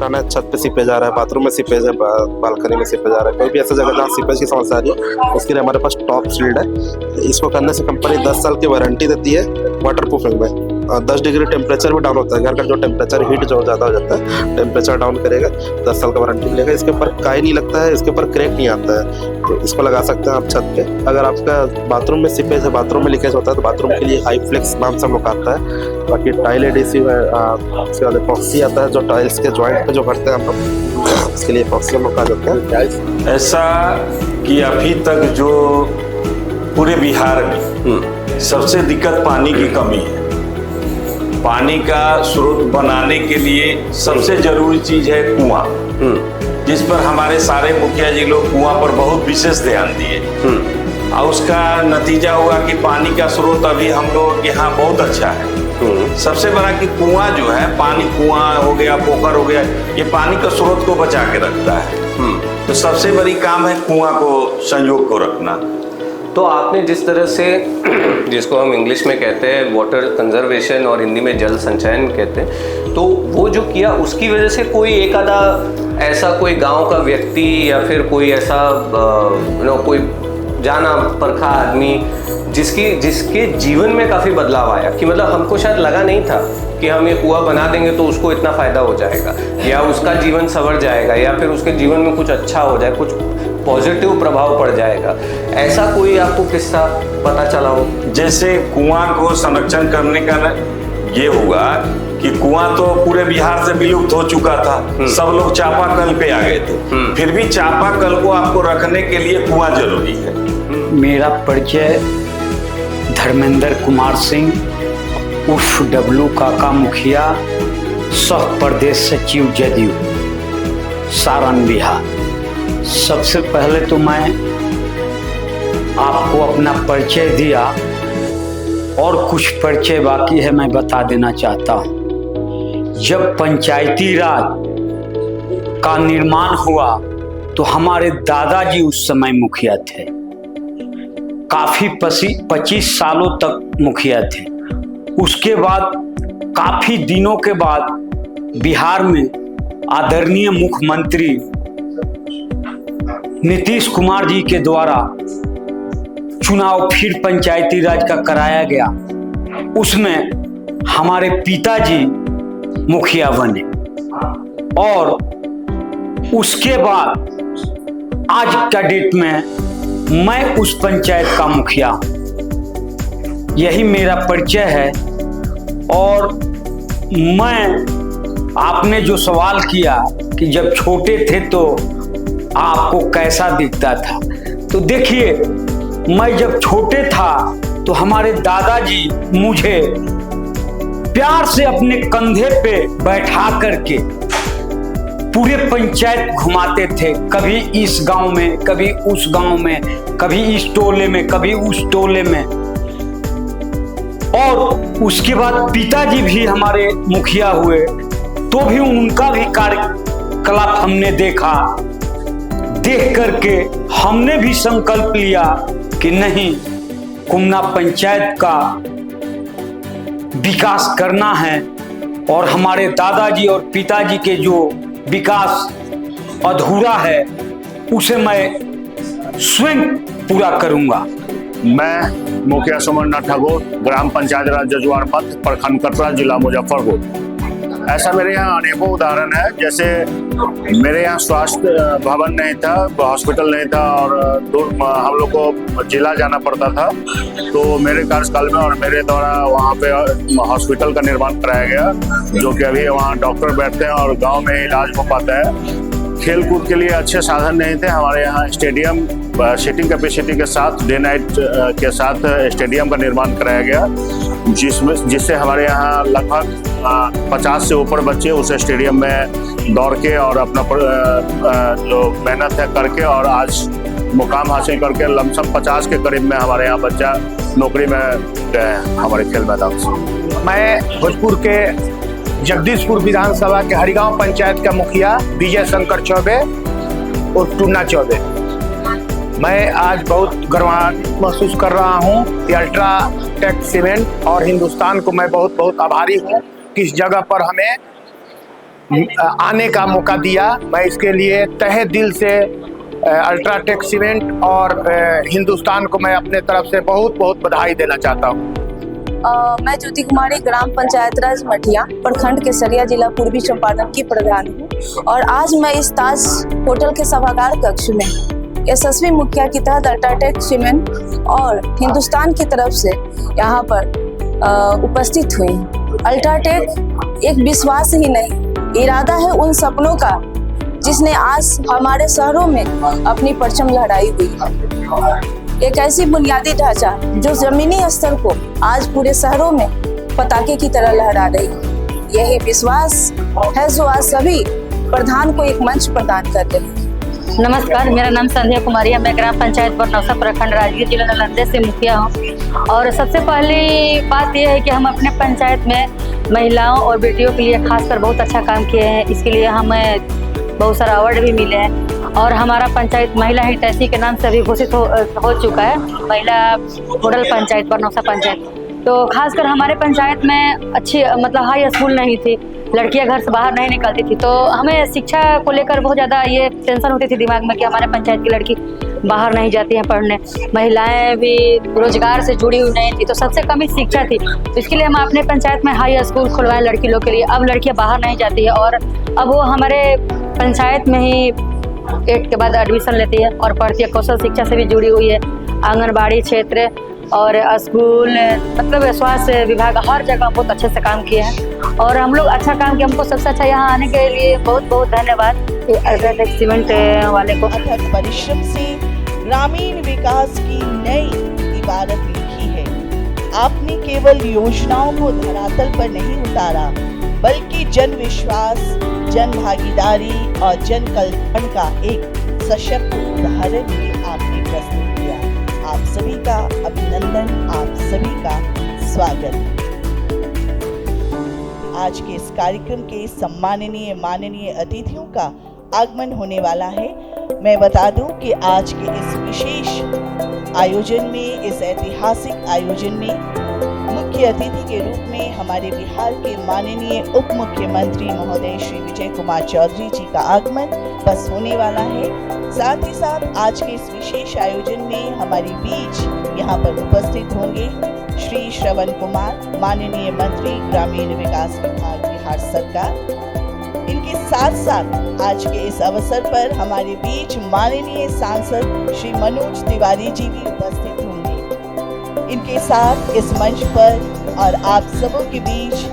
कराना है, छत पे सीपेज आ रहा है, बाथरूम में सीपेज है, बालकनी में सीपेज आ रहा है, कोई भी ऐसा जगह जहाँ सीपेज की समस्या आ रही है, उसके लिए हमारे पास टॉप शील्ड है। इसको करने से कंपनी 10 साल की वारंटी देती है वाटर प्रूफिंग में। 10 डिग्री टेम्परेचर भी डाउन होता है, घर का जो टेम्परेचर हीट जो ज़्यादा हो जाता है, टेम्परेचर डाउन करेगा, 10 साल का वारंटी मिलेगा। इसके ऊपर काई नहीं लगता है, इसके ऊपर क्रैक नहीं आता है, तो इसको लगा सकते हैं आप छत पे। अगर आपका बाथरूम में सीपेज है, बाथरूम में लीकेज होता है, तो बाथरूम के लिए हाई फ्लेक्स नाम से हम लोग आता है। बाकी टाइल एडेसिव है, उसके बाद एपॉक्सी आता है जो टाइल्स के जॉइंट पे जो भरते हैं हम लोग, इसके लिए एपॉक्सी हम लोग कहा जाते हैं। ऐसा कि अभी तक जो पूरे बिहार में सबसे दिक्कत पानी की कमी है। पानी का स्रोत बनाने के लिए सबसे जरूरी चीज है कुआं, जिस पर हमारे सारे मुखिया जी लोग कुआं पर बहुत विशेष ध्यान दिए और उसका नतीजा हुआ कि पानी का स्रोत अभी हम लोग के यहाँ बहुत अच्छा है। सबसे बड़ा कि कुआं जो है, पानी कुआं हो गया, पोखर हो गया, ये पानी का स्रोत को बचा के रखता है। तो सबसे बड़ी काम है कुआं को संयोग को रखना। तो आपने जिस तरह से जिसको हम इंग्लिश में कहते हैं वाटर कंजर्वेशन और हिंदी में जल संचयन कहते हैं, तो वो जो किया उसकी वजह से कोई एक आधा ऐसा कोई गांव का व्यक्ति या फिर कोई ऐसा कोई जाना परखा आदमी जिसके जीवन में काफ़ी बदलाव आया, कि मतलब हमको शायद लगा नहीं था कि हम ये कुआं बना देंगे तो उसको इतना फ़ायदा हो जाएगा या उसका जीवन संवर जाएगा या फिर उसके जीवन में कुछ अच्छा हो जाए, कुछ पॉजिटिव प्रभाव पड़ जाएगा। ऐसा कोई आपको किस्सा पता चला हो? जैसे कुआं को संरक्षण करने का ये होगा कि कुआं तो पूरे बिहार से विलुप्त हो चुका था, सब लोग चापाकल पे आ गए थे, फिर भी चापाकल को आपको रखने के लिए कुआं जरूरी है। मेरा परिचय धर्मेंद्र कुमार सिंह उर्फ डब्लू काका मुखिया, सह प्रदेश सचिव जदयू, सारण बिहार। सबसे पहले तो मैं आपको अपना परिचय दिया और कुछ परिचय बाकी है मैं बता देना चाहता हूँ। जब पंचायती राज का निर्माण हुआ तो हमारे दादाजी उस समय मुखिया थे, काफी 25 सालों तक मुखिया थे। उसके बाद काफी दिनों के बाद बिहार में आदरणीय मुख्यमंत्री नीतीश कुमार जी के द्वारा चुनाव फिर पंचायती राज का कराया गया। उसमें हमारे पिताजी मुखिया बने और उसके बाद आज का डेट में मैं उस पंचायत का मुखिया हूं। यही मेरा परिचय है। और मैं, आपने जो सवाल किया कि जब छोटे थे तो आपको कैसा दिखता था, तो देखिए मैं जब छोटे था तो हमारे दादाजी मुझे प्यार से अपने कंधे पे बैठा करके पूरे पंचायत घुमाते थे, कभी इस गांव में, कभी उस गांव में, कभी इस टोले में, कभी उस टोले में। और उसके बाद पिताजी भी हमारे मुखिया हुए तो भी उनका भी कार्यकलाप हमने देखा। देख करके हमने भी संकल्प लिया कि नहीं, कुमना पंचायत का विकास करना है और हमारे दादाजी और पिताजी के जो विकास अधूरा है उसे मैं स्वयं पूरा करूंगा। मैं मुखिया सुमरनाथ ठाकुर, ग्राम पंचायत राज जजुआर मध्य, प्रखंड कटरा, जिला मुजफ्फरपुर। ऐसा मेरे यहाँ अनेकों उदाहरण है। जैसे मेरे यहाँ स्वास्थ्य भवन नहीं था, हॉस्पिटल नहीं था और दूर हम लोग को जिला जाना पड़ता था, तो मेरे कार्यकाल में और मेरे द्वारा वहाँ पे हॉस्पिटल का निर्माण कराया गया, जो कि अभी वहाँ डॉक्टर बैठते हैं और गांव में इलाज हो पाता है। खेल कूद के लिए अच्छे साधन नहीं थे। हमारे यहाँ स्टेडियम सीटिंग कैपेसिटी के साथ, डे नाइट के साथ स्टेडियम का निर्माण कराया गया, जिससे हमारे यहाँ लगभग 50 से ऊपर बच्चे उस स्टेडियम में दौड़ के और अपना जो मेहनत है करके और आज मुकाम हासिल करके लमसम 50 के करीब में हमारे यहाँ बच्चा नौकरी में गए हैं हमारे खेल मैदान से। मैं भोजपुर के जगदीशपुर विधानसभा के हरिगांव पंचायत का मुखिया विजय शंकर चौबे और टूना चौबे। मैं आज बहुत गर्वान्वित महसूस कर रहा हूं कि अल्ट्राटेक सीमेंट और हिंदुस्तान को मैं बहुत बहुत आभारी हूं कि इस जगह पर हमें आने का मौका दिया। मैं इसके लिए तहे दिल से अल्ट्राटेक सीमेंट और हिंदुस्तान को मैं अपने तरफ से बहुत बहुत बधाई देना चाहता हूँ। मैं ज्योति कुमारी ग्राम पंचायत राज मठिया प्रखंड केसरिया जिला पूर्वी चंपारण की प्रधान हूँ और आज मैं इस ताज होटल के सभागार कक्ष में यशस्वी मुखिया के तहत अल्ट्राटेक सीमेंट और हिंदुस्तान की तरफ से यहाँ पर उपस्थित हुई। अल्ट्राटेक एक विश्वास ही नहीं, इरादा है उन सपनों का जिसने आज हमारे शहरों में अपनी परचम लहराई हुई है। एक ऐसी बुनियादी ढांचा जो जमीनी स्तर को आज पूरे शहरों में पताके की तरह लहरा रही है। यही विश्वास है जो आज सभी प्रधान को एक मंच प्रदान कर रही है। नमस्कार, मेरा नाम संध्या कुमारी है। मैं ग्राम पंचायत बरनौसा प्रखंड राजगीर जिला नालंदा से मुखिया हूँ। और सबसे पहली बात यह है कि हम अपने पंचायत में महिलाओं और बेटियों के लिए खासकर बहुत अच्छा काम किए हैं। इसके लिए हमें बहुत सारा अवार्ड भी मिले हैं और हमारा पंचायत महिला हितैषी के नाम से भी घोषित हो चुका है, महिला मॉडल पंचायत बरनौसा पंचायत। तो खासकर हमारे पंचायत में अच्छी मतलब हाई स्कूल नहीं थी, लड़कियां घर से बाहर नहीं निकलती थी, तो हमें शिक्षा को लेकर बहुत ज़्यादा ये टेंशन होती थी दिमाग में कि हमारे पंचायत की लड़की बाहर नहीं जाती हैं पढ़ने, महिलाएं भी रोजगार से जुड़ी हुई नहीं थी, तो सबसे कमी शिक्षा थी। तो इसके लिए हम अपने पंचायत में हाई स्कूल खुलवाएं लड़की लोग के लिए। अब लड़कियां बाहर नहीं जाती है और अब वो हमारे पंचायत में ही 8 के बाद एडमिशन लेती है और पढ़ती है। कौशल शिक्षा से भी जुड़ी हुई है, आंगनबाड़ी क्षेत्र और स्कूल मतलब स्वास्थ्य विभाग हर जगह बहुत अच्छे से काम किए हैं और हम लोग अच्छा काम किया। हमको सबसे अच्छा यहाँ आने के लिए बहुत बहुत धन्यवाद अल्ट्राटेक सीमेंट वाले को। अथक परिश्रम से ग्रामीण विकास की नई इबारत लिखी है। आपने केवल योजनाओं को धरातल पर नहीं उतारा बल्कि जन विश्वास, जन भागीदारी और जन कल्याण का एक सशक्त उदाहरण भी आपने प्रस्तुत किया। आप सभी का अभिनंदन, आप सभी का स्वागत। आज के इस कार्यक्रम के सम्माननीय माननीय अतिथियों का आगमन होने वाला है। मैं बता दूं कि आज के इस विशेष आयोजन में, इस ऐतिहासिक आयोजन में मुख्य अतिथि के रूप में हमारे बिहार के माननीय उप मुख्यमंत्री महोदय श्री विजय कुमार चौधरी जी का आगमन बस होने वाला है। साथ ही साथ आज के इस विशेष आयोजन में हमारे बीच यहाँ पर उपस्थित होंगे श्री श्रवण कुमार, माननीय मंत्री ग्रामीण विकास विभाग बिहार सरकार। इनके साथ साथ आज के इस अवसर पर हमारे बीच माननीय सांसद श्री मनोज तिवारी जी भी उपस्थित होंगे। इनके साथ इस मंच पर और आप सबों के बीच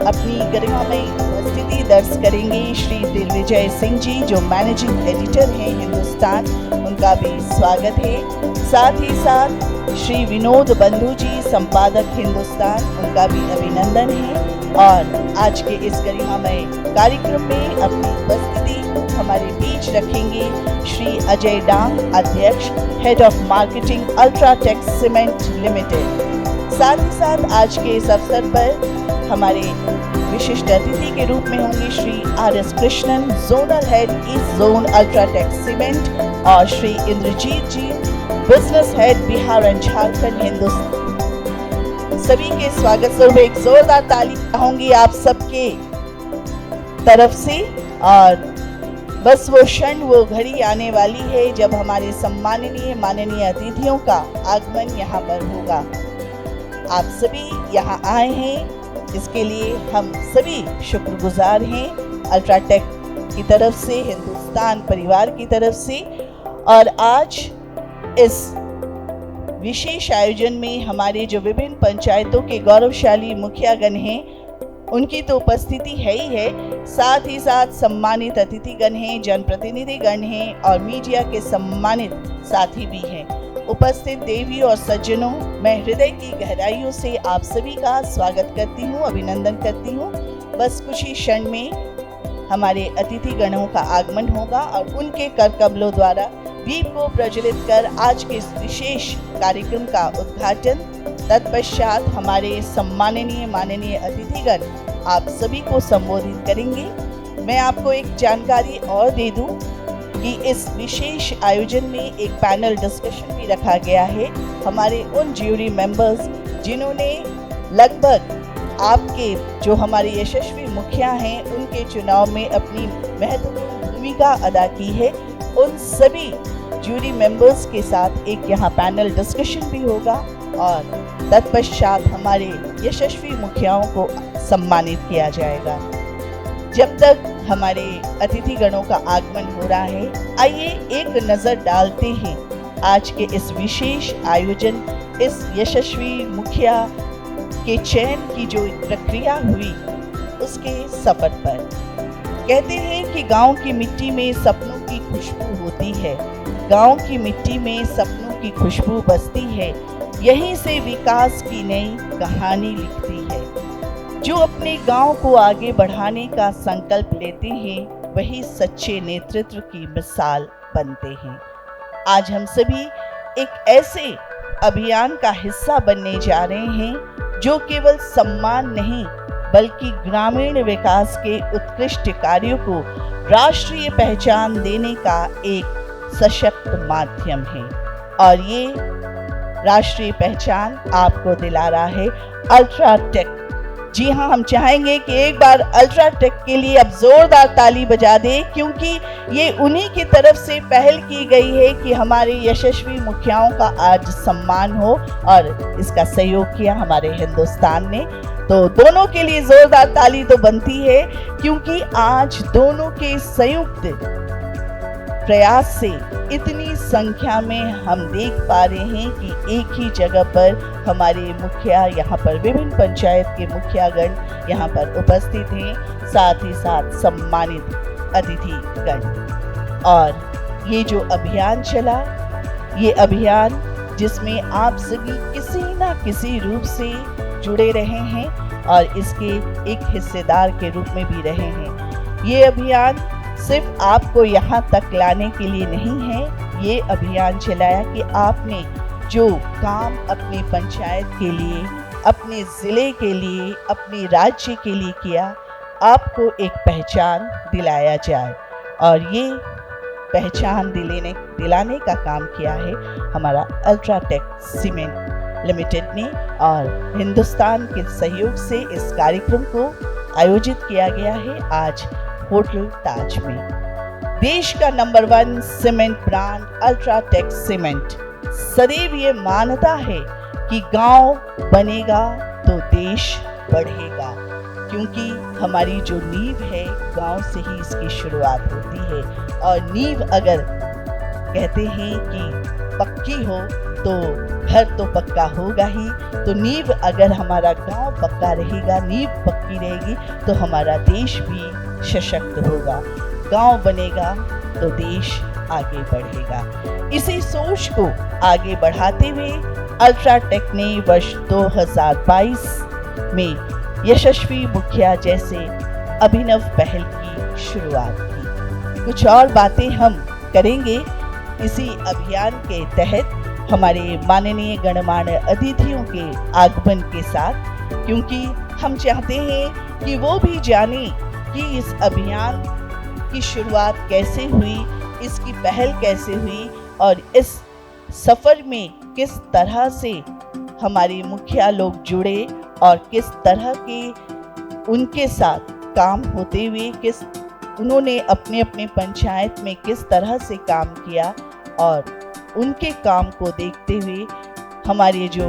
अपनी गरिमामयी उपस्थिति दर्ज करेंगे श्री दिग्विजय सिंह जी, जो मैनेजिंग एडिटर हैं हिंदुस्तान, उनका भी स्वागत है। साथ ही साथ श्री विनोद बंधु जी, संपादक हिंदुस्तान, उनका भी अभिनंदन है। और आज के इस गरिमामय कार्यक्रम में अपनी उपस्थिति हमारे बीच रखेंगे श्री अजय डांग, अध्यक्ष head of marketing UltraTech cement limited. साथ ही साथ आज के इस अवसर पर हमारे विशिष्ट अतिथि के रूप में होंगे Shri RS. Krishnan, zonal head east zone UltraTech cement, और Shri Indrajit ji, business head Bihar and Jharkhand Hindustan. सभी के स्वागत स्वरूप एक जोरदार ताली होंगी आप सबके तरफ से। और बस वो क्षण, वो घड़ी आने वाली है जब हमारे सम्माननीय माननीय अतिथियों का आगमन यहाँ पर होगा। आप सभी यहाँ आए हैं, इसके लिए हम सभी शुक्रगुजार हैं अल्ट्राटेक की तरफ से, हिंदुस्तान परिवार की तरफ से। और आज इस विशेष आयोजन में हमारे जो विभिन्न पंचायतों के गौरवशाली मुखियागण हैं, उनकी तो उपस्थिति है ही है, साथ ही साथ सम्मानित अतिथिगण हैं, जनप्रतिनिधिगण हैं और मीडिया के सम्मानित साथी भी हैं। उपस्थित देवी और सज्जनों, मैं हृदय की गहराइयों से आप सभी का स्वागत करती हूँ, अभिनंदन करती हूँ। बस कुछ ही क्षण में हमारे अतिथिगणों का आगमन होगा और उनके कर कमलों द्वारा दीप को प्रज्वलित कर आज के इस विशेष कार्यक्रम का उद्घाटन। तत्पश्चात हमारे सम्माननीय माननीय अतिथिगण आप सभी को संबोधित करेंगे। मैं आपको एक जानकारी और दे दूं कि इस विशेष आयोजन में एक पैनल डिस्कशन भी रखा गया है हमारे उन ज्यूरी मेंबर्स जिन्होंने लगभग आपके जो हमारे यशस्वी मुखिया हैं उनके चुनाव में अपनी महत्वपूर्ण भूमिका अदा की है, उन सभी जूरी मेंबर्स के साथ एक यहाँ पैनल डिस्कशन भी होगा और तत्पश्चात हमारे यशस्वी मुखियाओं को सम्मानित किया जाएगा। जब तक हमारे अतिथिगणों का आगमन हो रहा है, आइए एक नज़र डालते हैं आज के इस विशेष आयोजन, इस यशस्वी मुखिया के चयन की जो प्रक्रिया हुई उसके सफर पर। कहते हैं कि गांव की मिट्टी में सपनों की खुशबू होती है, गांव की मिट्टी में सपनों की खुशबू बसती है, यहीं से विकास की नई कहानी लिखती है। जो अपने गांव को आगे बढ़ाने का संकल्प लेते हैं वही सच्चे नेतृत्व की मिसाल बनते हैं। आज हम सभी एक ऐसे अभियान का हिस्सा बनने जा रहे हैं जो केवल सम्मान नहीं बल्कि ग्रामीण विकास के उत्कृष्ट कार्यों को राष्ट्रीय पहचान देने का एक सशक्त माध्यम है। और ये राष्ट्रीय पहचान आपको दिला रहा है अल्ट्राटेक। जी हाँ, हम चाहेंगे कि एक बार अल्ट्राटेक के लिए अब जोरदार ताली बजा दें, क्योंकि ये उन्हीं की तरफ से पहल की गई है कि हमारे यशस्वी मुखियाओं का आज सम्मान हो और इसका सहयोग किया हमारे हिंदुस्तान ने। तो दोनों के लिए जोरदार ताली तो बनती है, क्योंकि आज दोनों के संयुक्त प्रयास से इतनी संख्या में हम देख पा रहे हैं कि एक ही जगह पर हमारे मुखिया यहाँ पर विभिन्न पंचायत के मुखियागण यहाँ पर उपस्थित हैं, साथ ही साथ सम्मानित अतिथिगण। और ये जो अभियान चला, ये अभियान जिसमें आप सभी किसी न किसी रूप से जुड़े रहे हैं और इसके एक हिस्सेदार के रूप में भी रहे हैं। ये अभियान सिर्फ आपको यहाँ तक लाने के लिए नहीं है, ये अभियान चलाया कि आपने जो काम अपनी पंचायत के लिए, अपने ज़िले के लिए, अपने राज्य के लिए किया, आपको एक पहचान दिलाया जाए। और ये पहचान दिलाने का काम किया है हमारा अल्ट्राटेक सीमेंट लिमिटेड ने, और हिंदुस्तान के सहयोग से इस कार्यक्रम को आयोजित किया गया है आज होटल ताज में। देश का number 1 cement brand UltraTech cement सदैव ये मानता है कि गांव बनेगा तो देश बढ़ेगा, क्योंकि हमारी जो नींव है गांव से ही इसकी शुरुआत होती है। और नींव अगर कहते हैं कि पक्की हो तो घर तो पक्का होगा ही, तो नींव अगर हमारा गांव पक्का रहेगा, नींव पक्की रहेगी तो हमारा देश भी सशक्त होगा। गांव बनेगा तो देश आगे बढ़ेगा। इसी सोच को आगे बढ़ाते हुए अल्ट्राटेक ने वर्ष 2022 में यशस्वी मुखिया जैसे अभिनव पहल की शुरुआत की। कुछ और बातें हम करेंगे इसी अभियान के तहत हमारे माननीय गणमान्य अतिथियों के आगमन के साथ, क्योंकि हम चाहते हैं कि वो भी जाने कि इस अभियान की शुरुआत कैसे हुई, इसकी पहल कैसे हुई और इस सफ़र में किस तरह से हमारे मुखिया लोग जुड़े और किस तरह के उनके साथ काम होते हुए किस उन्होंने अपने अपने पंचायत में किस तरह से काम किया, और उनके काम को देखते हुए हमारे जो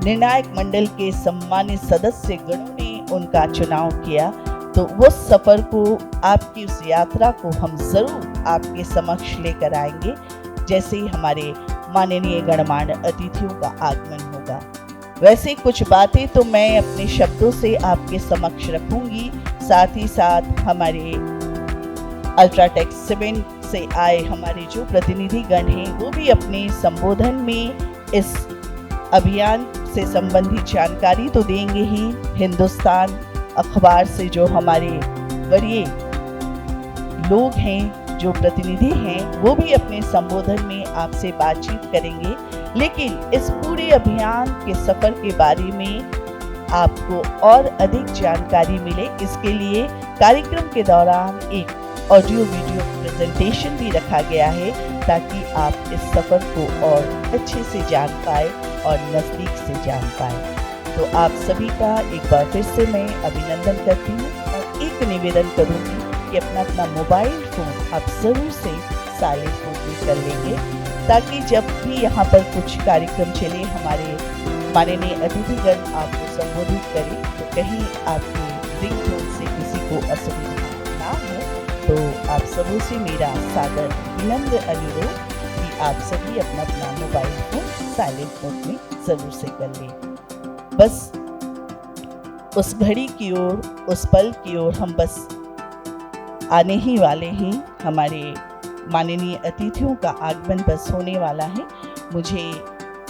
निर्णायक मंडल के सम्मानित सदस्य गणों ने उनका चुनाव किया। तो वो सफ़र को, आपकी उस यात्रा को हम ज़रूर आपके समक्ष लेकर आएंगे जैसे ही हमारे माननीय गणमान्य अतिथियों का आगमन होगा। वैसे कुछ बातें तो मैं अपने शब्दों से आपके समक्ष रखूंगी, साथ ही साथ हमारे अल्ट्राटेक सीमेंट से आए हमारे जो प्रतिनिधि गण हैं वो भी अपने संबोधन में इस अभियान से संबंधित जानकारी तो देंगे ही। हिंदुस्तान अखबार से जो हमारे वरीय लोग हैं, जो प्रतिनिधि हैं, वो भी अपने संबोधन में आपसे बातचीत करेंगे। लेकिन इस पूरे अभियान के सफर के बारे में आपको और अधिक जानकारी मिले, इसके लिए कार्यक्रम के दौरान एक ऑडियो वीडियो प्रेजेंटेशन भी रखा गया है ताकि आप इस सफर को और अच्छे से जान पाए और नज़दीक से जान पाए। तो आप सभी का एक बार फिर से मैं अभिनंदन करती हूँ और एक निवेदन करूँगी कि अपना अपना मोबाइल फ़ोन आप ज़रूर से साइलेंट मोड में कर लेंगे, ताकि जब भी यहाँ पर कुछ कार्यक्रम चले, हमारे माननीय अतिथिगण आपको संबोधित करें, तो कहीं आपके रिंगटोन से किसी को असुविधा ना हो। तो आप सबों से मेरा सादर विनम्र अनुरोध कि आप सभी अपना अपना मोबाइल फोन साइलेंट मोड में ज़रूर से कर लें। बस उस घड़ी की ओर, उस पल की ओर हम बस आने ही वाले हैं। हमारे माननीय अतिथियों का आगमन बस होने वाला है। मुझे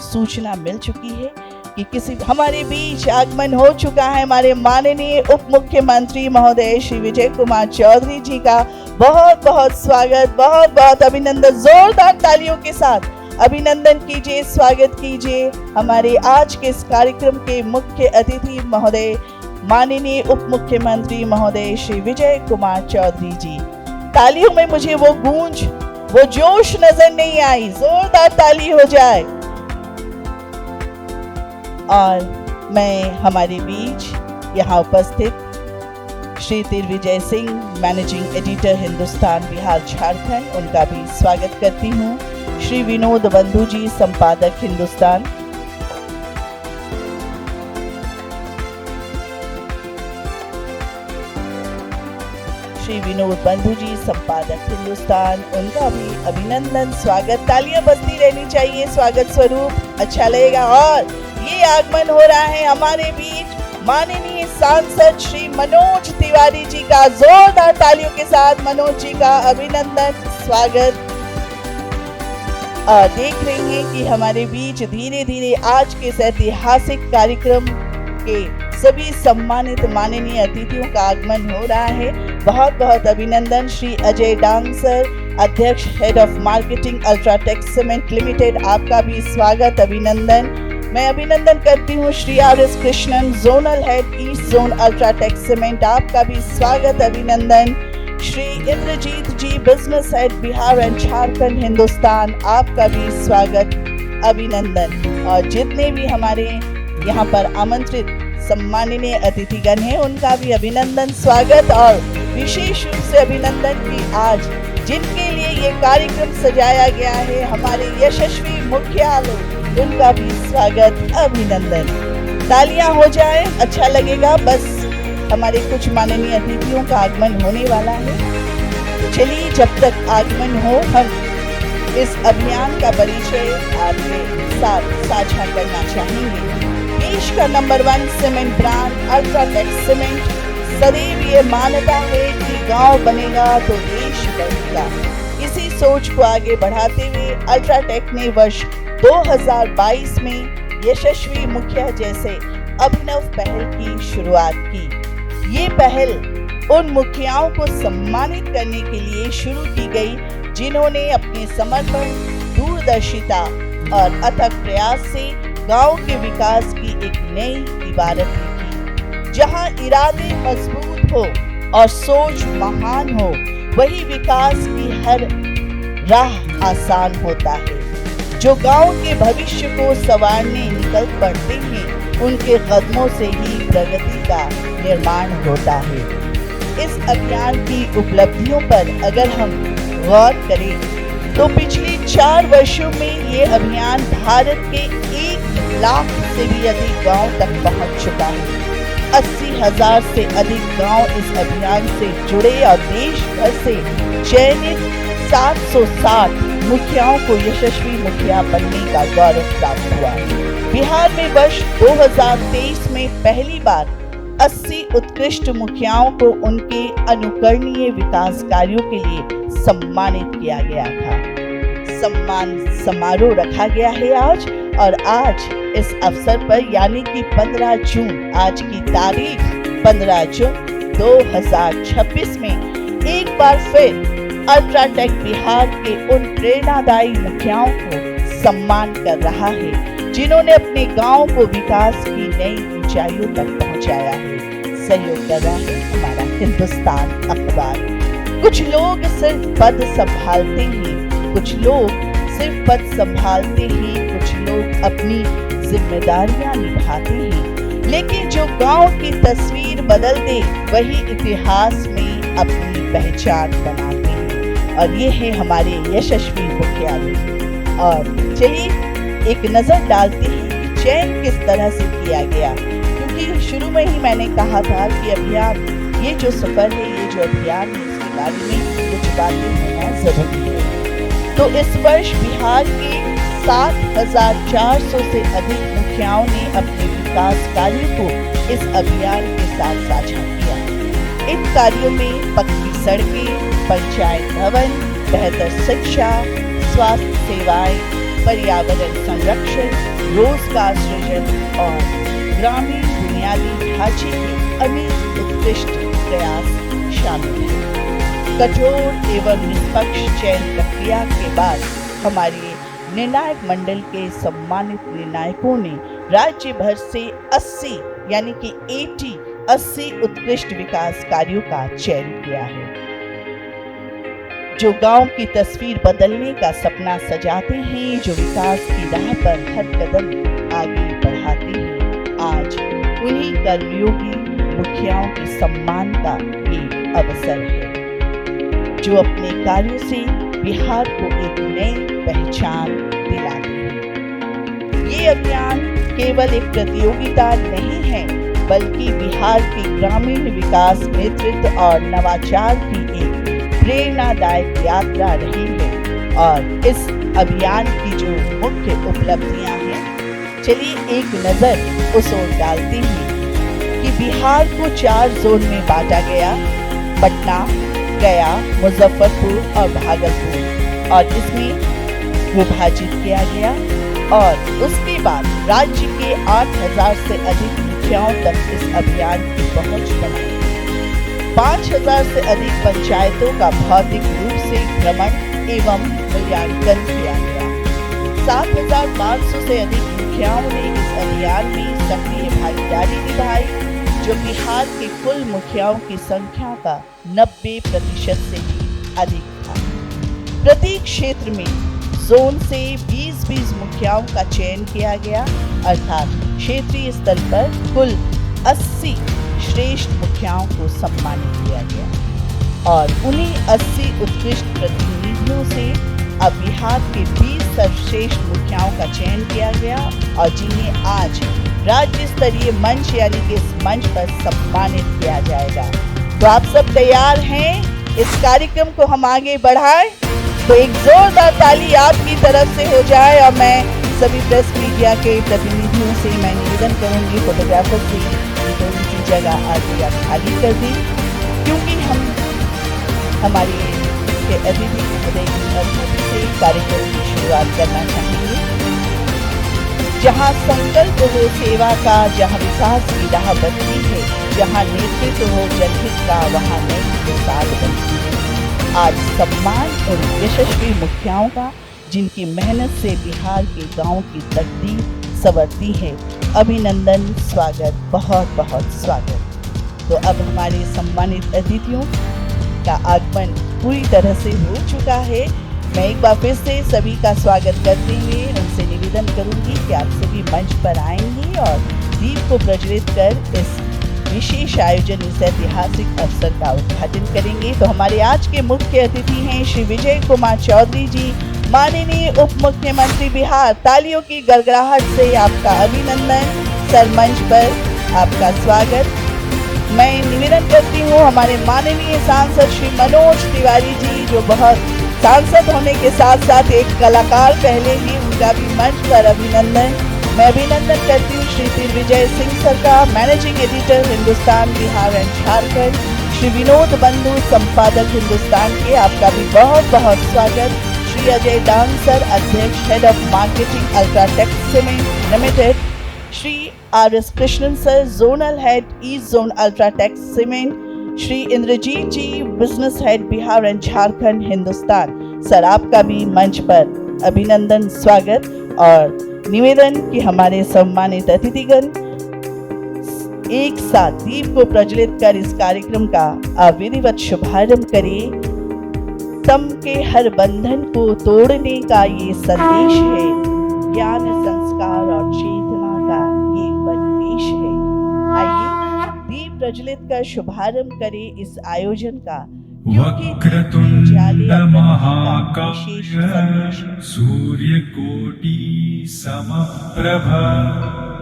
सूचना मिल चुकी है कि किसी हमारे बीच आगमन हो चुका है हमारे माननीय उप मुख्यमंत्री महोदय श्री विजय कुमार चौधरी जी का। बहुत बहुत स्वागत, बहुत बहुत अभिनंदन। जोरदार तालियों के साथ अभिनंदन कीजिए, स्वागत कीजिए हमारे आज के इस कार्यक्रम के मुख्य अतिथि महोदय माननीय उप मुख्यमंत्री महोदय श्री विजय कुमार चौधरी जी। तालियों में मुझे वो गूंज, वो जोश नजर नहीं आई। जोरदार ताली हो जाए। और मैं हमारे बीच यहाँ उपस्थित श्री दिग्विजय सिंह, मैनेजिंग एडिटर हिंदुस्तान बिहार झारखंड, उनका भी स्वागत करती हूँ। श्री विनोद बंधु जी, संपादक हिंदुस्तान, श्री विनोद बंधु जी, संपादक हिंदुस्तान, उनका भी अभिनंदन, स्वागत। तालियां बजती रहनी चाहिए स्वागत स्वरूप, अच्छा लगेगा। और ये आगमन हो रहा है हमारे बीच माननीय सांसद श्री मनोज तिवारी जी का। जोरदार तालियों के साथ मनोज जी का अभिनंदन, स्वागत। देख रहे हैं कि हमारे बीच धीरे धीरे आज के इस ऐतिहासिक कार्यक्रम के सभी सम्मानित माननीय अतिथियों का आगमन हो रहा है। बहुत बहुत अभिनंदन। श्री अजय डांग सर, अध्यक्ष head of marketing UltraTech cement limited, आपका भी स्वागत, अभिनंदन। मैं अभिनंदन करती हूँ Shri RS. Krishnan, zonal head east zone UltraTech cement, आपका भी स्वागत, अभिनंदन। Shri Indrajit ji, business head Bihar and Jharkhand Hindustan, आपका भी स्वागत, अभिनंदन। और जितने भी हमारे यहाँ पर आमंत्रित सम्माननीय अतिथिगण हैं, उनका भी अभिनंदन, स्वागत। और विशेष रूप से अभिनंदन कि आज जिनके लिए ये कार्यक्रम सजाया गया है, हमारे यशस्वी मुखिया लोग, उनका भी स्वागत, अभिनंदन। तालियां हो जाए, अच्छा लगेगा। बस हमारे कुछ माननीय अतिथियों का आगमन होने वाला है। चलिए, जब तक आगमन हो, हम इस अभियान का परिचय आपके साथ साझा करना चाहेंगे। देश का number 1 cement brand UltraTech cement सदैव ये मानता है कि गांव बनेगा तो देश बनेगा। इसी सोच को आगे बढ़ाते हुए अल्ट्राटेक ने वर्ष 2022 में यशस्वी मुखिया जैसे अभिनव पहल की शुरुआत की। ये पहल उन मुखियाओं को सम्मानित करने के लिए शुरू की गई जिन्होंने अपने समर्पण, दूरदर्शिता और अथक प्रयास से गांव के विकास की एक नई इबारत लिखी। जहां इरादे मजबूत हो और सोच महान हो, वही विकास की हर राह आसान होता है। जो गांव के भविष्य को संवारने निकल पड़ते हैं, उनके कदमों से ही प्रगति का निर्माण होता है। इस अभियान की उपलब्धियों पर अगर हम गौर करें तो पिछले 4 वर्षों में ये अभियान भारत के 1 लाख से भी अधिक गांव तक पहुंच चुका है। 80,000 से अधिक गांव इस अभियान से जुड़े और देश भर से चयनित 760 मुखियाओं को यशस्वी मुखिया बनने का गौरव प्राप्त हुआ। बिहार में वर्ष 2023 में पहली बार 80 उत्कृष्ट मुखियाओं को उनके अनुकरणीय विकास कार्यों के लिए सम्मानित किया गया था। सम्मान समारोह रखा गया है आज, और आज इस अवसर पर यानी कि 15 जून, आज की तारीख 15 जून 2026 में एक बार फिर अल्ट्राटेक बिहार के उन प्रेरणादायी मुखियाओं को सम्मान कर रहा है जिन्होंने अपने गांव को विकास की नई ऊंचाइयों तक पहुंचाया है। सहयोग कर रहा है हमारा हिंदुस्तान अखबार। कुछ लोग सिर्फ पद संभालते हैं, कुछ लोग सिर्फ पद संभालते हैं, कुछ लोग अपनी जिम्मेदारियां निभाते हैं। लेकिन जो गांव की तस्वीर बदल दे वही इतिहास में अपनी पहचान बनाते हैं, और ये है हमारे यशस्वी मुखिया जी। और चलिए एक नजर डालते हैं कि चयन किस तरह से किया गया, क्योंकि शुरू में ही मैंने कहा था कि अभियान, ये जो सफर है, ये जो अभियान है, इसके बारे में कुछ बातें होना जरूरी है। तो इस वर्ष बिहार के 7,400 से अधिक मुखियाओं ने अपने विकास कार्यों को इस अभियान के साथ साझा किया। इन कार्यों में पक्की सड़कें, पंचायत भवन, बेहतर शिक्षा, स्वास्थ्य सेवाएं, पर्यावरण संरक्षण, रोजगार सृजन और ग्रामीण बुनियादी ढांचे के अनेक उत्कृष्ट प्रयास शामिल हैं। कठोर एवं निष्पक्ष चयन प्रक्रिया के बाद हमारे निर्णायक मंडल के सम्मानित निर्णायकों ने राज्य भर से 80 यानी कि 80 उत्कृष्ट विकास कार्यों का चयन किया है, जो गांव की तस्वीर बदलने का सपना सजाते हैं, जो विकास की राह पर हर कदम आगे बढ़ाते हैं। आज उन्हीं कर्मयोगी मुखियाओं के सम्मान का एक अवसर है, जो अपने कार्यों से बिहार को एक नई पहचान दिलाते हैं। ये अभियान केवल एक प्रतियोगिता नहीं है, बल्कि बिहार की ग्रामीण विकास, नेतृत्व और नवाचार की एक प्रेरणादायक यात्रा रही है। और इस अभियान की जो मुख्य उपलब्धियां हैं, चलिए एक नजर उस ओर डालते हैं कि बिहार को 4 जोन में बांटा गया, पटना, गया, मुजफ्फरपुर और भागलपुर, और इसमें विभाजित किया गया। और उसके बाद राज्य के 8,000 से अधिक मुखियाओं तक इस अभियान की पहुंच बनाई। 5,000 से अधिक पंचायतों का भौतिक रूप से भ्रमण एवं मूल्यांकन किया गया। 7,500 से अधिक मुखियाओं ने इस अभियान में सक्रिय भागीदारी निभाई, जो बिहार के कुल मुखियाओं की संख्या का 90% से भी अधिक था। प्रत्येक क्षेत्र में जोन से 20-20 मुखियाओं का चयन किया गया, अर्थात क्षेत्रीय स्तर पर कुल 80 श्रेष्ठ मुखियाओं को सम्मानित किया गया। और उन्हीं 80 उत्कृष्ट प्रतिनिधियों से अब बिहार के 20 सर्वश्रेष्ठ मुखियाओं का चयन किया गया, और जिन्हें आज राज्य स्तरीय मंच यानी कि इस मंच पर सम्मानित किया जाएगा। तो आप सब तैयार हैं? इस कार्यक्रम को हम आगे बढ़ाएं, तो एक जोरदार ताली आपकी तरफ से हो जाए। और मैं सभी प्रेस मीडिया के प्रतिनिधियों से मैं निवेदन करूंगी, फोटोग्राफर से, थोड़ी सी जगह आगे आप खाली कर दी, क्योंकि हम हमारे अतिथि से कार्यक्रम की शुरुआत करना चाहेंगे। जहाँ संकल्प हो सेवा का, जहाँ विकास की राह बनती है, जहाँ नेतृत्व हो जनहित का, वहाँ नई मिसाल बनती है। आज सम्मान उन यशस्वी मुखियाओं का, जिनकी मेहनत से बिहार के गांव की तकदीर संवरती है। अभिनंदन, स्वागत, बहुत बहुत स्वागत। तो अब हमारे सम्मानित अतिथियों का आगमन पूरी तरह से हो चुका है। मैं एक बार फिर से सभी का स्वागत करते हुए उनसे निवेदन करूंगी कि आप सभी मंच पर आएंगे और दीप को प्रज्वलित कर इस विशेष आयोजन, इस ऐतिहासिक अवसर का उद्घाटन करेंगे। तो हमारे आज के मुख्य अतिथि हैं श्री विजय कुमार चौधरी जी, माननीय उप मुख्यमंत्री बिहार। तालियों की गड़गड़ाहट से आपका अभिनंदन। सर, मंच पर आपका स्वागत। मैं निवेदन करती हूँ हमारे माननीय सांसद श्री मनोज तिवारी जी, जो बहुत सांसद होने के साथ साथ एक कलाकार पहले ही, उनका भी मंच पर अभिनंदन। मैं अभिनंदन करती हूँ श्री दिग्विजय सिंह सर का, managing editor Hindustan Bihar and Jharkhand. Shri Vinod Bandhu, संपादक हिंदुस्तान के, आपका भी बहुत बहुत स्वागत। श्री अजय डांग सर, अध्यक्ष head of marketing UltraTech cement limited. Shri RS. Krishnan sir, zonal head east zone UltraTech cement. Shri Indrajit ji, business head Bihar and Jharkhand Hindustan. Sir, आपका भी मंच पर अभिनंदन, स्वागत और निवेदन कि हमारे सम्मानित अतिथिगण एक साथ दीप को प्रज्वलित कर इस कार्यक्रम का विधिवत शुभारंभ करें। तम के हर बंधन को तोड़ने का ये संदेश है, ज्ञान, संस्कार और चेतना का ये परिवेश है। प्रज्वलित कर शुभारंभ करे इस आयोजन का, वक्रतुंड महाकाय सूर्यकोटि समप्रभ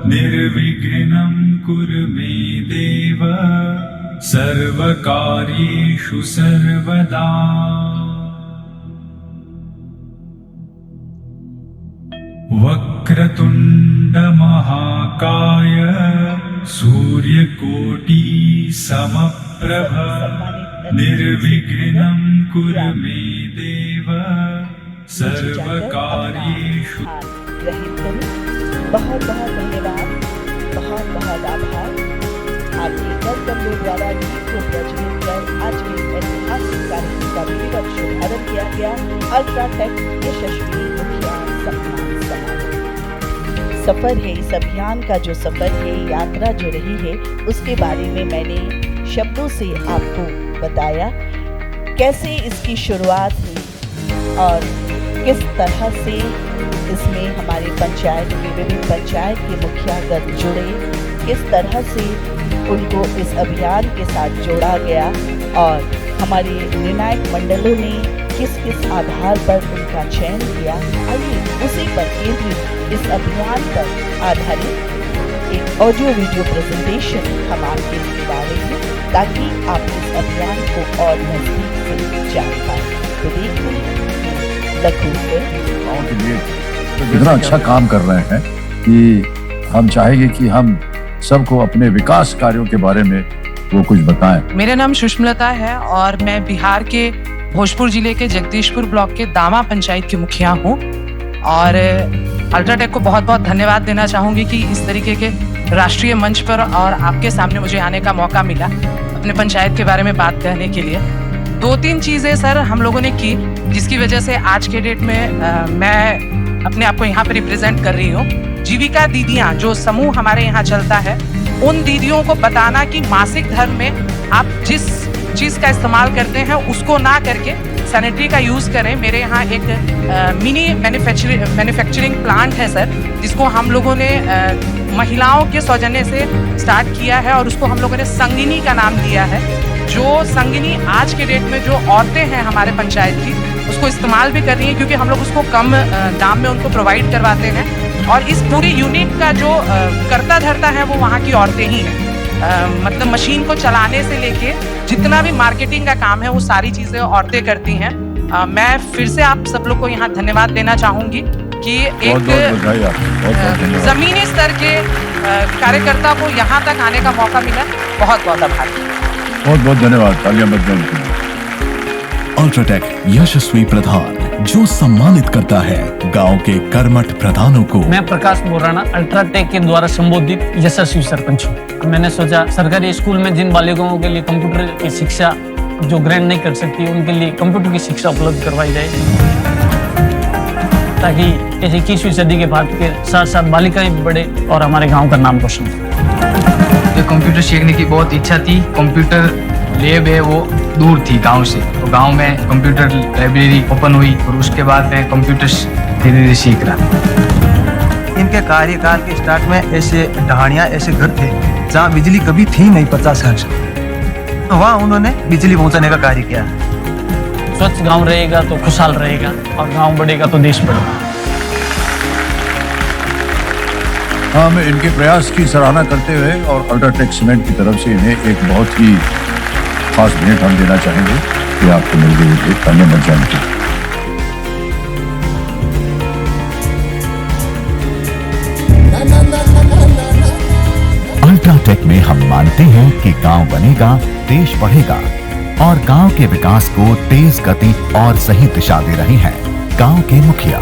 निर्विघ्नं कुरु मे देव सर्वकार्येषु सर्वदा। वक्रतुंड महाकाय सूर्यकोटि समप्रभ निर्विघ्नं कुरु मे देव सर्वकार्येषु। बहुत बहुत धन्यवाद, बहुत बहुत आभार। आपके कर कमलों द्वारा गीत को प्रज्वलित कर आज के ऐतिहासिक कार्यक्रम का विधिवत शुभारंभ किया गया। अल्ट्राटेक यशस्वी मुखिया सम्मान समारोह। सफर है इस अभियान का, जो सफर है, यात्रा जो रही है, उसके बारे में मैंने शब्दों से आपको बताया। कैसे इसकी शुरुआत हुई और किस तरह से इसमें हमारे पंचायत के विभिन्न पंचायत के मुखियागण जुड़े, किस तरह से उनको इस अभियान के साथ जोड़ा गया और हमारे निर्णायक मंडलों ने किस किस आधार पर उनका चयन किया। आइए उसी पर केंद्रित इस अभियान पर आधारित एक ऑडियो वीडियो प्रेजेंटेशन हम आपके लिए ला रहे हैं, ताकि आप इस अभियान को और नजदीक से जान पाएं। तो देखिए लघु फिल्म। इतना अच्छा काम कर रहे हैं कि हम चाहेंगे कि हम सबको अपने विकास कार्यों के बारे में वो कुछ बताएं। मेरा नाम सुषमलता है और मैं बिहार के भोजपुर जिले के जगदीशपुर ब्लॉक के दामा पंचायत की मुखिया हूँ और अल्ट्राटेक को बहुत बहुत धन्यवाद देना चाहूँगी कि इस तरीके के राष्ट्रीय मंच पर और आपके सामने मुझे आने का मौका मिला अपने पंचायत के बारे में बात करने के लिए। 2-3 चीज़ें सर हम लोगों ने की, जिसकी वजह से आज के डेट में मैं अपने आप को यहाँ पर रिप्रेजेंट कर रही हूँ। जीविका दीदियाँ जो समूह हमारे यहाँ चलता है, उन दीदियों को बताना कि मासिक धर्म में आप जिस चीज़ का इस्तेमाल करते हैं उसको ना करके सैनिटरी का यूज़ करें। मेरे यहाँ एक मिनी मैन्युफैक्चरिंग प्लांट है सर, जिसको हम लोगों ने महिलाओं के सौजन्य से स्टार्ट किया है और उसको हम लोगों ने संगिनी का नाम दिया है। जो संगिनी आज के डेट में जो औरतें हैं हमारे पंचायत की, उसको इस्तेमाल भी कर रही हैं, क्योंकि हम लोग उसको कम दाम में उनको प्रोवाइड करवाते हैं और इस पूरी यूनिट का जो कर्ता धर्ता है वो वहाँ की औरतें ही हैं। मतलब मशीन को चलाने से लेके जितना भी मार्केटिंग का काम है वो सारी चीज़ें औरतें करती हैं। मैं फिर से आप सब लोग को यहाँ धन्यवाद देना चाहूँगी कि एक ज़मीनी स्तर के कार्यकर्ता को यहाँ तक आने का मौका मिला। बहुत बहुत आभार। बहुत बहुत धन्यवाद। तालियां बजाएं। अल्ट्राटेक यशस्वी प्रधान जो सम्मानित करता है गांव के कर्मठ प्रधानों को। मैं प्रकाश मोराना अल्ट्राटेक के द्वारा संबोधित यशस्वी सरपंच हूँ। मैंने सोचा सरकारी स्कूल में जिन बालिकाओं के लिए कंप्यूटर की शिक्षा जो ग्रहण नहीं कर सकती, उनके लिए कंप्यूटर की शिक्षा उपलब्ध करवाई जाए, ताकि इस 21वीं सदी के भारत के साथ साथ बालिकाएं भी बढ़े और हमारे गाँव का नाम रोशन हो। कंप्यूटर सीखने की बहुत इच्छा थी। कंप्यूटर लैब है वो दूर थी गांव से, तो गांव में कंप्यूटर लाइब्रेरी ओपन हुई और उसके बाद मैं कंप्यूटर धीरे धीरे सीख रहा। इनके कार्यकाल के स्टार्ट में ऐसे ढाणियाँ, ऐसे घर थे जहाँ बिजली कभी थी नहीं 50 साल से, तो वहाँ उन्होंने बिजली पहुँचाने का कार्य किया। स्वच्छ गांव रहेगा तो खुशहाल रहेगा और गांव बढ़ेगा तो देश बढ़ेगा। हम इनके प्रयास की सराहना करते हुए और अल्ट्राटेक सीमेंट की तरफ से इन्हें एक बहुत ही खास भेंट हम देना चाहेंगे कि आपको मिल गई धन्यवाद जानते। अल्ट्राटेक में हम मानते हैं कि गांव बनेगा, देश बढ़ेगा और गांव के विकास को तेज गति और सही दिशा दे रहे हैं गांव के मुखिया।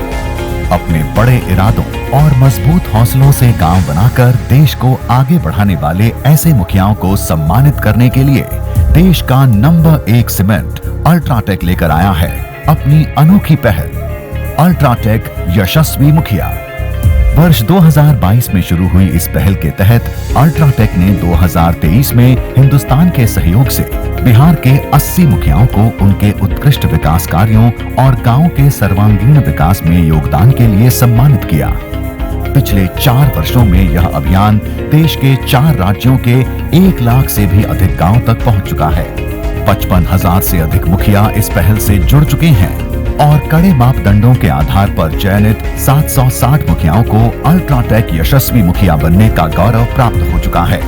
अपने बड़े इरादों और मजबूत हौसलों से गांव बनाकर देश को आगे बढ़ाने वाले ऐसे मुखियाओं को सम्मानित करने के लिए देश का नंबर 1 सीमेंट अल्ट्राटेक लेकर आया है अपनी अनोखी पहल अल्ट्राटेक यशस्वी मुखिया। वर्ष 2022 में शुरू हुई इस पहल के तहत अल्ट्राटेक ने 2023 में हिंदुस्तान के सहयोग से बिहार के 80 मुखियाओं को उनके उत्कृष्ट विकास कार्यों और गांव के सर्वांगीण विकास में योगदान के लिए सम्मानित किया। पिछले 4 वर्षों में यह अभियान देश के 4 राज्यों के 1 लाख से भी अधिक गांव तक पहुंच चुका है। 55,000 से अधिक मुखिया इस पहल से जुड़ चुके हैं और कड़े मापदंडों के आधार पर चयनित 760 मुखियाओं को अल्ट्राटेक यशस्वी मुखिया बनने का गौरव प्राप्त हो चुका है।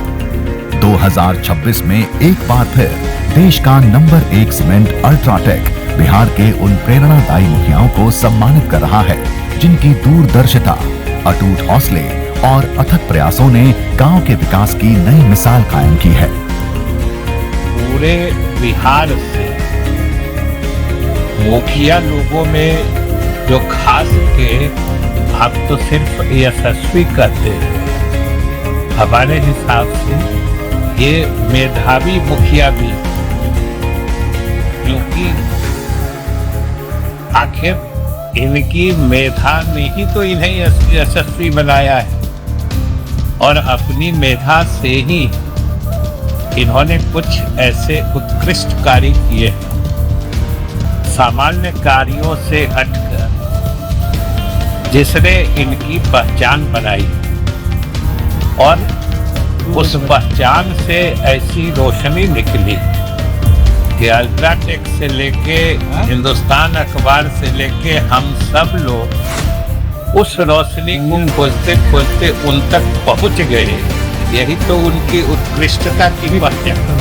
2026 में एक बार फिर देश का नंबर 1 सीमेंट अल्ट्राटेक बिहार के उन प्रेरणादायी मुखियाओं को सम्मानित कर रहा है जिनकी दूरदर्शिता, अटूट हौसले और अथक प्रयासों ने गांव के विकास की नई मिसाल कायम की है। पूरे बिहार से मुखिया लोगों में जो खास के आप तो सिर्फ यशस्वी कहते हैं, हमारे हिसाब से ये मेधावी मुखिया भी, क्योंकि आखिर इनकी मेधा ने ही तो इन्हें यशस्वी बनाया है और अपनी मेधा से ही इन्होंने कुछ ऐसे उत्कृष्ट कार्य किए सामान्य कार्यों से हटकर, जिसने इनकी पहचान बनाई और उस पहचान से ऐसी रोशनी निकली कि अल्ट्राटेक से लेके हिंदुस्तान अखबार से लेके हम सब लोग उस रोशनी को खोजते खोजते उन तक पहुंच गए। यही तो उनकी उत्कृष्टता की पहचान।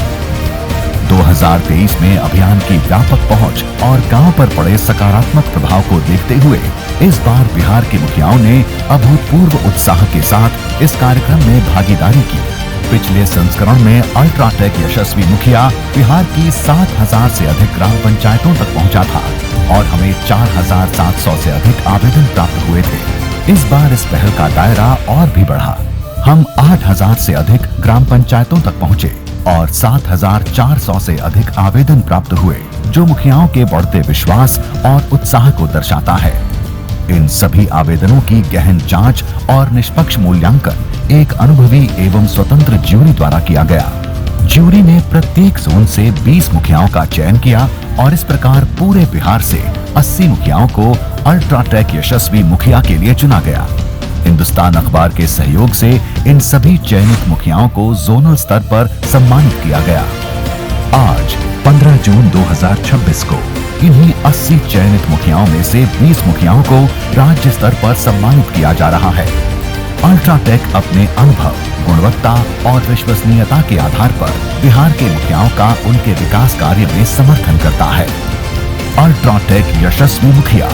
2023 में अभियान की व्यापक पहुंच और गांव पर पड़े सकारात्मक प्रभाव को देखते हुए इस बार बिहार के मुखियाओं ने अभूतपूर्व उत्साह के साथ इस कार्यक्रम में भागीदारी की। पिछले संस्करण में अल्ट्राटेक यशस्वी मुखिया बिहार की 7,000 से अधिक ग्राम पंचायतों तक पहुंचा था और हमें 4,700 से अधिक आवेदन प्राप्त हुए थे। इस बार इस पहल का दायरा और भी बढ़ा। हम 8,000 से अधिक ग्राम पंचायतों तक पहुंचे और 7,400 से अधिक आवेदन प्राप्त हुए, जो मुखियाओं के बढ़ते विश्वास और उत्साह को दर्शाता है। इन सभी आवेदनों की गहन जांच और निष्पक्ष मूल्यांकन एक अनुभवी एवं स्वतंत्र ज्यूरी द्वारा किया गया। ज्यूरी ने प्रत्येक जोन से 20 मुखियाओं का चयन किया और इस प्रकार पूरे बिहार से 80 मुखियाओं को अल्ट्राटेक यशस्वी मुखिया के लिए चुना गया। हिंदुस्तान अखबार के सहयोग से इन सभी चयनित मुखियाओं को जोनल स्तर पर सम्मानित किया गया। आज 15 जून 2026 को इन्हीं 80 चयनित मुखियाओं में से 20 मुखियाओं को राज्य स्तर पर सम्मानित किया जा रहा है। अल्ट्राटेक अपने अनुभव, गुणवत्ता और विश्वसनीयता के आधार पर बिहार के मुखियाओं का उनके विकास कार्य में समर्थन करता है। अल्ट्राटेक यशस्वी मुखिया,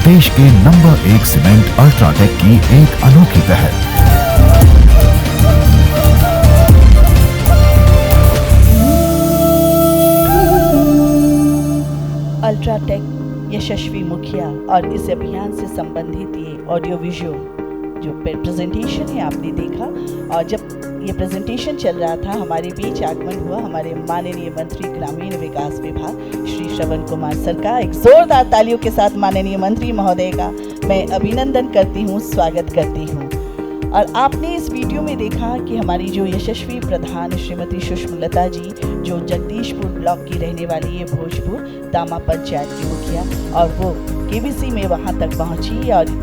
देश के नंबर 1 सीमेंट अल्ट्राटेक की एक अनोखी पहल। अल्ट्राटेक यशस्वी मुखिया और इस अभियान से संबंधित ये ऑडियो विजुअल जो प्रेजेंटेशन है आपने देखा, और जब ये प्रेजेंटेशन चल रहा था हमारे बीच आगमन हुआ हमारे माननीय मंत्री ग्रामीण विकास विभाग श्री श्रवण कुमार सर का। एक जोरदार तालियों के साथ माननीय मंत्री महोदय का मैं अभिनंदन करती हूँ, स्वागत करती हूँ। और आपने इस वीडियो में देखा कि हमारी जो यशस्वी प्रधान श्रीमती सुषमलता जी, जो जगदीशपुर ब्लॉक की रहने वाली है, भोजपुर दामा पंचायत की मुखिया, और वो केबीसी में वहाँ तक पहुँची और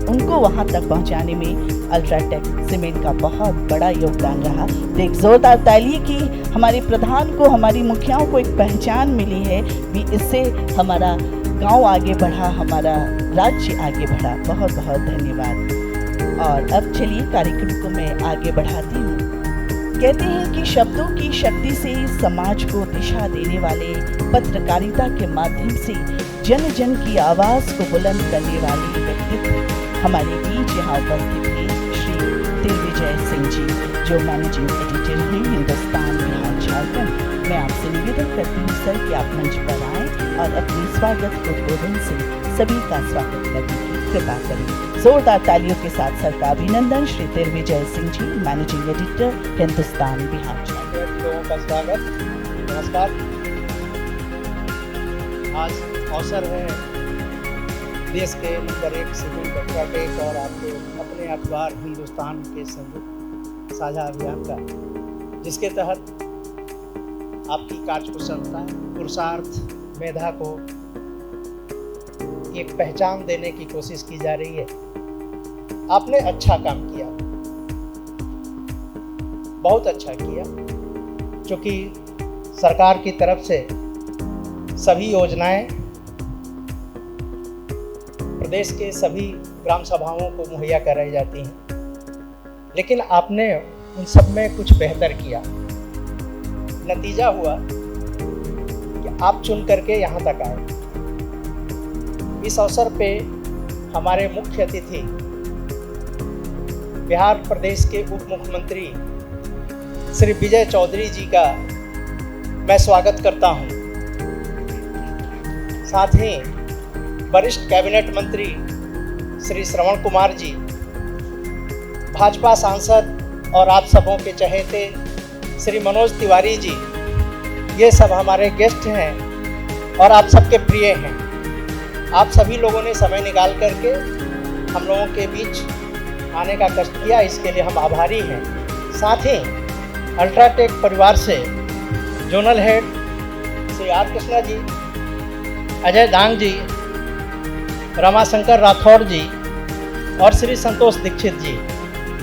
उनको वहाँ तक पहुँचाने में अल्ट्राटेक सीमेंट का बहुत बड़ा योगदान रहा। तो एक जोरदार ताली की हमारे प्रधान को, हमारी मुखियाओं को एक पहचान मिली है भी, इससे हमारा गांव आगे बढ़ा, हमारा राज्य आगे बढ़ा। बहुत बहुत धन्यवाद। और अब चलिए कार्यक्रम को मैं आगे बढ़ाती हूँ। कहते हैं कि शब्दों की शक्ति से समाज को दिशा देने वाले पत्रकारिता के माध्यम से जन जन की आवाज़ को बुलंद करने वाले व्यक्तित्व हमारे बीच यहाँ उपस्थित हैं श्री दिग्विजय सिंह जी, जो मैनेजिंग एडिटर हैं हिंदुस्तान बिहार झारखंड। मैं आपसे निवेदन करती हूँ सर कि आप मंच पर आएँ और अपने स्वागत उद्बोधन से सभी का स्वागत करने की कृपा करें। जोरदार तालियों के साथ सर का अभिनंदन श्री दिग्विजय सिंह जी, मैनेजिंग एडिटर हिंदुस्तान बिहार झारखंड। लोगों का स्वागत, नमस्कार। आज अवसर है देश के नंबर 1 सीमेंट अल्ट्राटेक और आपके अपने अखबार हिंदुस्तान के संयुक्त साझा अभियान का, जिसके तहत आपकी कार्यकुशलता, पुरुषार्थ, मेधा को एक पहचान देने की कोशिश की जा रही है। आपने अच्छा काम किया, बहुत अच्छा किया, क्योंकि सरकार की तरफ से सभी योजनाएं प्रदेश के सभी ग्राम सभाओं को मुहैया कराई जाती हैं, लेकिन आपने उन सब में कुछ बेहतर किया। नतीजा हुआ कि आप चुन करके यहाँ तक आए। इस अवसर पे हमारे मुख्य अतिथि बिहार प्रदेश के उप मुख्यमंत्री श्री विजय चौधरी जी का मैं स्वागत करता हूँ। साथ ही वरिष्ठ कैबिनेट मंत्री श्री श्रवण कुमार जी, भाजपा सांसद और आप सबों के चहेते श्री मनोज तिवारी जी, ये सब हमारे गेस्ट हैं और आप सबके प्रिय हैं। आप सभी लोगों ने समय निकाल करके हम लोगों के बीच आने का कष्ट किया, इसके लिए हम आभारी हैं। साथ ही अल्ट्राटेक परिवार से zonal head Shri R Krishna ji, Ajay Dang ji, Ramashankar Rathore ji और श्री संतोष दीक्षित जी,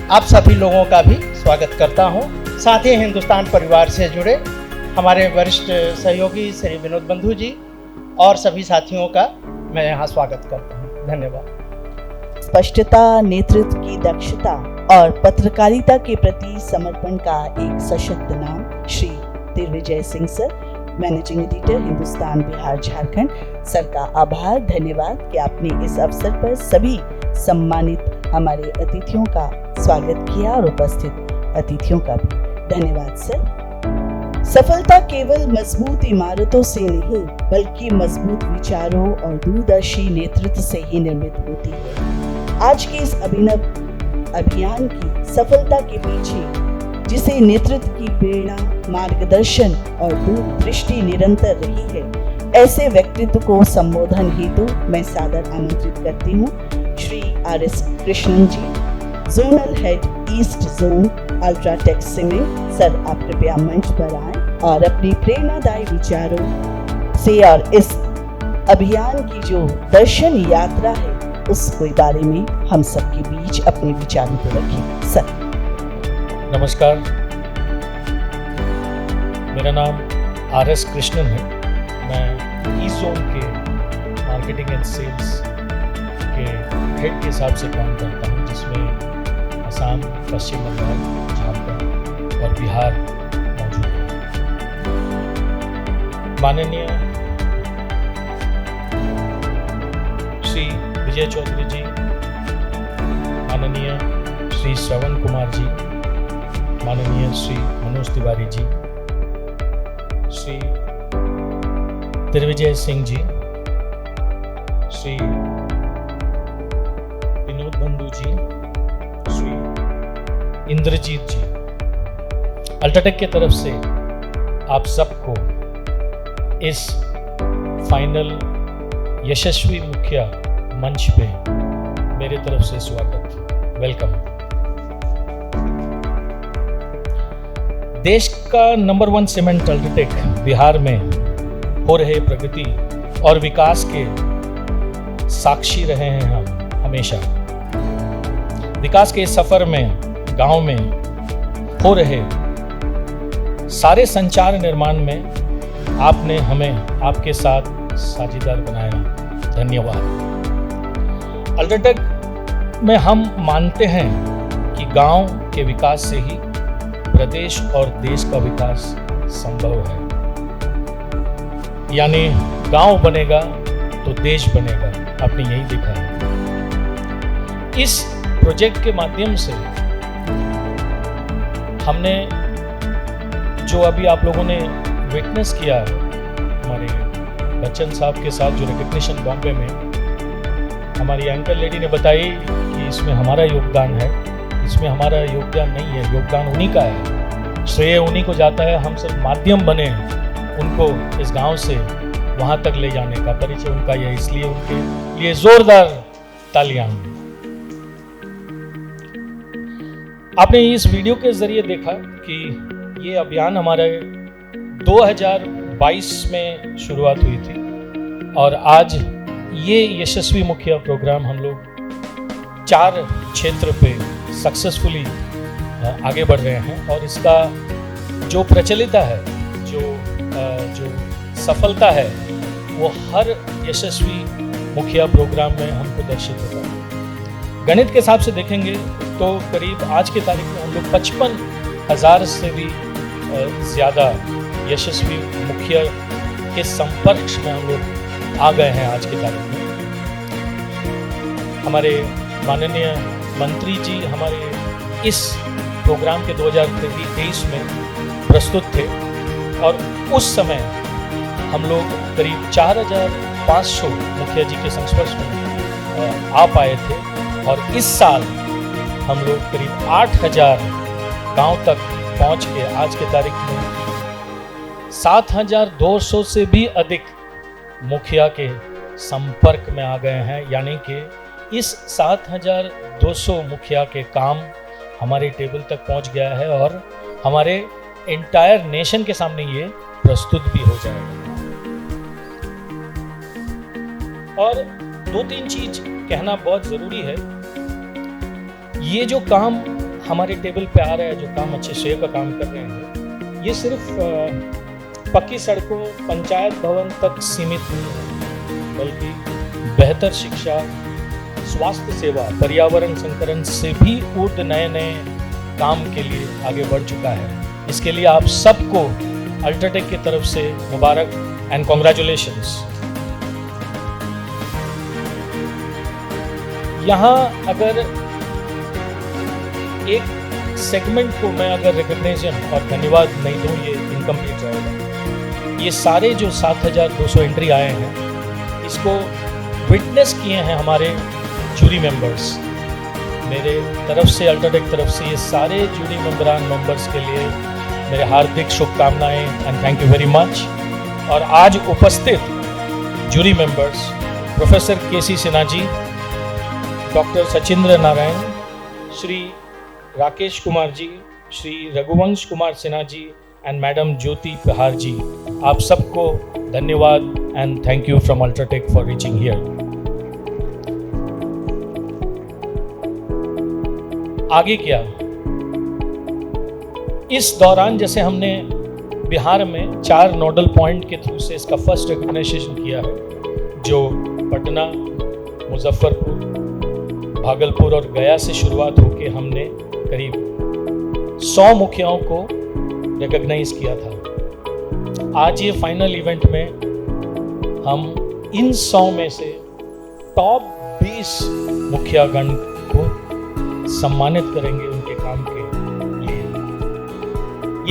आप सभी लोगों का भी स्वागत करता हूं। साथ ही हिंदुस्तान परिवार से जुड़े हमारे वरिष्ठ सहयोगी श्री विनोद बंधु जी और सभी साथियों का मैं यहाँ स्वागत करता हूँ। धन्यवाद। स्पष्टता, नेतृत्व की दक्षता और पत्रकारिता के प्रति समर्पण का एक सशक्त नाम Shri Digvijay Singh sir, managing editor Hindustan Bihar Jharkhand. Sir का आभार, धन्यवाद कि आपने इस अवसर पर सभी सम्मानित हमारे अतिथियों का स्वागत किया और उपस्थित अतिथियों का भी धन्यवाद सर। सफलता केवल मजबूत इमारतों से नहीं बल्कि मजबूत विचारों और दूरदर्शी नेतृत्व से ही निर्मित होती है। आज के इस अभिनव अभियान की सफलता के पीछे जिसे नेतृत्व की प्रेरणा, मार्गदर्शन और दूरदृष्टि निरंतर रही है, ऐसे व्यक्तित्व को संबोधन हेतु मैं सादर आमंत्रित करती हूँ Shri RS. Krishnan ji, zonal head east zone UltraTech cement. Sir आप कृपया मंच पर आएं और अपनी प्रेरणादायी विचारों से और इस अभियान की जो दर्शन यात्रा है उसके बारे में हम सबके बीच अपने विचारों को रखें। सर नमस्कार, मेरा नाम आर.एस. कृष्णन है। मैं ईस्ट जोन के मार्केटिंग एंड सेल्स के हेड के हिसाब से काम करता हूँ, जिसमें असम, पश्चिम बंगाल, झारखंड और बिहार मौजूद है। माननीय श्री विजय चौधरी जी, माननीय श्री श्रवण कुमार जी, माननीय श्री मनोज तिवारी जी, श्री दिग्विजय सिंह जी, श्री विनोद बंधु जी, श्री इंद्रजीत जी, अल्ट्राटेक की तरफ से आप सबको इस फाइनल यशस्वी मुखिया मंच पे मेरे तरफ से स्वागत, वेलकम। देश का नंबर 1 सीमेंट अल्ट्राटेक बिहार में हो रहे प्रगति और विकास के साक्षी रहे हैं हम हमेशा। विकास के सफर में गांव में हो रहे सारे संचार निर्माण में आपने हमें आपके साथ साझेदार बनाया, धन्यवाद। अल्ट्राटेक में हम मानते हैं कि गांव के विकास से ही प्रदेश और देश का विकास संभव है, यानी गांव बनेगा तो देश बनेगा, आपने यही देखा है। इस प्रोजेक्ट के माध्यम से हमने जो अभी आप लोगों ने विटनेस किया है, हमारे बच्चन साहब के साथ जो रिकग्निशन बॉम्बे में हमारी एंकर लेडी ने बताई कि इसमें हमारा योगदान है, इसमें हमारा योगदान नहीं है, योगदान उन्हीं का है, श्रेय उन्हीं को जाता है। हम सब माध्यम बने उनको इस गांव से वहां तक ले जाने का, परिचय उनका है, इसलिए उनके लिए जोरदार तालियां। आपने इस वीडियो के जरिए देखा कि ये अभियान हमारे 2022 में शुरुआत हुई थी और आज ये यशस्वी मुखिया प्रोग्राम हम लोग 4 क्षेत्र पे सक्सेसफुली आगे बढ़ रहे हैं और इसका जो प्रचलिता है, जो सफलता है, वो हर यशस्वी मुखिया प्रोग्राम में हमको दर्शित होता है। गणित के हिसाब से देखेंगे तो करीब आज की तारीख में हम लोग 55,000 से भी ज़्यादा यशस्वी मुखिया के संपर्क में हम लोग आ गए हैं आज की तारीख में। हमारे माननीय मंत्री जी हमारे इस प्रोग्राम के 2023 में प्रस्तुत थे और उस समय हम लोग करीब 4,500 मुखिया जी के संस्पर्श में आ पाए थे और इस साल हम लोग करीब 8,000 गांव तक पहुंच के आज के तारीख में 7,200 से भी अधिक मुखिया के संपर्क में आ गए हैं। यानी कि इस 7,200 मुखिया के काम हमारे टेबल तक पहुंच गया है और हमारे एंटायर नेशन के सामने ये प्रस्तुत भी हो जाएगा। और 2-3 चीज कहना बहुत जरूरी है। ये जो काम हमारे टेबल पे आ रहा है, जो काम अच्छे श्रेय का काम कर रहे हैं, ये सिर्फ पक्की सड़कों, पंचायत भवन तक सीमित नहीं है, बल्कि बेहतर शिक्षा, स्वास्थ्य सेवा, पर्यावरण संरक्षण से भी ऊर्ध्व नए काम के लिए आगे बढ़ चुका है। इसके लिए आप सबको अल्ट्राटेक की तरफ से मुबारक एंड कॉन्ग्रेचुलेशंस। यहाँ अगर एक सेगमेंट को मैं अगर रिकॉग्निशन और धन्यवाद नहीं दूँ, ये इनकम्प्लीट रहेगा। ये सारे जो 7,200 एंट्री आए हैं, इसको विटनेस किए हैं हमारे जूरी मेंबर्स। मेरे तरफ से, अल्ट्राटेक तरफ से ये सारे जूरी मेंबर्स के लिए मेरे हार्दिक शुभकामनाएं and thank you very much. और आज उपस्थित jury members professor KC Sinha ji, doctor Sachindra Narayan, Shri Rakesh Kumar ji, Shri Raghuvansh Kumar Sinha ji and madam Jyoti Pahar ji, आप सबको धन्यवाद and thank you from UltraTech for reaching here. आगे क्या इस दौरान, जैसे हमने बिहार में 4 नोडल पॉइंट के थ्रू से इसका फर्स्ट रिकॉग्निशन किया है, जो पटना, मुजफ्फरपुर, भागलपुर और गया से शुरुआत होकर हमने करीब 100 मुखियाओं को रिकॉग्नाइज किया था। आज ये फाइनल इवेंट में हम इन 100 में से टॉप 20 मुखियागण को सम्मानित करेंगे उनके काम के लिए।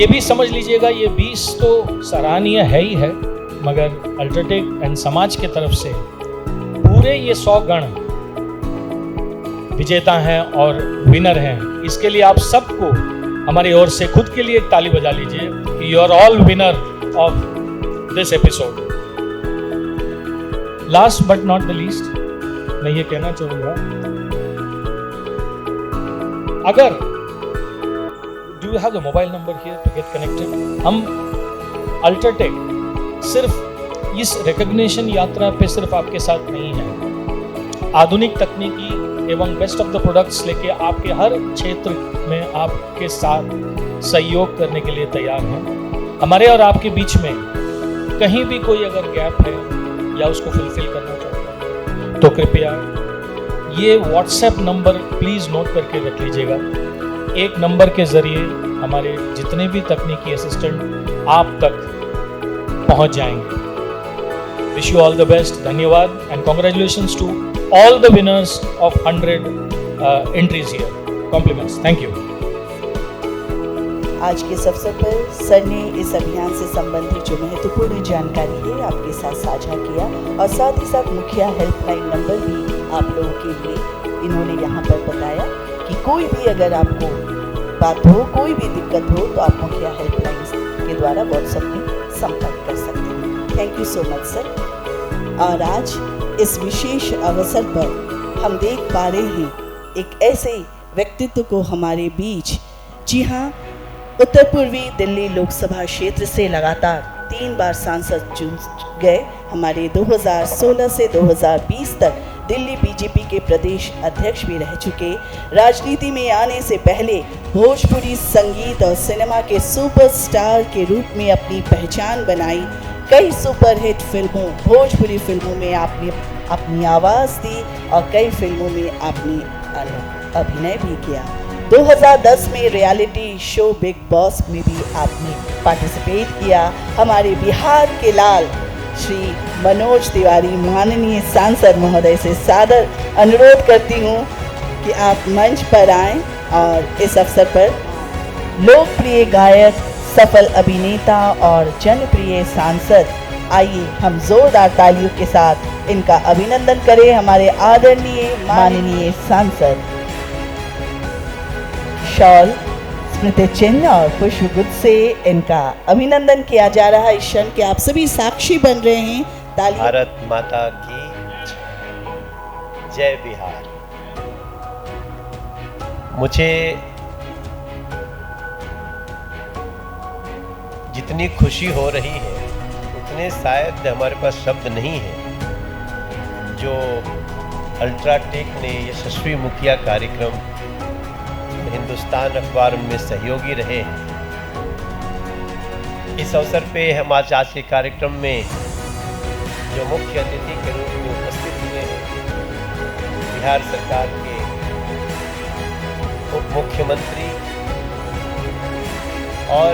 ये भी समझ लीजिएगा, ये 20 तो सराहनीय है ही है, मगर अल्ट्राटेक एंड समाज की तरफ से पूरे ये 100 गण विजेता हैं और विनर हैं। इसके लिए आप सबको हमारी ओर से खुद के लिए एक ताली बजा लीजिए कि you are all winner of this episode. Last but not the least, मैं ये कहना चाहूँगा, अगर do you have the mobile number here to get connected, हम अल्ट्राटेक सिर्फ इस रिकॉग्निशन यात्रा पे सिर्फ आपके साथ नहीं है, आधुनिक तकनीकी एवं बेस्ट ऑफ द प्रोडक्ट्स लेके आपके हर क्षेत्र में आपके साथ सहयोग करने के लिए तैयार हैं। हमारे और आपके बीच में कहीं भी कोई अगर गैप है या उसको फुलफिल करना चाहते हैं तो कृपया ये व्हाट्सएप नंबर प्लीज़ नोट करके रख लीजिएगा। एक नंबर के ज़रिए हमारे जितने भी तकनीकी असिस्टेंट आप तक पहुंच जाएंगे। Wish you all the best, धन्यवाद and congratulations to all the winners of 100 entries here. Compliments. Thank you. आज के इस अवसर पर सर ने इस अभियान से संबंधित जो महत्वपूर्ण जानकारी है आपके साथ साझा किया और साथ ही साथ मुखिया हेल्पलाइन नंबर भी आप लोगों के लिए इन्होंने यहाँ पर बताया कि कोई भी अगर आपको बात हो, कोई भी दिक्कत हो तो आप मुखिया हेल्पलाइन के द्वारा व्हाट्सएप में संपर्क कर सकते हैं। Thank you so much sir. और आज इस विशेष अवसर पर हम देख पा रहे हैं एक ऐसे व्यक्तित्व को हमारे बीच। जी हाँ, उत्तर पूर्वी दिल्ली लोकसभा क्षेत्र से लगातार 3 बार सांसद चुन गए। हमारे 2016 से 2020 तक दिल्ली बीजेपी के प्रदेश अध्यक्ष भी रह चुके, राजनीति में आने से पहले भोजपुरी संगीत और सिनेमा के सुपरस्टार के रूप में अपनी पहचान बनाई। कई सुपरहिट फिल्मों, भोजपुरी फिल्मों में आपने अपनी आवाज़ दी और कई फिल्मों में आपने अभिनय भी किया। 2010 में रियलिटी शो बिग बॉस में भी आपने पार्टिसिपेट किया। हमारे बिहार के लाल श्री मनोज तिवारी माननीय सांसद महोदय से सादर अनुरोध करती हूँ कि आप मंच पर आएं और इस अवसर पर लोकप्रिय गायक, सफल अभिनेता और जनप्रिय सांसद, आइए हम जोरदार तालियों के साथ इनका अभिनंदन करें। हमारे आदरणीय माननीय सांसद शॉल, स्मृति चिन्ह और पुष्पगुच्छ से इनका अभिनंदन किया जा रहा है। इस क्षण के आप सभी साक्षी बन रहे हैं। ताली। भारत माता की जय बिहार। मुझे जितनी खुशी हो रही है उतने शायद हमारे पास शब्द नहीं है। जो अल्ट्राटेक ने यशस्वी मुखिया कार्यक्रम हिंदुस्तान अखबार में सहयोगी रहे हैं। इस अवसर पे हम आज के कार्यक्रम में जो मुख्य अतिथि के रूप में उपस्थित हुए हैं, बिहार सरकार के उप मुख्यमंत्री और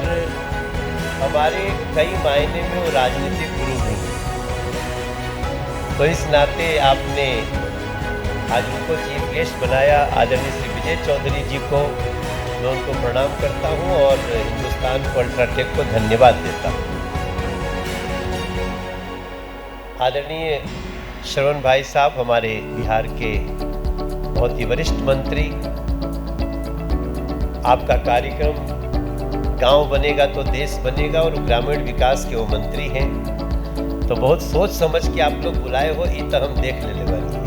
हमारे कई मायने में वो राजनीतिक गुरु भी हैं। तो इस नाते आपने आज उनको चीफ गेस्ट बनाया। आदरणीय श्री विजय चौधरी जी को मैं उनको प्रणाम करता हूं और हिंदुस्तान को अल्ट्राटेक को धन्यवाद देता हूं। आदरणीय श्रवण भाई साहब, हमारे बिहार के बहुत ही वरिष्ठ मंत्री, आपका कार्यक्रम गांव बनेगा तो देश बनेगा और ग्रामीण विकास के वो मंत्री हैं, तो बहुत सोच समझ के आप लोग बुलाए हो। ये तो हम देख ले बानी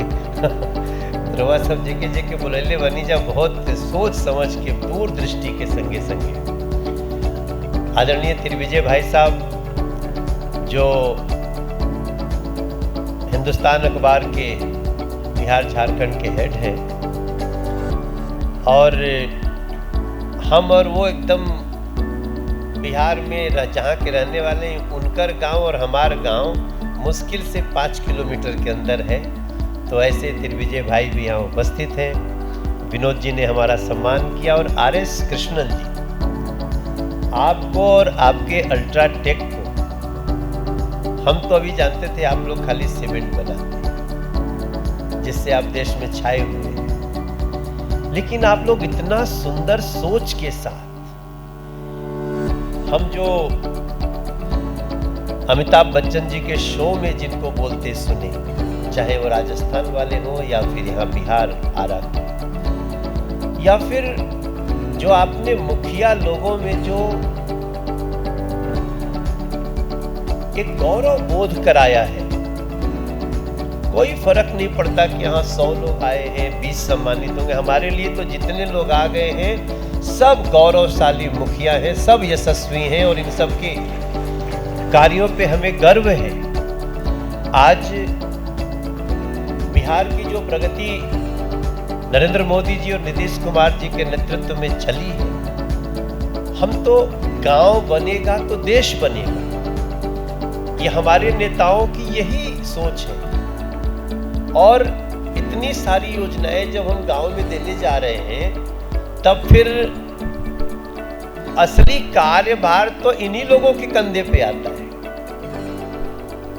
रवा सब जेके बुलैले बनी जा, बहुत सोच समझ के दूरदृष्टि के संगे संगे। आदरणीय त्रिविजय भाई साहब जो हिंदुस्तान अखबार के बिहार झारखंड के हेड हैं, और हम और वो एकदम बिहार में जहाँ के रहने वाले हैं, उनकर गांव और हमार गांव मुश्किल से 5 किलोमीटर के अंदर है। तो ऐसे त्रिविजय भाई भी यहाँ उपस्थित हैं। विनोद जी ने हमारा सम्मान किया और RS कृष्णन जी, आपको और आपके अल्ट्राटेक को हम तो अभी जानते थे आप लोग खाली सीमेंट बनाते हैं जिससे आप देश में छाए हुए हैं, लेकिन आप लोग इतना सुंदर सोच के साथ, हम जो अमिताभ बच्चन जी के शो में जिनको बोलते सुने, चाहे वो राजस्थान वाले हो या फिर यहाँ बिहार आरा, या फिर जो आपने मुखिया लोगों में जो एक गौरव बोध कराया है। कोई फर्क नहीं पड़ता कि यहाँ 100 लोग आए हैं, 20 सम्मानित होंगे। हमारे लिए तो जितने लोग आ गए हैं सब गौरवशाली मुखिया हैं, सब यशस्वी हैं और इन सब के कार्यों पे हमें गर्व है। आज बिहार की जो प्रगति नरेंद्र मोदी जी और नीतीश कुमार जी के नेतृत्व में चली है, हम तो गांव बनेगा तो देश बनेगा, ये हमारे नेताओं की यही सोच है। और इतनी सारी योजनाएं जब हम गांव में देने जा रहे हैं, तब फिर असली कार्यभार तो इन्हीं लोगों के कंधे पे आता है।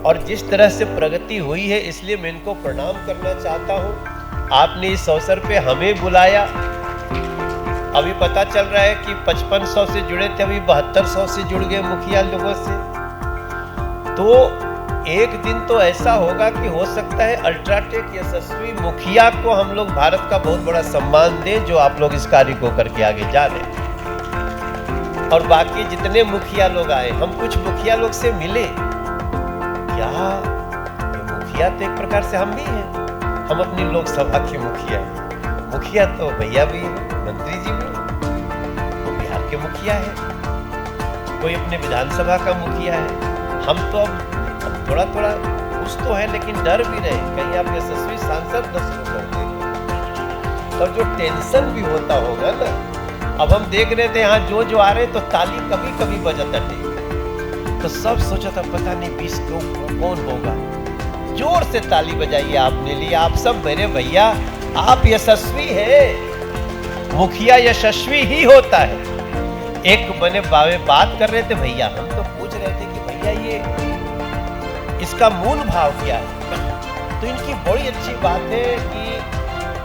और जिस तरह से प्रगति हुई है, इसलिए मैं इनको प्रणाम करना चाहता हूं। आपने इस अवसर पे हमें बुलाया। अभी पता चल रहा है कि 5500 से जुड़े थे, अभी 7200 से जुड़ गए मुखिया लोगों से। तो एक दिन तो ऐसा होगा कि हो सकता है अल्ट्राटेक यशस्वी मुखिया को हम लोग भारत का बहुत बड़ा सम्मान दें, जो आप लोग इस कार्य को करके आगे जा रहे हैं। और बाकी जितने मुखिया लोग आए, हम कुछ मुखिया लोग से मिले। क्या मुखिया तो एक प्रकार से हम भी हैं, हम अपनी लोकसभा के मुखिया हैं। मुखिया तो भैया भी हैं, मंत्री जी भी, बिहार के मुखिया है, कोई अपने विधानसभा का मुखिया है। हम तो अब थोड़ा थोड़ा कुछ तो है, लेकिन डर भी रहे कहीं आप यशस्वी सांसद न शुरू कर देंगे। और जो टेंशन भी होता होगा ना, अब हम देख रहे थे यहाँ जो आ रहे तो ताली कभी कभी बजता थे, तो सब सोचा था पता नहीं 20 कौन होगा। जोर से ताली बजाइए आपने लिए, आप सब मेरे भैया, आप यशस्वी है। मुखिया यशस्वी ही होता है। एक बने बावे बात कर रहे थे भैया, हम तो पूछ रहे थे कि भैया ये इसका मूल भाव क्या है। तो इनकी बड़ी अच्छी बात है कि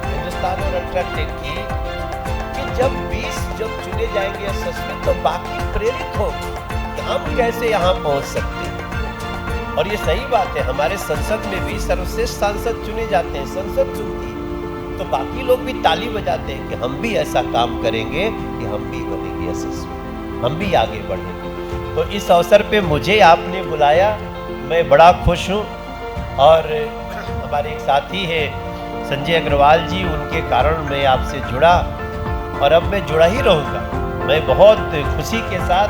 हिंदुस्तान और अल्ट्राटेक की कि जब 20 जब चुने जाएंगे यशस्वी तो बाकी प्रेरित हो कि हम कैसे यहाँ पहुंच सकते हैं। और ये सही बात है, हमारे संसद में भी सर्वश्रेष्ठ सांसद चुने जाते हैं, संसद चुनती है, तो बाकी लोग भी ताली बजाते हैं कि हम भी ऐसा काम करेंगे कि हम भी बनेंगे यशस्वी, हम भी आगे बढ़ेंगे। तो इस अवसर पे मुझे आपने बुलाया, मैं बड़ा खुश हूँ। और हमारे एक साथी है संजय अग्रवाल जी, उनके कारण मैं आपसे जुड़ा और अब मैं जुड़ा ही रहूँगा, मैं बहुत खुशी के साथ।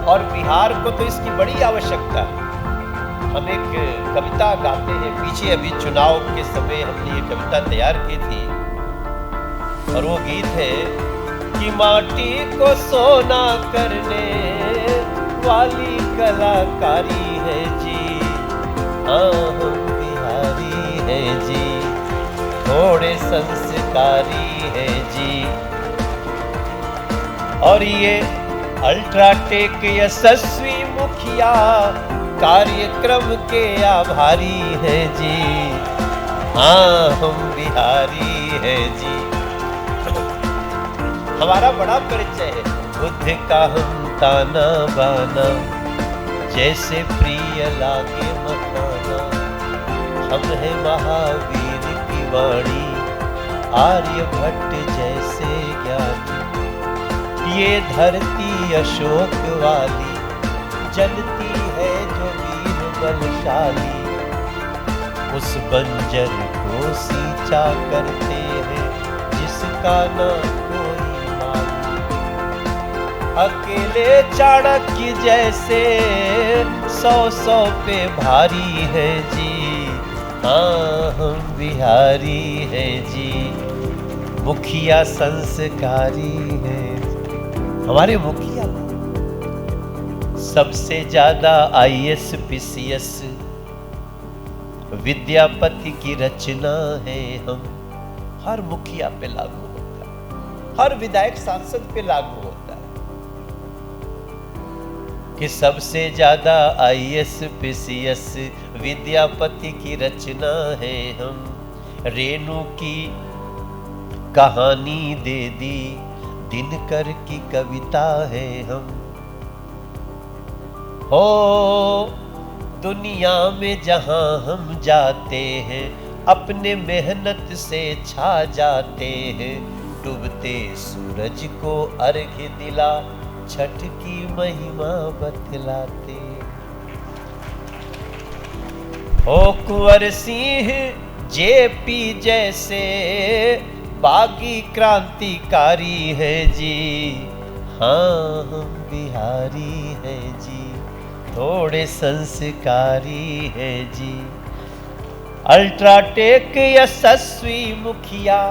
और बिहार को तो इसकी बड़ी आवश्यकता है। हम एक कविता गाते हैं, पीछे अभी चुनाव के समय हमने ये कविता तैयार की थी, और वो गीत है कि माटी को सोना करने वाली कलाकारी है जी, हम बिहारी है जी, थोड़े संस्कारी है जी। और ये अल्ट्राटेक यशस्वी मुखिया कार्यक्रम के आभारी है जी, हाँ हम बिहारी है जी। हमारा बड़ा परिचय है, बुद्ध का हम ताना बाना, जैसे प्रिय लागे मकाना, हम है महावीर की वाणी, आर्यभट्ट जैसे ज्ञानी। ये धरती अशोक वाली, जलती है जो वीर बलशाली, उस बंजर को सींचा करते हैं जिसका ना कोई माली। अकेले चाणक्य जैसे 100 पे भारी है जी, हाँ हम बिहारी है जी, मुखिया संस्कारी है। हमारे मुखिया सबसे ज्यादा IAS PCS विद्यापति की रचना है हम। हर मुखिया पे लागू होता है, हर विधायक सांसद पे लागू होता है कि सबसे ज्यादा IAS PCS विद्यापति की रचना है हम। रेणु की कहानी दे दी, दिनकर की कविता है हम। हो दुनिया में जहां हम जाते हैं, अपने मेहनत से छा जाते हैं, डूबते सूरज को अर्घ्य दिला, छठ की महिमा बतलाते। हो कुंवर सिंह JP जैसे बागी क्रांतिकारी है जी, हाँ हम बिहारी है जी, थोड़े संस्कारी है जी। अल्ट्राटेक यशस्वी मुखिया,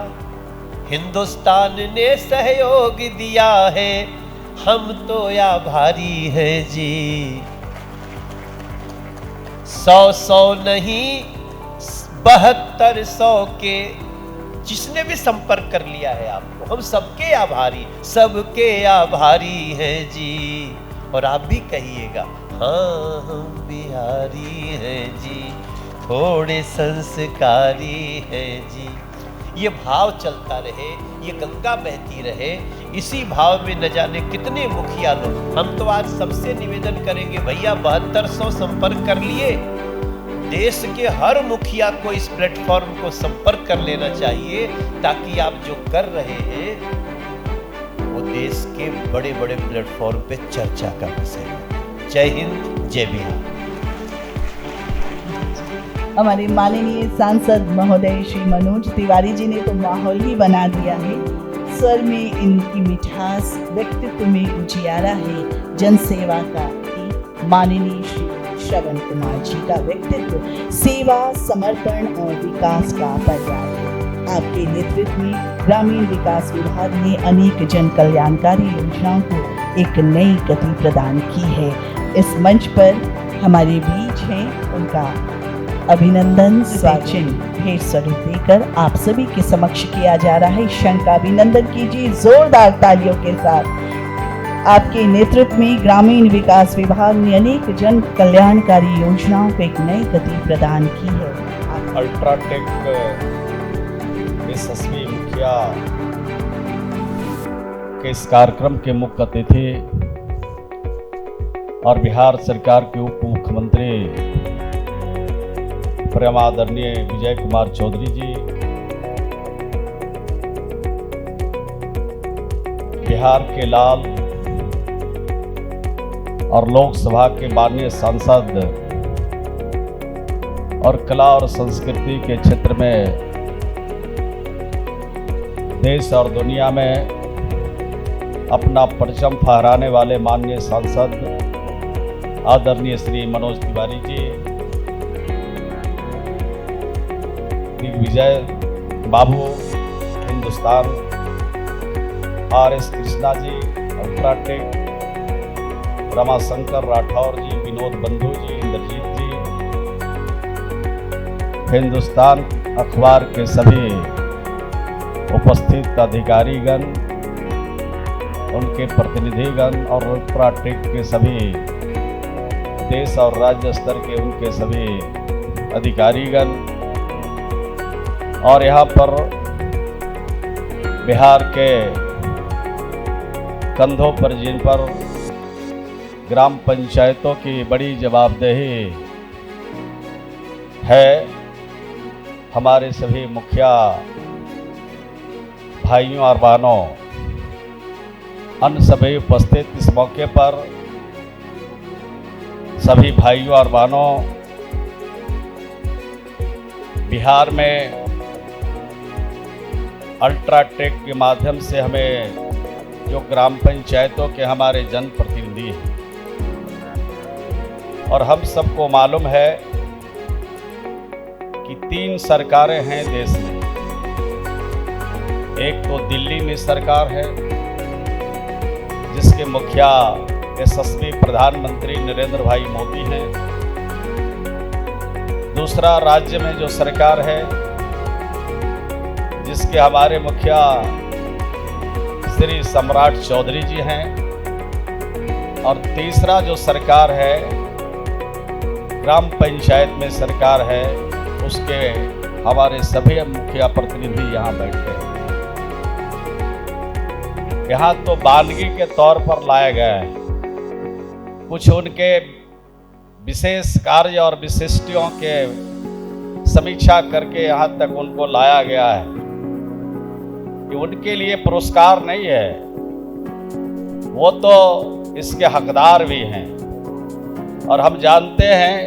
हिंदुस्तान ने सहयोग दिया है, हम तो आभारी है जी। 100 नहीं 7200 के जिसने भी संपर्क कर लिया है आपको, हम सबके आभारी हैं जी। और आप भी कहिएगा, हाँ हम बिहारी हैं जी, थोड़े संस्कारी हैं जी। ये भाव चलता रहे, ये गंगा बहती रहे, इसी भाव में न जाने कितने मुखिया लोग। हम तो आज सबसे निवेदन करेंगे, भैया 7200 संपर्क कर लिए, देश के हर मुखिया को इस प्लेटफॉर्म को संपर्क कर लेना चाहिए, ताकि आप जो कर रहे हैं वो देश के बड़े बड़े प्लेटफॉर्म पे चर्चा का विषय है। जय हिंद, जय बिहार। हमारे माननीय सांसद महोदय श्री मनोज तिवारी जी ने तो माहौल ही बना दिया है। स्वर में इनकी मिठास, व्यक्तित्व में उजियारा है, जनसेवा का माननीय श्री श्रवण कुमार जी का व्यक्तित्व सेवा, समर्पण और विकास का पर्याय है। आपके नेतृत्व में ग्रामीण विकास विभाग ने अनेक जन कल्याणकारी योजनाओं को एक नई गति प्रदान की है। इस मंच पर हमारे बीच हैं, उनका अभिनंदन स्वाचिन्ह भेंट स्वरूप देकर आप सभी के समक्ष किया जा रहा है। क्षण का अभिनंदन कीजिए जोरदार तालियों के साथ। आपके नेतृत्व में ग्रामीण विकास विभाग ने अनेक जन कल्याणकारी योजनाओं को एक नई गति प्रदान की है। अल्ट्राटेक यशस्वी मुखिया के इस कार्यक्रम के मुख्य अतिथि और बिहार सरकार के उप मुख्यमंत्री परम आदरणीय विजय कुमार चौधरी जी, बिहार के लाल और लोकसभा के माननीय सांसद और कला और संस्कृति के क्षेत्र में देश और दुनिया में अपना परचम फहराने वाले माननीय सांसद आदरणीय श्री मनोज तिवारी जी, दिग्विजय बाबू हिंदुस्तान, RS कृष्णा जी, अल्ट्राटेक, रमाशंकर राठौर जी, विनोद बंधु जी, इंद्रजीत जी, हिंदुस्तान अखबार के सभी उपस्थित अधिकारीगण, उनके प्रतिनिधिगण और अल्ट्राटेक के सभी देश और राज्य स्तर के उनके सभी अधिकारीगण, और यहाँ पर बिहार के कंधों पर जिन पर ग्राम पंचायतों की बड़ी जवाबदेही है, हमारे सभी मुखिया भाइयों और बहनों, अन्य सभी उपस्थित इस मौके पर सभी भाइयों और बहनों, बिहार में अल्ट्राटेक के माध्यम से हमें जो ग्राम पंचायतों के हमारे जनप्रतिनिधि हैं, और हम सबको मालूम है कि 3 सरकारें हैं देश में। एक तो दिल्ली में सरकार है जिसके मुखिया यशस्वी प्रधानमंत्री नरेंद्र भाई मोदी हैं। दूसरा राज्य में जो सरकार है जिसके हमारे मुखिया श्री सम्राट चौधरी जी हैं। और तीसरा जो सरकार है, ग्राम पंचायत में सरकार है, उसके हमारे सभी मुखिया प्रतिनिधि यहाँ बैठे हैं। यहाँ तो बानगी के तौर पर लाया गया है, कुछ उनके विशेष कार्य और विशिष्टियों के समीक्षा करके यहाँ तक उनको लाया गया है कि उनके लिए पुरस्कार नहीं है, वो तो इसके हकदार भी हैं। और हम जानते हैं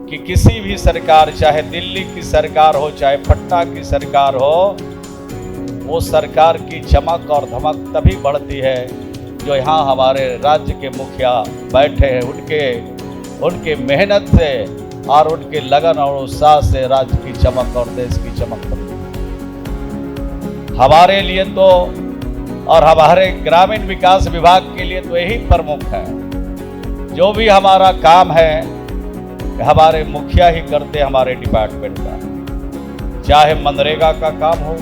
कि किसी भी सरकार, चाहे दिल्ली की सरकार हो, चाहे पटना की सरकार हो, वो सरकार की चमक और धमक तभी बढ़ती है जो यहाँ हमारे राज्य के मुखिया बैठे हैं, उनके मेहनत से और उनके लगन और उत्साह से राज्य की चमक और देश की चमक बढ़ती है। हमारे लिए तो और हमारे ग्रामीण विकास विभाग के लिए तो यही प्रमुख है, जो भी हमारा काम है हमारे मुखिया ही करते हमारे डिपार्टमेंट का, चाहे मनरेगा का काम हो,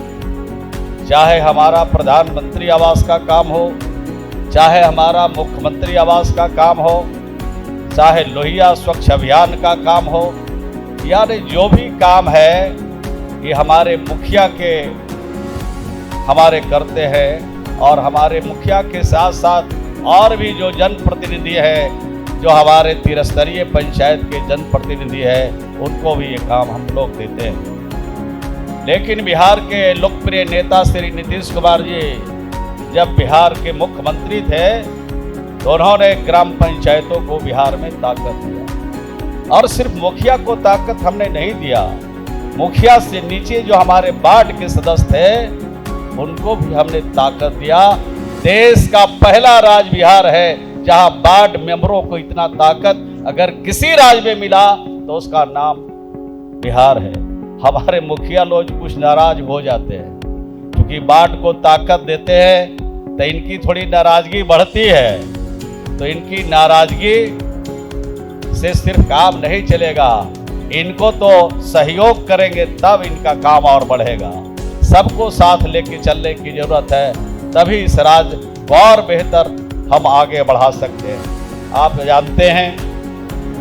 चाहे हमारा प्रधानमंत्री आवास का काम हो, चाहे हमारा मुख्यमंत्री आवास का काम हो, चाहे लोहिया स्वच्छ अभियान का काम हो, यानी जो भी काम है ये हमारे मुखिया के हमारे करते हैं। और हमारे मुखिया के साथ साथ और भी जो जनप्रतिनिधि है, जो हमारे त्रिस्तरीय पंचायत के जनप्रतिनिधि है, उनको भी ये काम हम लोग देते हैं। लेकिन बिहार के लोकप्रिय नेता श्री नीतीश कुमार जी जब बिहार के मुख्यमंत्री थे तो उन्होंने ग्राम पंचायतों को बिहार में ताकत दिया। और सिर्फ मुखिया को ताकत हमने नहीं दिया, मुखिया से नीचे जो हमारे वार्ड के सदस्य थे उनको भी हमने ताकत दिया। देश का पहला राज्य बिहार है जहां वार्ड मेंबरों को इतना ताकत अगर किसी राज्य में मिला तो उसका नाम बिहार है। हमारे मुखिया लोग कुछ नाराज हो जाते हैं, क्योंकि बाढ़ को ताकत देते हैं तो इनकी थोड़ी नाराजगी बढ़ती है। तो इनकी नाराजगी से सिर्फ काम नहीं चलेगा, इनको तो सहयोग करेंगे तब इनका काम और बढ़ेगा। सबको साथ लेके चलने की जरूरत है, तभी इस राज्य को और बेहतर हम आगे बढ़ा सकते हैं। आप जानते हैं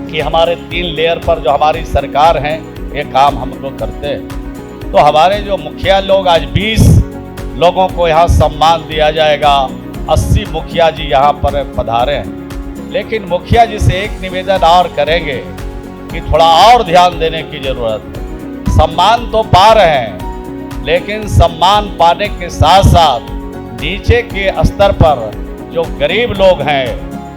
कि हमारे 3 लेयर पर जो हमारी सरकार है ये काम हम लोग करते हैं। तो हमारे जो मुखिया लोग, आज 20 लोगों को यहाँ सम्मान दिया जाएगा। 80 मुखिया जी यहाँ पर पधारे हैं, लेकिन मुखिया जी से एक निवेदन और करेंगे कि थोड़ा और ध्यान देने की जरूरत है। सम्मान तो पा रहे हैं, लेकिन सम्मान पाने के साथ साथ नीचे के स्तर पर जो गरीब लोग हैं,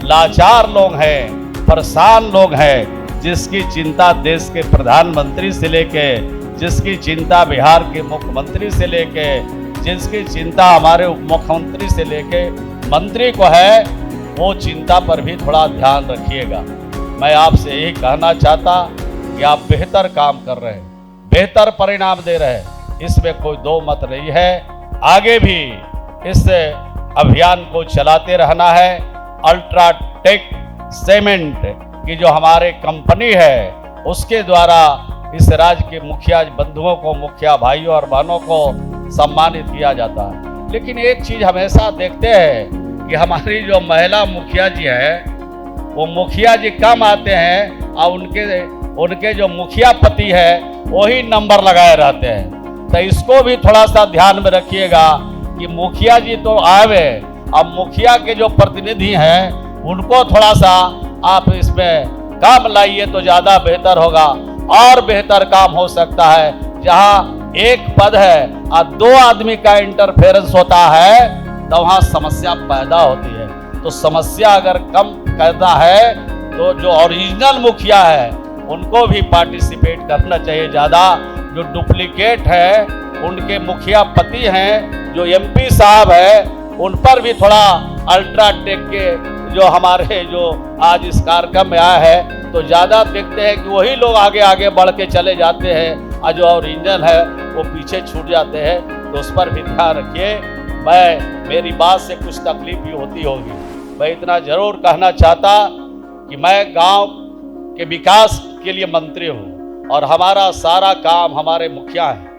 लाचार लोग हैं, परेशान लोग हैं, जिसकी चिंता देश के प्रधानमंत्री से लेके, जिसकी चिंता बिहार के मुख्यमंत्री से लेके, जिसकी चिंता हमारे उप मुख्यमंत्री से लेके मंत्री को है, वो चिंता पर भी थोड़ा ध्यान रखिएगा। मैं आपसे यही कहना चाहता कि आप बेहतर काम कर रहे हैं, बेहतर परिणाम दे रहे हैं, इसमें कोई दो मत नहीं है। आगे भी इस अभियान को चलाते रहना है। अल्ट्राटेक सीमेंट की जो हमारे कंपनी है, उसके द्वारा इस राज्य के मुखिया बंधुओं को, मुखिया भाइयों और बहनों को सम्मानित किया जाता है। लेकिन एक चीज हमेशा देखते हैं कि हमारी जो महिला मुखिया जी है, वो मुखिया जी कम आते हैं और उनके जो मुखिया पति है वही नंबर लगाए रहते हैं। तो इसको भी थोड़ा सा ध्यान में रखिएगा कि मुखिया जी तो आवे, अब मुखिया के जो प्रतिनिधि हैं उनको थोड़ा सा आप इसमें काम लाइए तो ज़्यादा बेहतर होगा और बेहतर काम हो सकता है। जहाँ एक पद है और 2 आदमी का इंटरफेरेंस होता है तो वहाँ समस्या पैदा होती है। तो समस्या अगर कम करना है तो जो ओरिजिनल मुखिया है उनको भी पार्टिसिपेट करना चाहिए ज़्यादा। जो डुप्लीकेट है, उनके मुखिया पति हैं, जो एमपी साहब है, उन पर भी थोड़ा अल्ट्राटेक के जो हमारे जो आज इस कार्यक्रम में आया है, तो ज़्यादा देखते हैं कि वही लोग आगे आगे बढ़ के चले जाते हैं और जो ओरिजिनल है वो पीछे छूट जाते हैं। तो उस पर भी ध्यान रखिए। मेरी बात से कुछ तकलीफ भी होती होगी, मैं इतना जरूर कहना चाहता कि मैं गांव के विकास के लिए मंत्री हूं और हमारा सारा काम हमारे मुखिया है।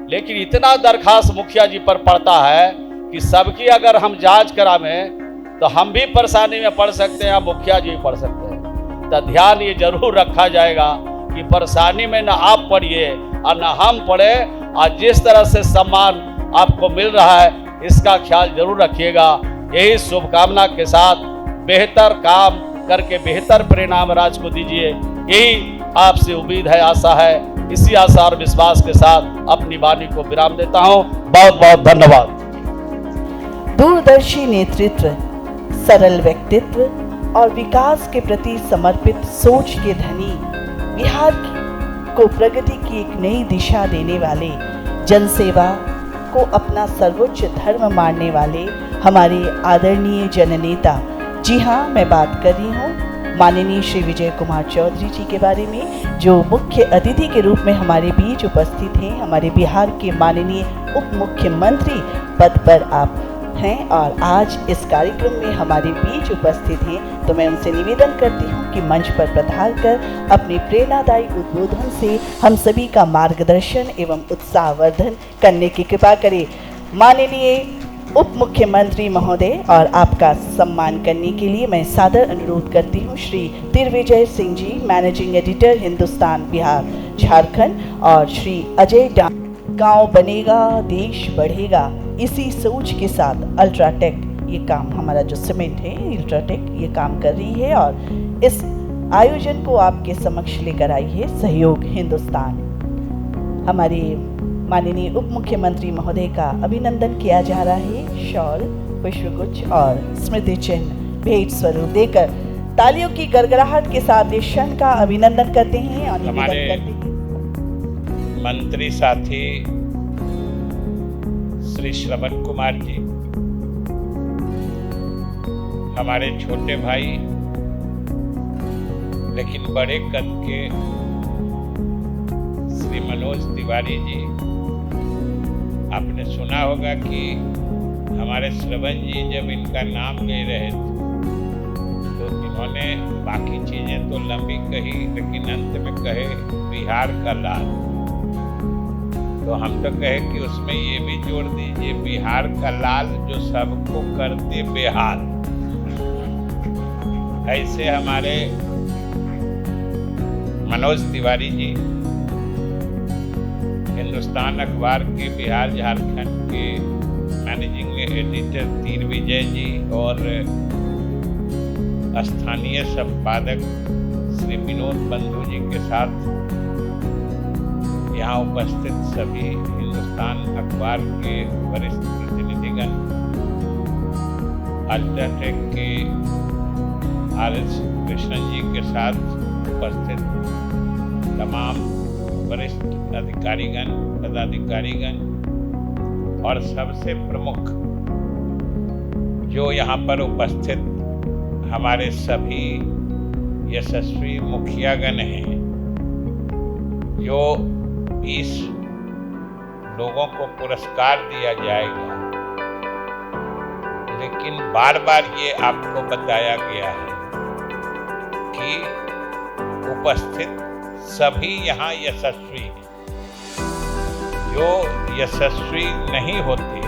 लेकिन इतना दरखास्त मुखिया जी पर पड़ता है कि सबकी अगर हम जांच करावें तो हम भी परेशानी में पड़ सकते हैं, मुखिया जी पड़ सकते हैं। तो ध्यान ये जरूर रखा जाएगा कि परेशानी में ना आप पड़िए और ना हम पड़े, और जिस तरह से सम्मान आपको मिल रहा है इसका ख्याल जरूर रखिएगा। यही शुभकामना के साथ बेहतर काम करके बेहतर परिणाम राज्य को दीजिए, यही आपसे उम्मीद है, आशा है। इसी आशा और विश्वास के साथ अपनी वाणी को विराम देता हूं। बहुत बहुत धन्यवाद। दूरदर्शी नेतृत्व, सरल व्यक्तित्व और विकास के प्रति समर्पित सोच के धनी, बिहार को प्रगति की एक नई दिशा देने वाले, जनसेवा को अपना सर्वोच्च धर्म मानने वाले हमारे आदरणीय जननेता, जी हाँ, मैं बात कर रही हूँ माननीय श्री विजय कुमार चौधरी जी के बारे में, जो मुख्य अतिथि के रूप में हमारे बीच उपस्थित हैं। हमारे बिहार के माननीय उप मुख्यमंत्री पद पर आप हैं और आज इस कार्यक्रम में हमारे बीच उपस्थित हैं। तो मैं उनसे निवेदन करती हूँ कि मंच पर पधार कर अपने प्रेरणादायी उद्बोधन से हम सभी का मार्गदर्शन एवं उत्साहवर्धन करने की कृपा करें। माननीय उप मुख्यमंत्री महोदय, और आपका सम्मान करने के लिए मैं सादर अनुरोध करती हूँ श्री दिग्विजय सिंह जी, मैनेजिंग एडिटर हिंदुस्तान बिहार झारखंड, और श्री अजय डांग। गांव बनेगा देश बढ़ेगा, इसी सोच के साथ अल्ट्राटेक ये काम, हमारा जो सीमेंट है अल्ट्राटेक ये काम कर रही है और इस आयोजन को आपके समक्ष लेकर आई है सहयोग हिंदुस्तान। हमारे माननीय उप मुख्यमंत्री महोदय का अभिनंदन किया जा रहा है। शॉल, पुष्पगुच्छ और स्मृति चिन्ह भेंट स्वरूप देकर तालियों की गड़गड़ाहट के साथ इस क्षण का अभिनंदन करते हैं और निवेदन करते हैं। मंत्री साथी श्री श्रवण कुमार जी, हमारे छोटे भाई लेकिन बड़े कद के श्री मनोज तिवारी जी, आपने सुना होगा कि हमारे श्रवण जी जब इनका नाम ले रहे थे तो इन्होंने बाकी चीजें तो लंबी कही, लेकिन अंत में कहे बिहार का लाल। तो हम तो कहे कि उसमें ये भी जोड़ दीजिए बिहार का लाल जो सबको करते बेहाल। ऐसे हमारे मनोज तिवारी जी हिंदुस्तान अखबार के बिहार झारखंड के मैनेजिंग एडिटर तीर विजय जी और स्थानीय संपादक श्री विनोद बंधु जी के साथ यहाँ उपस्थित सभी हिंदुस्तान अखबार के वरिष्ठ प्रतिनिधिगण, अल्ट्राटेक के आर.एस. कृष्णन जी के साथ उपस्थित तमाम वरिष्ठ अधिकारीगण, पदाधिकारीगण और सबसे प्रमुख जो यहाँ पर उपस्थित हमारे सभी यशस्वी मुखियागण हैं, जो 20 लोगों को पुरस्कार दिया जाएगा, लेकिन बार बार ये आपको बताया गया है कि उपस्थित सभी यहाँ यशस्वी हैं। जो यशस्वी नहीं होते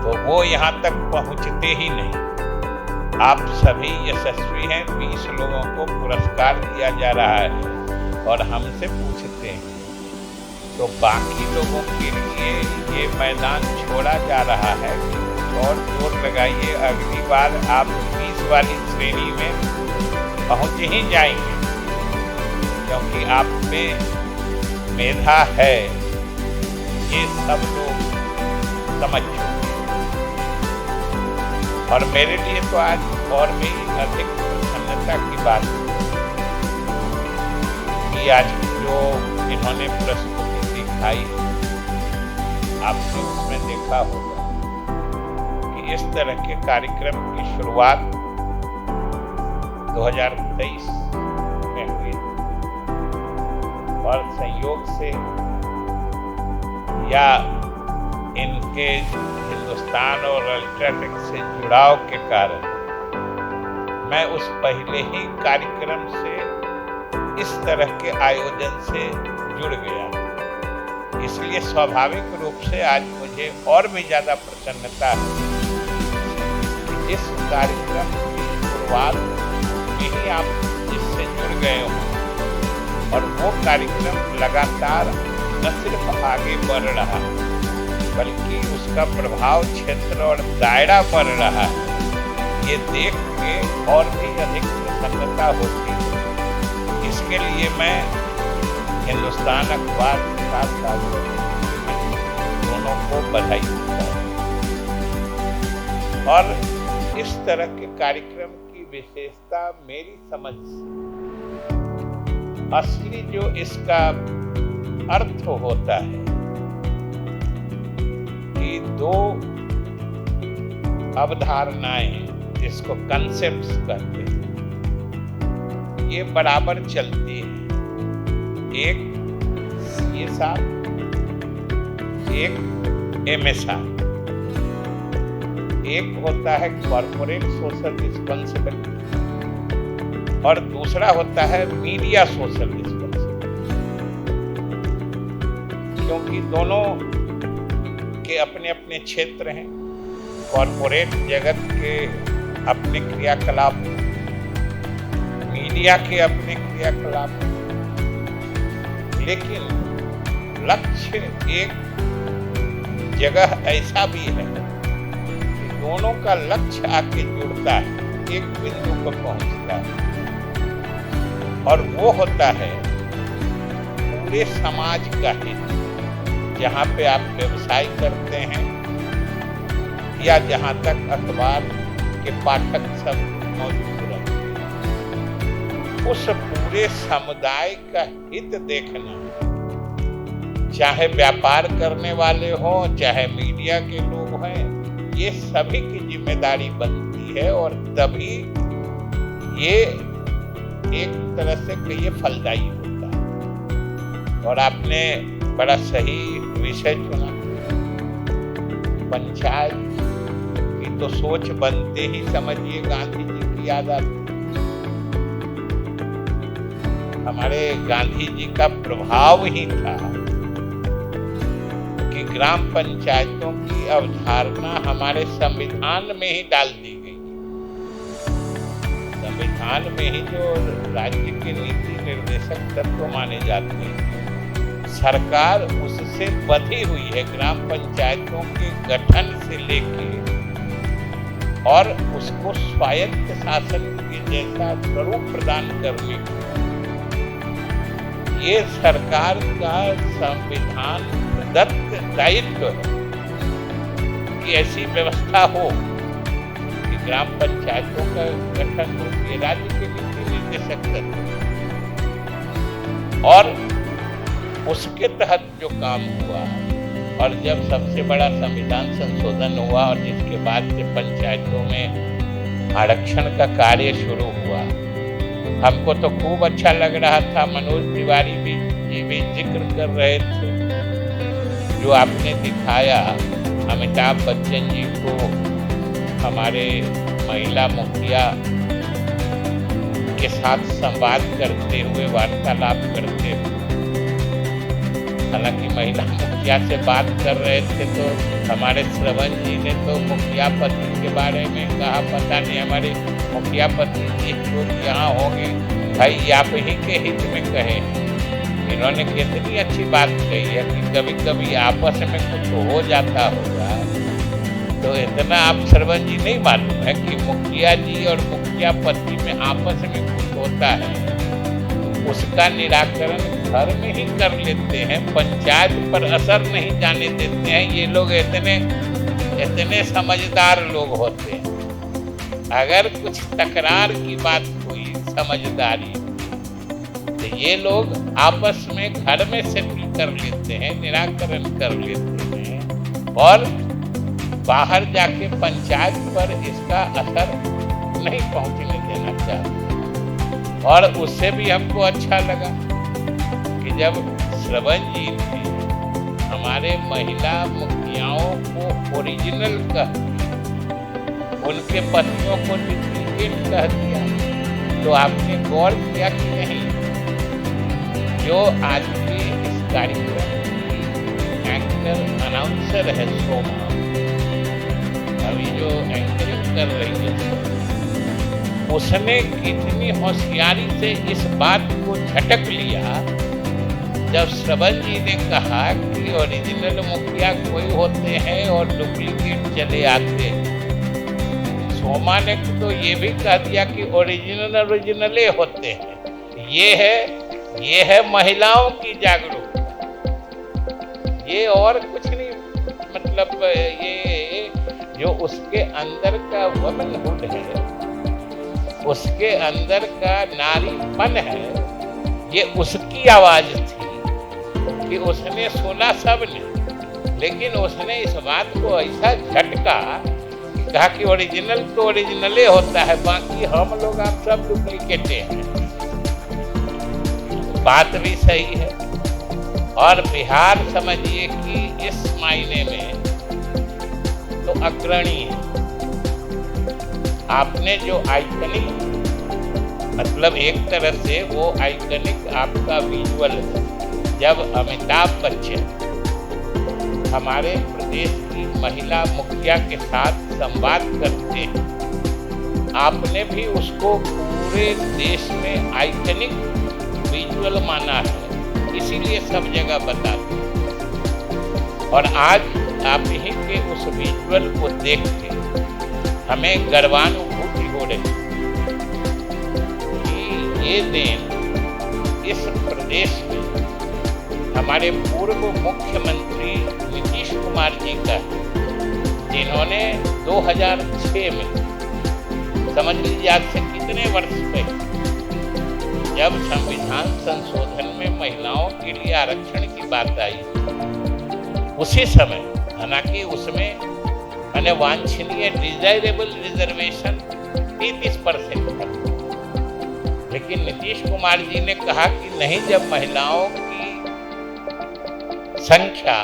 तो वो यहाँ तक पहुँचते ही नहीं। आप सभी यशस्वी हैं, 20 लोगों को पुरस्कार दिया जा रहा है और हमसे पूछते हैं तो बाकी लोगों के लिए ये मैदान छोड़ा जा रहा है और जोर लगाइए, अगली बार आप 20 वाली श्रेणी में पहुंच ही जाएंगे, क्योंकि आप में मेधा है, ये सब लोग समझ चुके। और मेरे लिए तो आज और भी अधिक प्रसन्नता की बात कि आज जो इन्होंने प्रस्तुति दिखाई, आपने उसमें देखा होगा कि इस तरह के कार्यक्रम की शुरुआत 2023 में हुई और संयोग से या इनके हिंदुस्तान और अल्ट्राटेक से जुड़ाव के कारण मैं उस पहले ही कार्यक्रम से इस तरह के आयोजन से जुड़ गया, इसलिए स्वाभाविक रूप से आज मुझे और भी ज्यादा प्रसन्नता है कि इस कार्यक्रम की शुरुआत में ही आप इससे जुड़ गए हो और वो कार्यक्रम लगातार न सिर्फ आगे बढ़ रहा है बल्कि उसका प्रभाव क्षेत्र और दायरा बढ़ रहा है। ये देख के और भी अधिक प्रसन्नता होती है। इसके लिए मैं हिंदुस्तान अखबार के साथ दोनों को बधाई देता हूं। और इस तरह के कार्यक्रम की विशेषता मेरी समझ असली जो इसका अर्थ होता है कि दो अवधारणाएं जिसको कंसेप्ट्स कहते हैं, ये बराबर चलती है। एक CSR, एक MSR। एक होता है कॉर्पोरेट सोशल रिस्पॉन्सिबिलिटी और दूसरा होता है मीडिया सोशल रिस्पॉन्सिबिलिटी, क्योंकि दोनों के अपने अपने क्षेत्र हैं। कॉर्पोरेट जगत के अपने क्रियाकलाप, मीडिया के अपने क्रियाकलाप, लेकिन लक्ष्य एक जगह ऐसा भी है कि दोनों का लक्ष्य आके जुड़ता है, एक बिंदु पर पहुंचता है और वो होता है पूरे समाज का हित। जहाँ पे आप व्यवसाय करते हैं या जहाँ तक अखबार के पाठक सब मौजूद रहते हैं, उस पूरे समुदाय का हित देखना, चाहे व्यापार करने वाले हों, चाहे मीडिया के लोग हैं, ये सभी की जिम्मेदारी बनती है और तभी ये एक तरह से कहिए फलदायी होता है। और आपने बड़ा सही विषय चुना। पंचायत की तो सोच बनते ही समझिए गांधी जी की याद आती। हमारे गांधी जी का प्रभाव ही था कि ग्राम पंचायतों की अवधारणा हमारे संविधान में ही डाल दी गई। संविधान में ही जो राज्य के नीति निर्देशक तत्व माने जाते हैं, सरकार उससे बधी हुई है। ग्राम पंचायतों के गठन से लेके और उसको स्वायत्त शासन के जैसा स्वरूप प्रदान करने के ये सरकार का संविधान प्रदत्त दायित्व है कि ऐसी व्यवस्था हो कि ग्राम पंचायतों का गठन हो, ये राज्य के नीति निर्देशक तत्व और उसके तहत जो काम हुआ। और जब सबसे बड़ा संविधान संशोधन हुआ और जिसके बाद से पंचायतों में आरक्षण का कार्य शुरू हुआ, हमको तो खूब अच्छा लग रहा था। मनोज तिवारी जी भी जिक्र कर रहे थे, जो आपने दिखाया अमिताभ बच्चन जी को हमारे महिला मुखिया के साथ संवाद करते हुए, वार्तालाप करते हुए। हालांकि महिला मुखिया से बात कर रहे थे तो हमारे श्रवण जी ने तो मुखिया पति के बारे में कहा, पता नहीं हमारे मुखिया पति जी जो यहाँ होंगे, भाई आप ही के हित में कहे। इन्होंने कितनी अच्छी बात कही है कि कभी कभी आपस में कुछ हो जाता होगा तो इतना आप श्रवण जी नहीं मालूम है कि मुखिया जी और मुखिया पति में आपस में कुछ होता है, उसका निराकरण घर में ही कर लेते हैं, पंचायत पर असर नहीं जाने देते हैं। ये लोग इतने समझदार लोग होते हैं। अगर कुछ तकरार की बात हुई समझदारी, तो ये लोग आपस में घर में सेटल कर लेते हैं, निराकरण कर लेते हैं और बाहर जाके पंचायत पर इसका असर नहीं पहुंचने देना चाहते। और उससे भी हमको अच्छा लगा कि जब श्रवण जी ने हमारे महिला मुखियाओं को ओरिजिनल कह, उनके पतियों को डुप्लीकेट कह दिया, तो आपने गौर किया कि नहीं, जो आज के इस कार्यक्रम की एंकर अनाउंसर है सोमा, अभी जो एंकरिंग कर रही है, उसने कितनी होशियारी से इस बात को झटक लिया जब श्रवण जी ने कहा कि ओरिजिनल मुखिया कोई होते हैं और डुप्लीकेट चले आते हैं। सोमा ने तो ये भी कह दिया कि ओरिजिनले होते हैं। ये है महिलाओं की जागरूकता, ये और कुछ नहीं। मतलब ये जो उसके अंदर का वुमनहुड है, उसके अंदर का नारीपन है, ये उसकी आवाज थी कि उसने सुना सबने, लेकिन उसने इस बात को ऐसा झटका कि कहा कि ओरिजिनल तो ओरिजिनले होता है, बाकी हम लोग आप सब डुप्लीकेटे हैं। बात भी सही है। और बिहार समझिए कि इस मायने में तो अग्रणी है। आपने जो आइकनिक, मतलब एक तरह से वो आइकनिक आपका विजुअल, जब अमिताभ बच्चन हमारे प्रदेश की महिला मुखिया के साथ संवाद करते हैं, आपने भी उसको पूरे देश में आइकनिक विजुअल माना है, इसीलिए सब जगह बताते हैं। और आज आप ही के उस विजुअल को देख के हमें गर्वानुभूति हो रही कि ये दिन इस प्रदेश में हमारे पूर्व मुख्यमंत्री नीतीश कुमार जी का, जिन्होंने 2006 में, समझ लीजिए आज से कितने वर्ष पहले, जब संविधान संशोधन में महिलाओं के लिए आरक्षण की बात आई, उसी समय, हालांकि उसमें मैंने वांछनीय डिजायरेबल रिजर्वेशन 33% था, लेकिन नीतीश कुमार जी ने कहा कि नहीं, जब महिलाओं की संख्या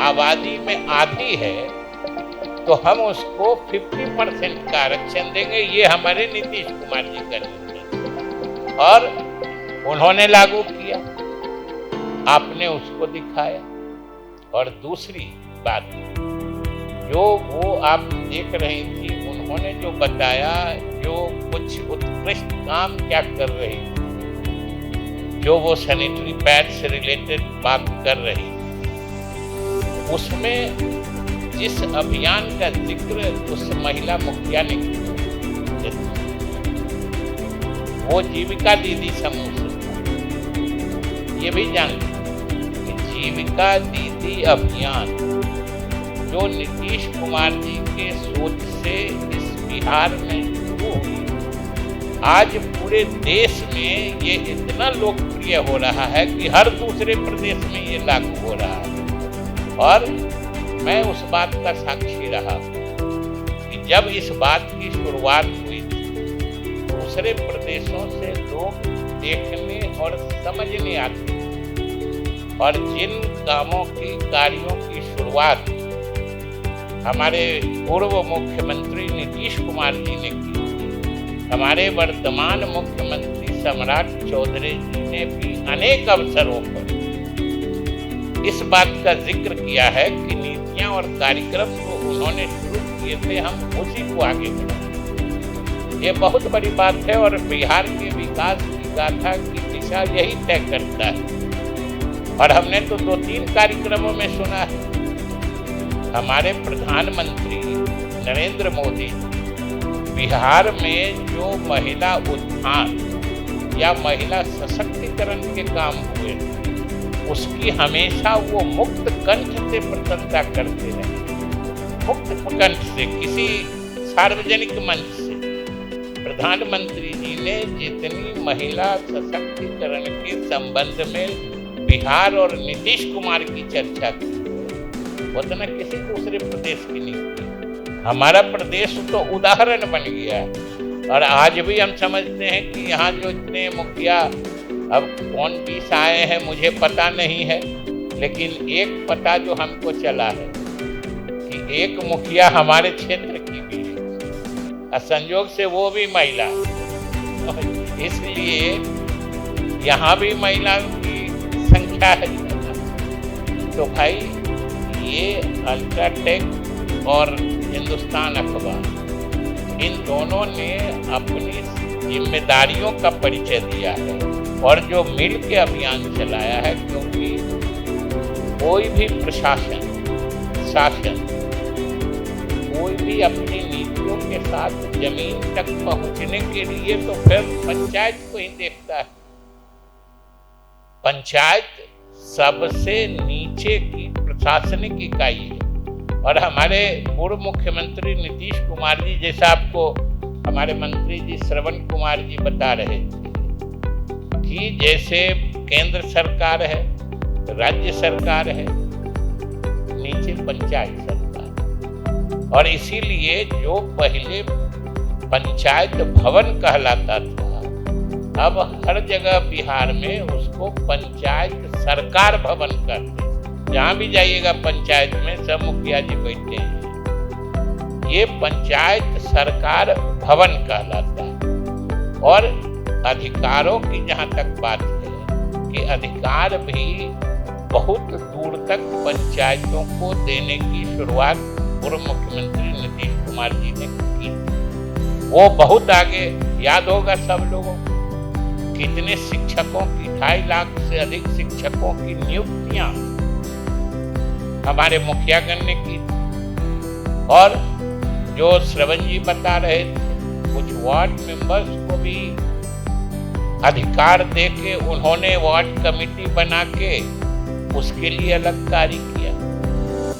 आबादी में आधी है तो हम उसको 50% का आरक्षण देंगे। ये हमारे नीतीश कुमार जी का निर्णय और उन्होंने लागू किया, आपने उसको दिखाया। और दूसरी बात जो वो आप देख रही थी, उन्होंने जो बताया, जो कुछ उत्कृष्ट काम क्या कर रही थी, जो वो सैनिटरी पैड से रिलेटेड बात कर रही थी, उसमें जिस अभियान का जिक्र उस महिला मुखिया ने किया, वो जीविका दीदी समूह से, ये भी जानते कि जीविका दीदी अभियान जो नीतीश कुमार जी के सोच से इस बिहार में शुरू हुई, आज पूरे देश में ये इतना लोकप्रिय हो रहा है कि हर दूसरे प्रदेश में ये लागू हो रहा है। और मैं उस बात का साक्षी रहा कि जब इस बात की शुरुआत हुई दूसरे प्रदेशों से लोग देखने और समझने आते, और जिन कामों की कार्यों की शुरुआत हमारे पूर्व मुख्यमंत्री नीतीश कुमार जी ने की, हमारे वर्तमान मुख्यमंत्री सम्राट चौधरी जी ने भी अनेक अवसरों पर इस बात का जिक्र किया है कि नीतियां और कार्यक्रम जो उन्होंने शुरू किए थे, हम उसी को आगे बढ़ाएं। ये बहुत बड़ी बात है और बिहार के विकास की गाथा की दिशा यही तय करता है। और हमने तो 2-3 कार्यक्रमों में सुना है, हमारे प्रधानमंत्री नरेंद्र मोदी बिहार में जो महिला उत्थान या महिला सशक्तिकरण के काम हुए, उसकी हमेशा वो मुक्त कंठ से प्रशंसा करते रहे, मुक्त कंठ से, किसी सार्वजनिक मंच से। प्रधानमंत्री जी ने जितनी महिला सशक्तिकरण के संबंध में बिहार और नीतीश कुमार की चर्चा की, उतना किसी दूसरे प्रदेश की नहीं की। हमारा प्रदेश तो उदाहरण बन गया है। और आज भी हम समझते हैं कि यहाँ जो इतने मुखिया, अब कौन 20 आए हैं मुझे पता नहीं है, लेकिन एक पता जो हमको चला है कि एक मुखिया हमारे क्षेत्र की भी है, और संयोग से वो भी महिला, इसलिए यहाँ भी महिलाओं की संख्या है। तो भाई ये अल्ट्राटेक और हिंदुस्तान अखबार, इन दोनों ने अपनी जिम्मेदारियों का परिचय दिया है और जो मिल के अभियान चलाया है, क्योंकि कोई भी प्रशासन, शासन, कोई भी अपनी नीतियों के साथ जमीन तक पहुंचने के लिए तो फिर पंचायत को ही देखता है। पंचायत सबसे नीचे की प्रशासनिक इकाई है। और हमारे पूर्व मुख्यमंत्री नीतीश कुमार जी, जैसा आपको हमारे मंत्री जी श्रवण कुमार जी बता रहे थे कि जैसे केंद्र सरकार है, राज्य सरकार है, नीचे पंचायत सरकार, और इसीलिए जो पहले पंचायत भवन कहलाता था, अब हर जगह बिहार में उसको पंचायत सरकार भवन करते। जहाँ भी जाइएगा पंचायत में सब मुखिया जी बैठे हैं, ये पंचायत सरकार भवन कहलाता है। और अधिकारों की जहाँ तक बात है कि अधिकार भी बहुत दूर तक पंचायतों को देने की शुरुआत पूर्व मुख्यमंत्री नीतीश कुमार जी ने की। वो बहुत आगे, याद होगा सब लोगों को, कितने शिक्षकों की 2.5 लाख से अधिक शिक्षकों की नियुक्तियां हमारे मुखियागण ने की। और जो श्रवण जी बता रहे थे, कुछ वार्ड मेंबर्स को भी अधिकार देके उन्होंने वार्ड कमेटी बना के उसके लिए अलग कार्य किया।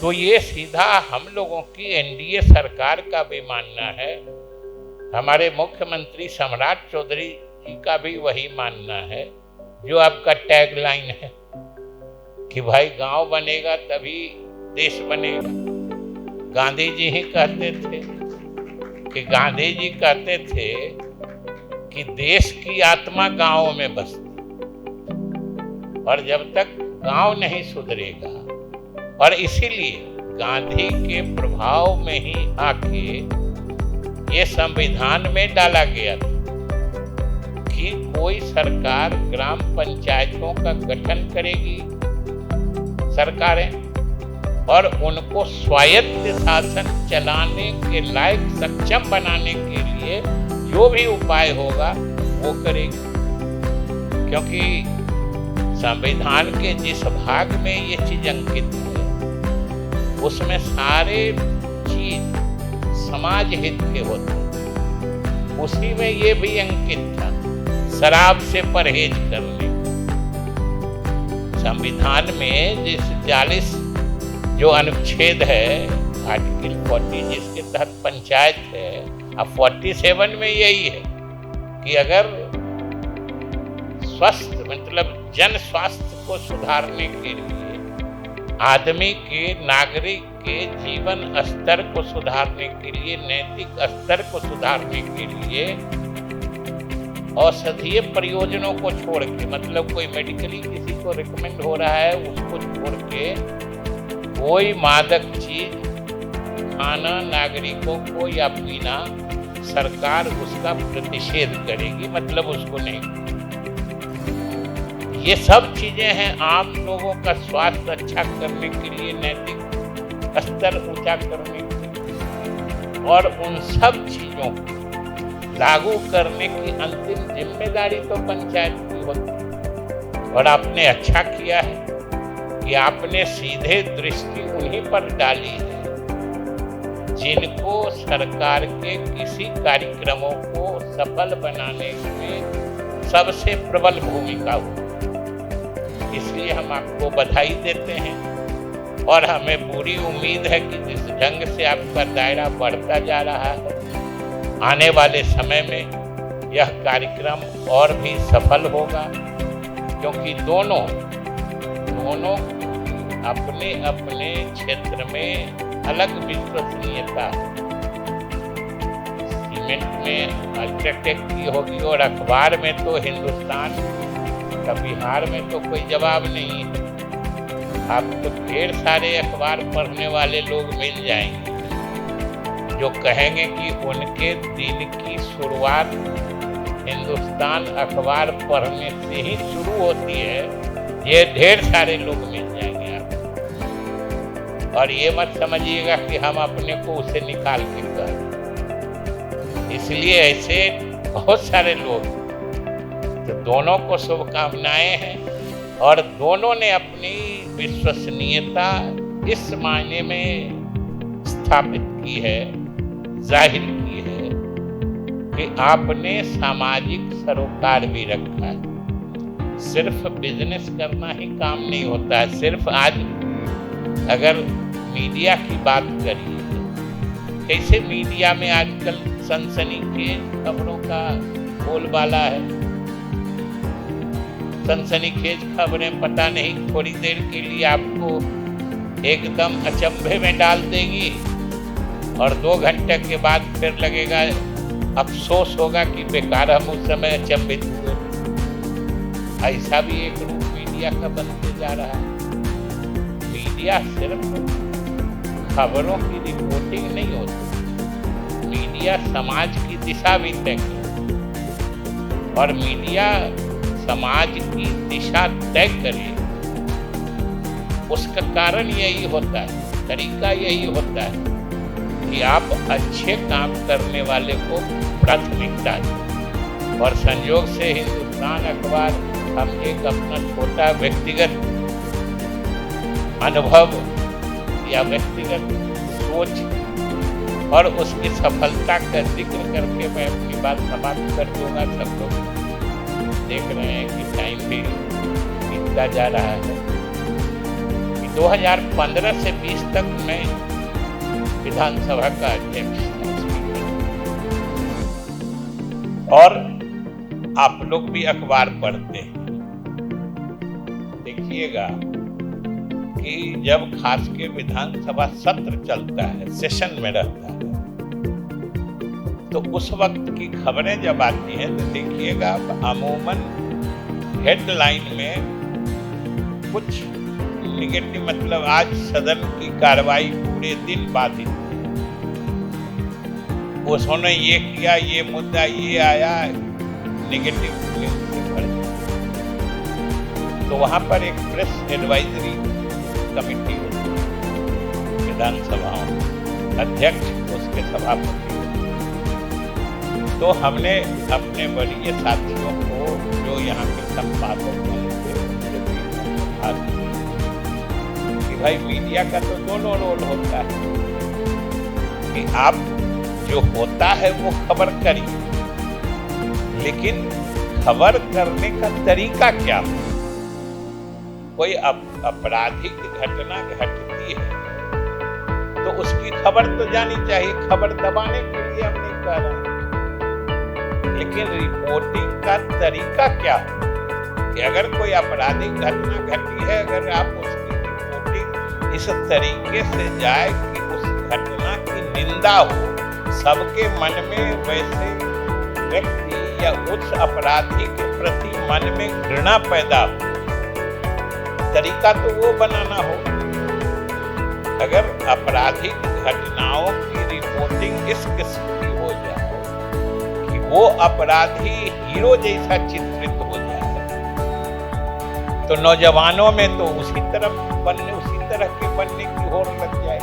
तो ये सीधा हम लोगों की एनडीए सरकार का भी मानना है, हमारे मुख्यमंत्री सम्राट चौधरी जी का भी वही मानना है, जो आपका टैगलाइन है कि भाई गांव बनेगा तभी देश बनेगा। गांधी जी ही कहते थे कि कि देश की आत्मा गांवों में बसती, और जब तक गांव नहीं सुधरेगा, और इसीलिए गांधी के प्रभाव में ही आके ये संविधान में डाला गया था कि कोई सरकार ग्राम पंचायतों का गठन करेगी सरकारें, और उनको स्वायत्त शासन चलाने के लायक सक्षम बनाने के लिए जो भी उपाय होगा वो करेगी। क्योंकि संविधान के जिस भाग में ये चीज अंकित है उसमें सारे चीज समाज हित के होते हैं। उसी में ये भी अंकित था शराब से परहेज करने। संविधान में जिस 40 जो अनुच्छेद है आर्टिकल 40 जिसके तहत पंचायत है, अब 47 में यही है कि अगर स्वस्थ मतलब जन स्वास्थ्य को सुधारने के लिए, आदमी के नागरिक के जीवन स्तर को सुधारने के लिए, नैतिक स्तर को सुधारने के लिए औषधीय प्रयोजनों को छोड़ के, मतलब कोई मेडिकली किसी को रिकमेंड हो रहा है उसको छोड़ के कोई मादक चीज खाना नागरिकों को या पीना सरकार उसका प्रतिषेध करेगी, मतलब उसको नहीं। ये सब चीजें हैं आम लोगों का स्वास्थ्य अच्छा करने के लिए, नैतिक स्तर ऊंचा करने के लिए, और उन सब चीजों को लागू करने की अंतिम जिम्मेदारी तो पंचायत की होती है। और आपने अच्छा किया है कि आपने सीधे दृष्टि उन्हीं पर डाली है जिनको सरकार के किसी कार्यक्रमों को सफल बनाने में सबसे प्रबल भूमिका हो। इसलिए हम आपको बधाई देते हैं और हमें पूरी उम्मीद है कि जिस ढंग से आपका दायरा बढ़ता जा रहा है, आने वाले समय में यह कार्यक्रम और भी सफल होगा, क्योंकि दोनों अपने अपने क्षेत्र में अलग विश्वसनीयता है। सीमेंट में अल्ट्राटेक की होगी और अखबार में तो हिंदुस्तान का बिहार में तो कोई जवाब नहीं है। आपको ढेर सारे अखबार पढ़ने वाले लोग मिल जाएंगे जो कहेंगे कि उनके दिन की शुरुआत हिंदुस्तान अखबार पढ़ने से ही शुरू होती है। ये ढेर सारे लोग मिल जाएंगे आपको, और ये मत समझिएगा कि हम अपने को उसे निकाल के कर। इसलिए ऐसे बहुत सारे लोग, तो दोनों को शुभकामनाएं हैं, और दोनों ने अपनी विश्वसनीयता इस मायने में स्थापित की है, जाहिर की है कि आपने सामाजिक सरोकार भी रखा है। सिर्फ बिजनेस करना ही काम नहीं होता है। सिर्फ आज अगर मीडिया की बात करिए, कैसे मीडिया में आजकल सनसनीखेज खबरों का बोलबाला है। सनसनीखेज खबरें पता नहीं थोड़ी देर के लिए आपको एकदम अचंभे में डाल देगी, और 2 घंटे के बाद फिर लगेगा, अफसोस होगा कि बेकार हम उस समय अचंभित हुए। ऐसा भी एक रूप मीडिया का बनते जा रहा है। मीडिया सिर्फ खबरों की रिपोर्टिंग नहीं होती, मीडिया समाज की दिशा भी तय करे, और मीडिया समाज की दिशा तय करे उसका कारण यही होता है, तरीका यही होता है कि आप अच्छे काम करने वाले को प्राथमिकता दें। और संयोग से हिंदुस्तान अखबार हम एक अपना छोटा व्यक्तिगत अनुभव या व्यक्तिगत सोच और उसकी सफलता का जिक्र करके मैं अपनी बात समाप्त कर दूंगा। सब लोग देख रहे हैं कि टाइम भी बीतता जा रहा है। 2015 से 20 तक मैं विधानसभा का अध्यक्ष था, और आप लोग भी अखबार पढ़ते हैं। देखिएगा कि जब खास के विधानसभा सत्र चलता है, सेशन में रहता है, तो उस वक्त की खबरें जब आती हैं तो देखिएगा अमूमन हेडलाइन में कुछ निगेटिव, मतलब आज सदन की कार्रवाई पूरे दिन बाधित, उसने ये किया, ये मुद्दा ये आया, नेगेटिव न्यूज से भर गया। तो वहां पर एक प्रेस एडवाइजरी कमेटी होती है विधानसभाओं, अध्यक्ष उसके सभापति। तो हमने अपने वरीय साथियों को जो यहाँ के संपादक कि भाई मीडिया का तो दोनों रोल होता है कि आप जो होता है वो खबर करिए, लेकिन खबर करने का तरीका क्या हो। कोई आपराधिक घटना घटती है तो उसकी खबर तो जानी चाहिए, खबर दबाने के लिए हम नहीं कह रहे हैं, लेकिन रिपोर्टिंग का तरीका क्या हो कि अगर कोई आपराधिक घटना घटी है, अगर आप उसकी रिपोर्टिंग इस तरीके से जाए कि उस घटना की निंदा हो, सबके मन में वैसे व्यक्ति या उस अपराधी के प्रति मन में घृणा पैदा हो, तरीका तो वो बनाना हो। अगर आपराधिक घटनाओं की रिपोर्टिंग इस किस्म की हो जाए कि वो अपराधी हीरो जैसा चित्रित हो जाए, तो नौजवानों में तो उसी तरह के बनने की होड़ लग जाए।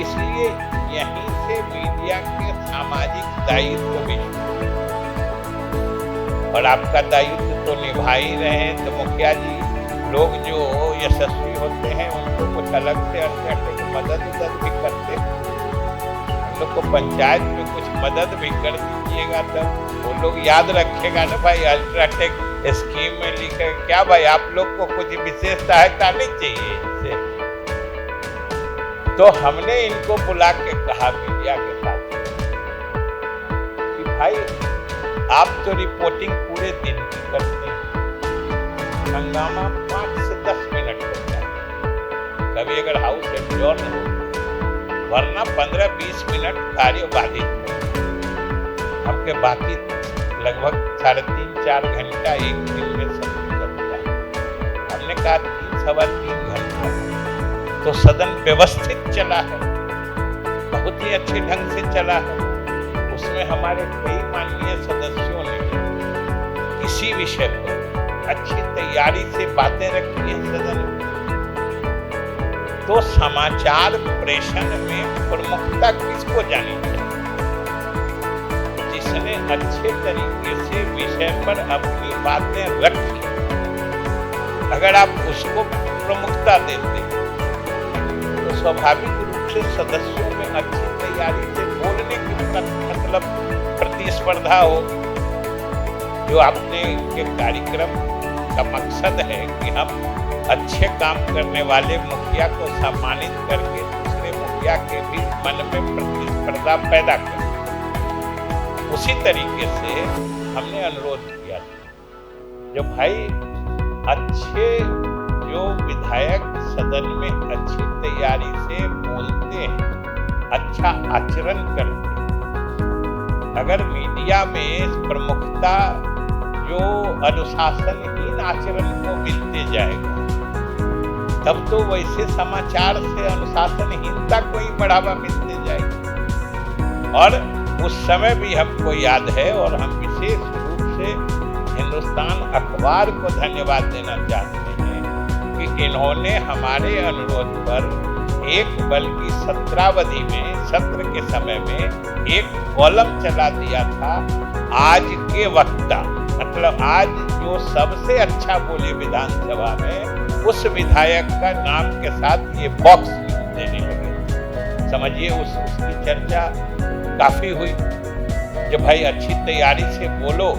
इसलिए यहीं से मीडिया के सामाजिक दायित्व भी, और आपका दायित्व तो निभा ही रहे हैं। तो मुखिया जी, लोग जो यशस्वी होते हैं उनको कुछ अलग से मदद भी करते हैं। हम लोग को पंचायत में कुछ मदद भी कर दीजिएगा, तब वो लोग याद रखेगा ना भाई, अल्ट्राटेक स्कीम में लिखे क्या भाई, आप लोग को कुछ विशेष सहायता नहीं चाहिए इससे। तो हमने इनको बुला के कहा मीडिया के साथ कि भाई आप तो रिपोर्टिंग पूरे दिन की करते हैं, हंगामा 5 से 10 मिनट होता है, कभी अगर हाउस एडजॉर्न हो, वरना 15-20 मिनट कार्य बाधित, आपके बाकी लगभग 3.5-4 घंटा एक दिन में सब करता है। हमने कहा 3-3.25 घंटा तो सदन व्यवस्थित चला है, बहुत ही अच्छे ढंग से चला है। उसमें हमारे कई माननीय सदस्यों ने किसी विषय पर अच्छी तैयारी से बातें रखी हैं सदन में। तो समाचार प्रेषण में प्रमुखता किसको जानी चाहिए? जिसने अच्छे तरीके से विषय पर अपनी बातें रखी, अगर आप उसको प्रमुखता देते तो स्वाभाविक रूप से सदस्यों में अच्छी तैयारी से बोलने की मतलब प्रतिस्पर्धा हो। जो आपने के कार्यक्रम का मकसद है कि हम अच्छे काम करने वाले मुखिया को सम्मानित करके दूसरे मुखिया के भी मन में प्रतिस्पर्धा पैदा करें। उसी तरीके से हमने अनुरोध किया जो भाई अच्छे जो विधायक सदन में अच्छी तैयारी से बोलते हैं, अच्छा आचरण करते हैं, अगर मीडिया में प्रमुखता जो अनुशासनहीन आचरण को मिलते जाएगा, तब तो वैसे समाचार से अनुशासनहीनता को ही बढ़ावा मिलते जाएगा। और उस समय भी हमको याद है, और हम विशेष रूप से हिंदुस्तान अखबार को धन्यवाद देना चाहते हैं कि इन्होंने हमारे अनुरोध पर एक बल्कि सत्रावधि में, सत्र के समय में एक कॉलम चला दिया था, आज के वक्ता, मतलब आज जो सबसे अच्छा बोले विधानसभा में, उस विधायक का नाम के साथ ये बॉक्स देने लगे। समझिए उसकी चर्चा काफी हुई। जब भाई अच्छी तैयारी से बोलो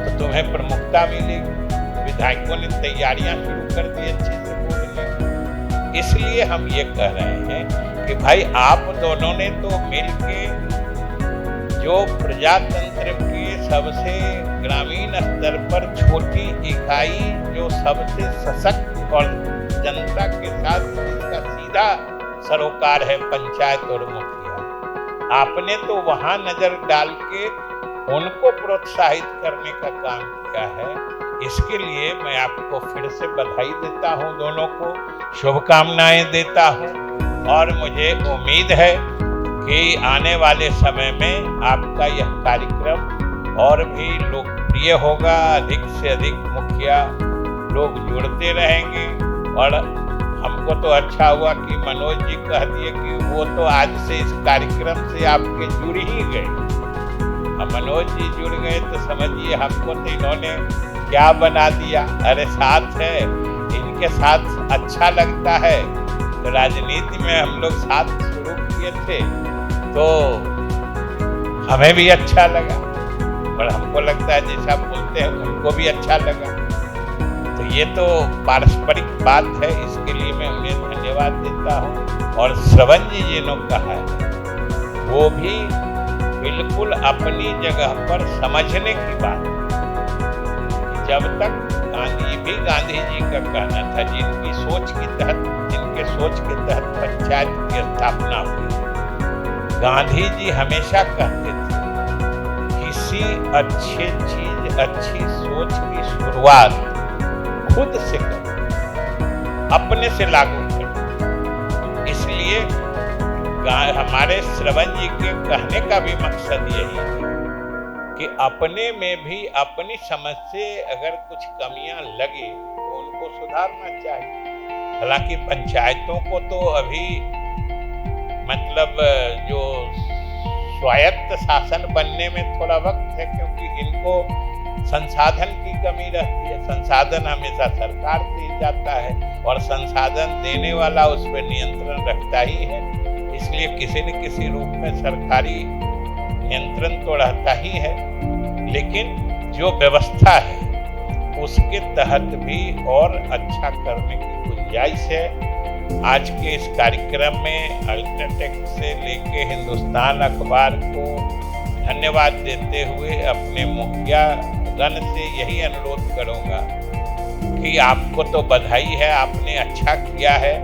तो तुम्हें प्रमुखता मिलेगी। विधायकों ने तैयारियां शुरू कर दी अच्छे से बोलने। इसलिए हम ये कह रहे हैं कि भाई आप दोनों ने तो मिलके जो प्रजातंत्र के सबसे ग्रामीण स्तर पर छोटी इकाई जो सबसे सशक्त और जनता के साथ इसका सीधा सरोकार है पंचायत और मुखिया, आपने तो वहां नजर डाल के उनको प्रोत्साहित करने का काम किया है। इसके लिए मैं आपको फिर से बधाई देता हूं, दोनों को शुभकामनाएं देता हूं और मुझे उम्मीद है कि आने वाले समय में आपका यह कार्यक्रम और भी लोकप्रिय होगा, अधिक से अधिक मुखिया लोग जुड़ते रहेंगे। और हमको तो अच्छा हुआ कि मनोज जी कह दिए कि वो तो आज से इस कार्यक्रम से आपके जुड़ ही गए। अब मनोज जी जुड़ गए तो समझिए हमको तो इन्होंने क्या बना दिया। अरे साथ है, इनके साथ अच्छा लगता है। तो राजनीति में हम लोग साथ शुरू किए थे तो हमें भी अच्छा लगा और हमको लगता है जैसा बोलते हैं उनको भी अच्छा लगा। तो ये तो पारस्परिक बात है, इसके लिए मैं उन्हें धन्यवाद देता हूँ। और श्रवण जी जिन्हों कहा है वो भी बिल्कुल अपनी जगह पर समझने की बात है। जब तक गांधी जी का कहना था, जिनकी सोच के तहत पंचायत की स्थापना हुई, गांधी जी हमेशा कहते थे किसी अच्छी चीज, अच्छी सोच की शुरुआत खुद से करो, अपने से लागू करो। इसलिए हमारे श्रवण जी के कहने का भी मकसद यही है कि अपने में भी अपनी समझ से अगर कुछ कमियां लगे तो उनको सुधारना चाहिए। हालांकि पंचायतों को तो अभी मतलब जो स्वायत्त शासन बनने में थोड़ा वक्त है, क्योंकि इनको संसाधन की कमी रहती है। संसाधन हमेशा सरकार से ही जाता है और संसाधन देने वाला उस पर नियंत्रण रखता ही है। इसलिए किसी न किसी रूप में सरकारी नियंत्रण तो रहता ही है, लेकिन जो व्यवस्था है उसके तहत भी और अच्छा करने की गुंजाइश है। आज के इस कार्यक्रम में अल्ट्राटेक से लेके हिंदुस्तान अखबार को धन्यवाद देते हुए अपने मुखिया गण से यही अनुरोध करूंगा कि आपको तो बधाई है, आपने अच्छा किया है,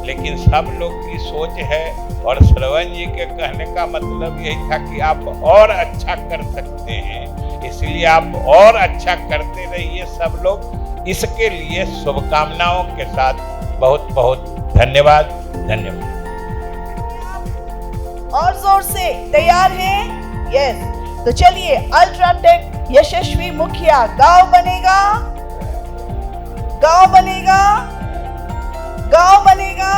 लेकिन सब लोग की सोच है। और श्रवण जी के कहने का मतलब यही था कि आप और अच्छा कर सकते हैं, इसलिए आप और अच्छा करते रहिए सब लोग। इसके लिए शुभकामनाओं के साथ बहुत बहुत धन्यवाद। और जोर से तैयार हैं? यस। तो चलिए, अल्ट्राटेक यशस्वी मुखिया गांव बनेगा, गांव बनेगा, गांव बनेगा।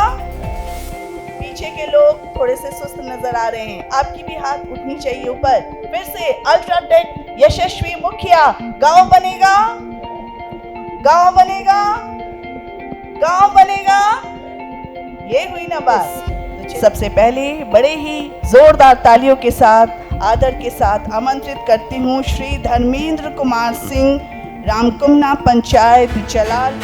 पीछे के लोग थोड़े से सुस्त नजर आ रहे हैं, आपकी भी हाथ उठनी चाहिए ऊपर। फिर से, अल्ट्राटेक यशस्वी मुखिया गांव बनेगा, गांव बनेगा, गांव बनेगा। ये हुई ना बात। सबसे पहले बड़े ही जोरदार तालियों के साथ, आदर के साथ आमंत्रित करती हूँ श्री धर्मेंद्र कुमार सिंह, रामकुमना पंचायत जलाल।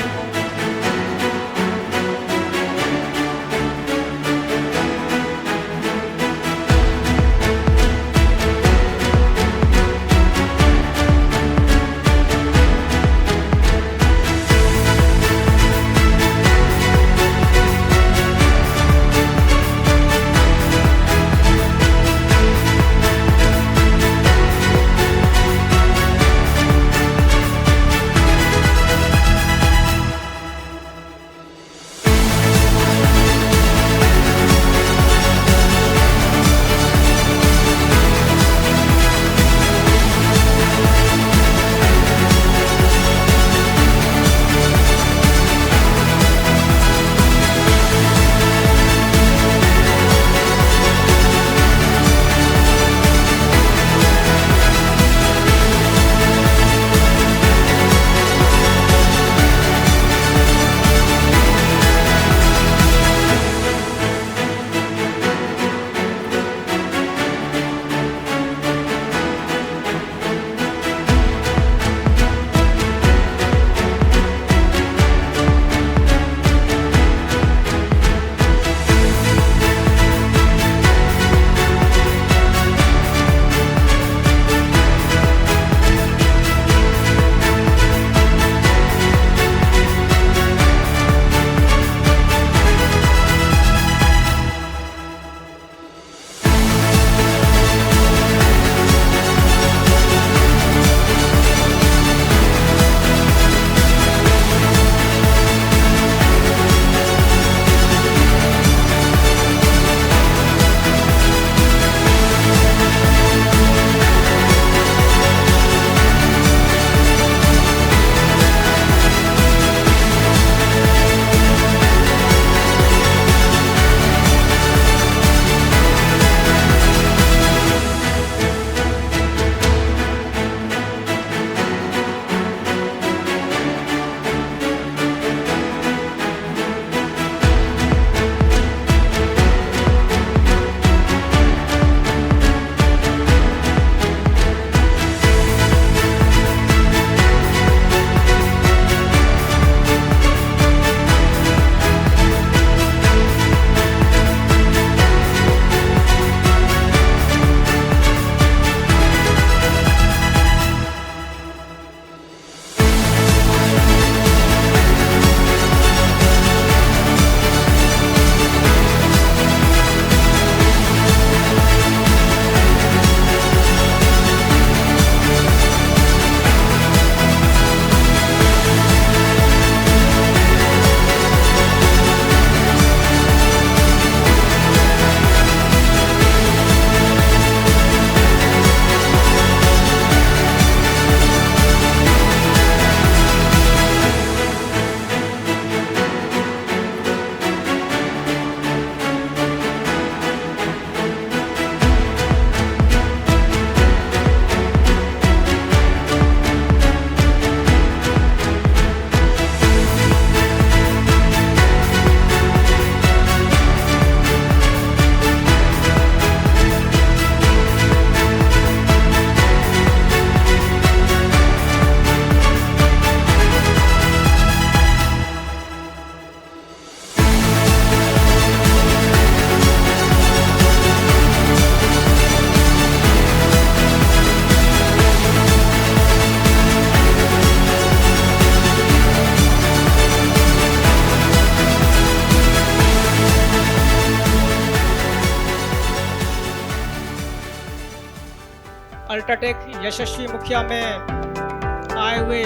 अल्ट्राटेक यशस्वी मुखिया में आए हुए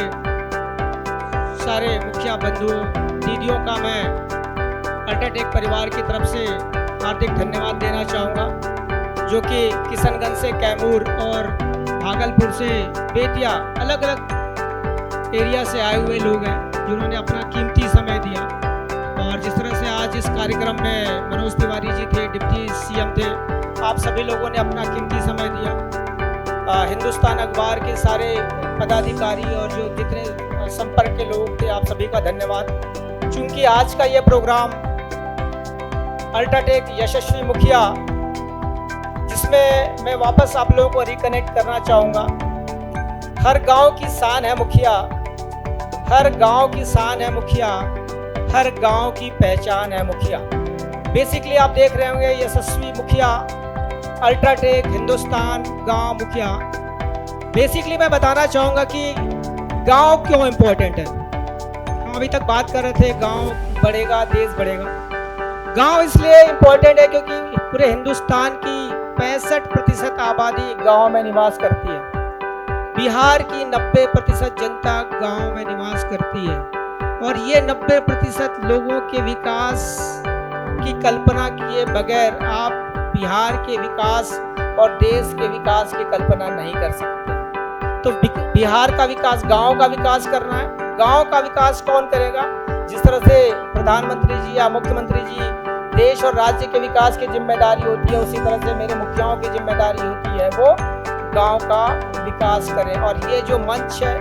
सारे मुखिया बंधुओं दीदियों का मैं अल्ट्राटेक परिवार की तरफ से हार्दिक धन्यवाद देना चाहूँगा, जो कि किशनगंज से कैमूर और भागलपुर से बेतिया अलग अलग एरिया से आए हुए लोग हैं, जिन्होंने अपना कीमती समय दिया। और जिस तरह से आज इस कार्यक्रम में मनोज तिवारी जी थे, डिप्टी सीएम थे, आप सभी लोगों ने अपना कीमती समय दिया। हिंदुस्तान अखबार के सारे पदाधिकारी और जो जितने संपर्क के लोग थे, आप सभी का धन्यवाद। चूँकि आज का ये प्रोग्राम अल्ट्राटेक यशस्वी मुखिया, जिसमें मैं वापस आप लोगों को रिकनेक्ट करना चाहूँगा। हर गांव की शान है मुखिया, हर गांव की शान है मुखिया, हर गांव की पहचान है मुखिया। बेसिकली आप देख रहे होंगे यशस्वी मुखिया, अल्ट्राटेक, हिंदुस्तान, गांव मुखिया। बेसिकली मैं बताना चाहूँगा कि गांव क्यों इम्पोर्टेंट है। हम अभी तक बात कर रहे थे गांव बढ़ेगा देश बढ़ेगा। गांव इसलिए इम्पोर्टेंट है क्योंकि पूरे हिंदुस्तान की 65% आबादी गांव में निवास करती है। बिहार की 90% जनता गांव में निवास करती है, और ये 90% लोगों के विकास की कल्पना किए बगैर आप बिहार के विकास और देश के विकास की कल्पना नहीं कर सकते। तो बिहार का विकास, गांव का विकास करना है। गांव का विकास कौन करेगा? जिस तरह से प्रधानमंत्री जी या मुख्यमंत्री जी देश और राज्य के विकास की जिम्मेदारी होती है, उसी तरह से मेरे मुखियाओं की जिम्मेदारी होती है वो गांव का विकास करें। और ये जो मंच है,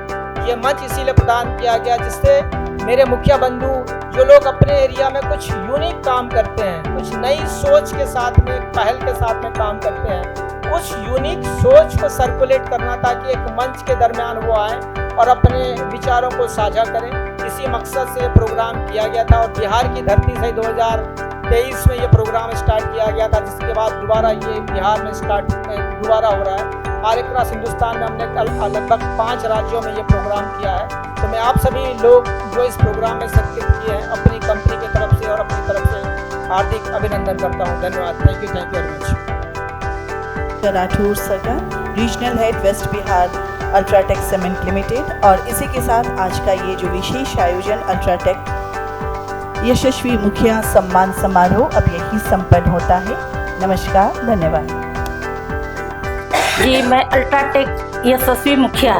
ये मंच इसीलिए प्रदान किया गया जिससे मेरे मुखिया बंधु, जो लोग अपने एरिया में कुछ यूनिक काम करते हैं, कुछ नई सोच के साथ में, पहल के साथ में काम करते हैं, उस यूनिक सोच को सर्कुलेट करना, ताकि एक मंच के दरमियान वो आए और अपने विचारों को साझा करें। इसी मकसद से प्रोग्राम किया गया था, और बिहार की धरती से 2023 में ये प्रोग्राम स्टार्ट किया गया था, जिसके बाद दोबारा ये बिहार में दोबारा हो रहा है। हमारे क्रॉस हिंदुस्तान में हमने कल लगभग 5 राज्यों में ये प्रोग्राम किया है। तो मैं आप सभी लोग जो इस प्रोग्राम में शिरकत किए हैं, अपनी कंपनी की तरफ से और अपनी तरफ से हार्दिक अभिनंदन करता हूँ। धन्यवाद। Thank you very much. Rathore Sarkar, regional head west Bihar UltraTech cement limited. और इसी के साथ आज का ये जो विशेष आयोजन अल्ट्राटेक यशस्वी मुखिया सम्मान समारोह अब यही संपन्न होता है। नमस्कार, धन्यवाद। जी, मैं अल्ट्राटेक यशस्वी मुखिया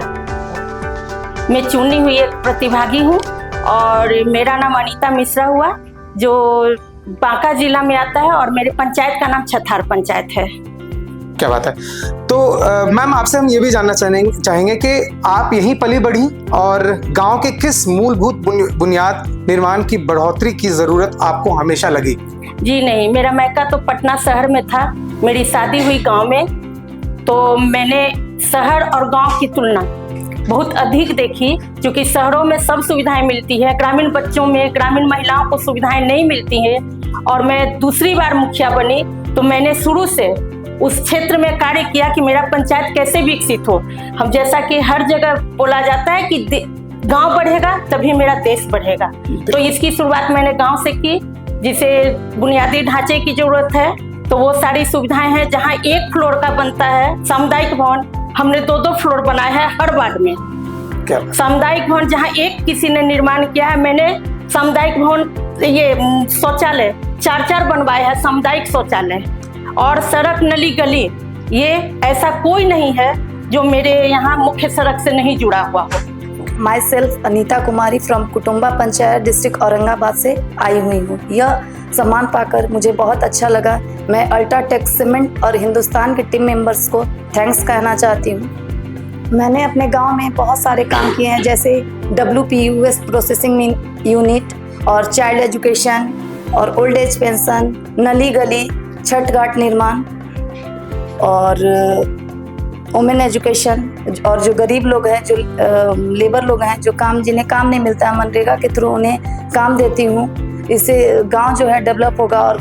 में चुनी हुई एक प्रतिभागी हूँ, और मेरा नाम अनीता मिश्रा हुआ, जो बांका जिला में आता है, और मेरे पंचायत का नाम छथार पंचायत है। क्या बात है। तो मैम, आपसे हम ये भी जानना चाहेंगे कि आप यहीं पली बढ़ी, और गांव के किस मूलभूत बुनियाद निर्माण की बढ़ोतरी की जरूरत आपको हमेशा लगी? जी नहीं, मेरा मैका तो पटना शहर में था। मेरी शादी हुई गांव में, तो मैंने शहर और गांव की तुलना बहुत अधिक देखी, क्योंकि शहरों में सब सुविधाएं मिलती है, ग्रामीण बच्चों में, ग्रामीण महिलाओं को सुविधाएं नहीं मिलती हैं। और मैं दूसरी बार मुखिया बनी, तो मैंने शुरू से उस क्षेत्र में कार्य किया कि मेरा पंचायत कैसे विकसित हो। हम जैसा कि हर जगह बोला जाता है कि गांव बढ़ेगा तभी मेरा देश बढ़ेगा, तो इसकी शुरुआत मैंने गांव से की। जिसे बुनियादी ढांचे की जरूरत है, तो वो सारी सुविधाएं हैं। जहाँ 1 फ्लोर का बनता है सामुदायिक भवन, हमने 2-2 फ्लोर बनाया है हर वार्ड में। सामुदायिक भवन जहाँ एक किसी ने निर्माण किया है, मैंने सामुदायिक भवन, ये शौचालय 4-4 बनवाए हैं, सामुदायिक शौचालय। और सड़क, नली, गली, ये ऐसा कोई नहीं है जो मेरे यहाँ मुख्य सड़क से नहीं जुड़ा हुआ हो। My self Anita Kumari from Kutumba panchayat, district Aurangabad से आई हुई हूँ। यह सम्मान पाकर मुझे बहुत अच्छा लगा। मैं अल्ट्राटेक सीमेंट और हिंदुस्तान के टीम मेंबर्स को थैंक्स कहना चाहती हूँ। मैंने अपने गांव में बहुत सारे काम किए हैं, जैसे WPU वेस्ट प्रोसेसिंग यूनिट, और चाइल्ड एजुकेशन, और ओल्ड एज पेंशन, नली गली, छठ घाट निर्माण, और वुमेन एजुकेशन। और जो गरीब लोग हैं, जो लेबर लोग हैं, जो जिन्हें काम नहीं मिलता है, मनरेगा के थ्रू उन्हें काम देती हूँ। इससे गांव जो है डेवलप होगा। और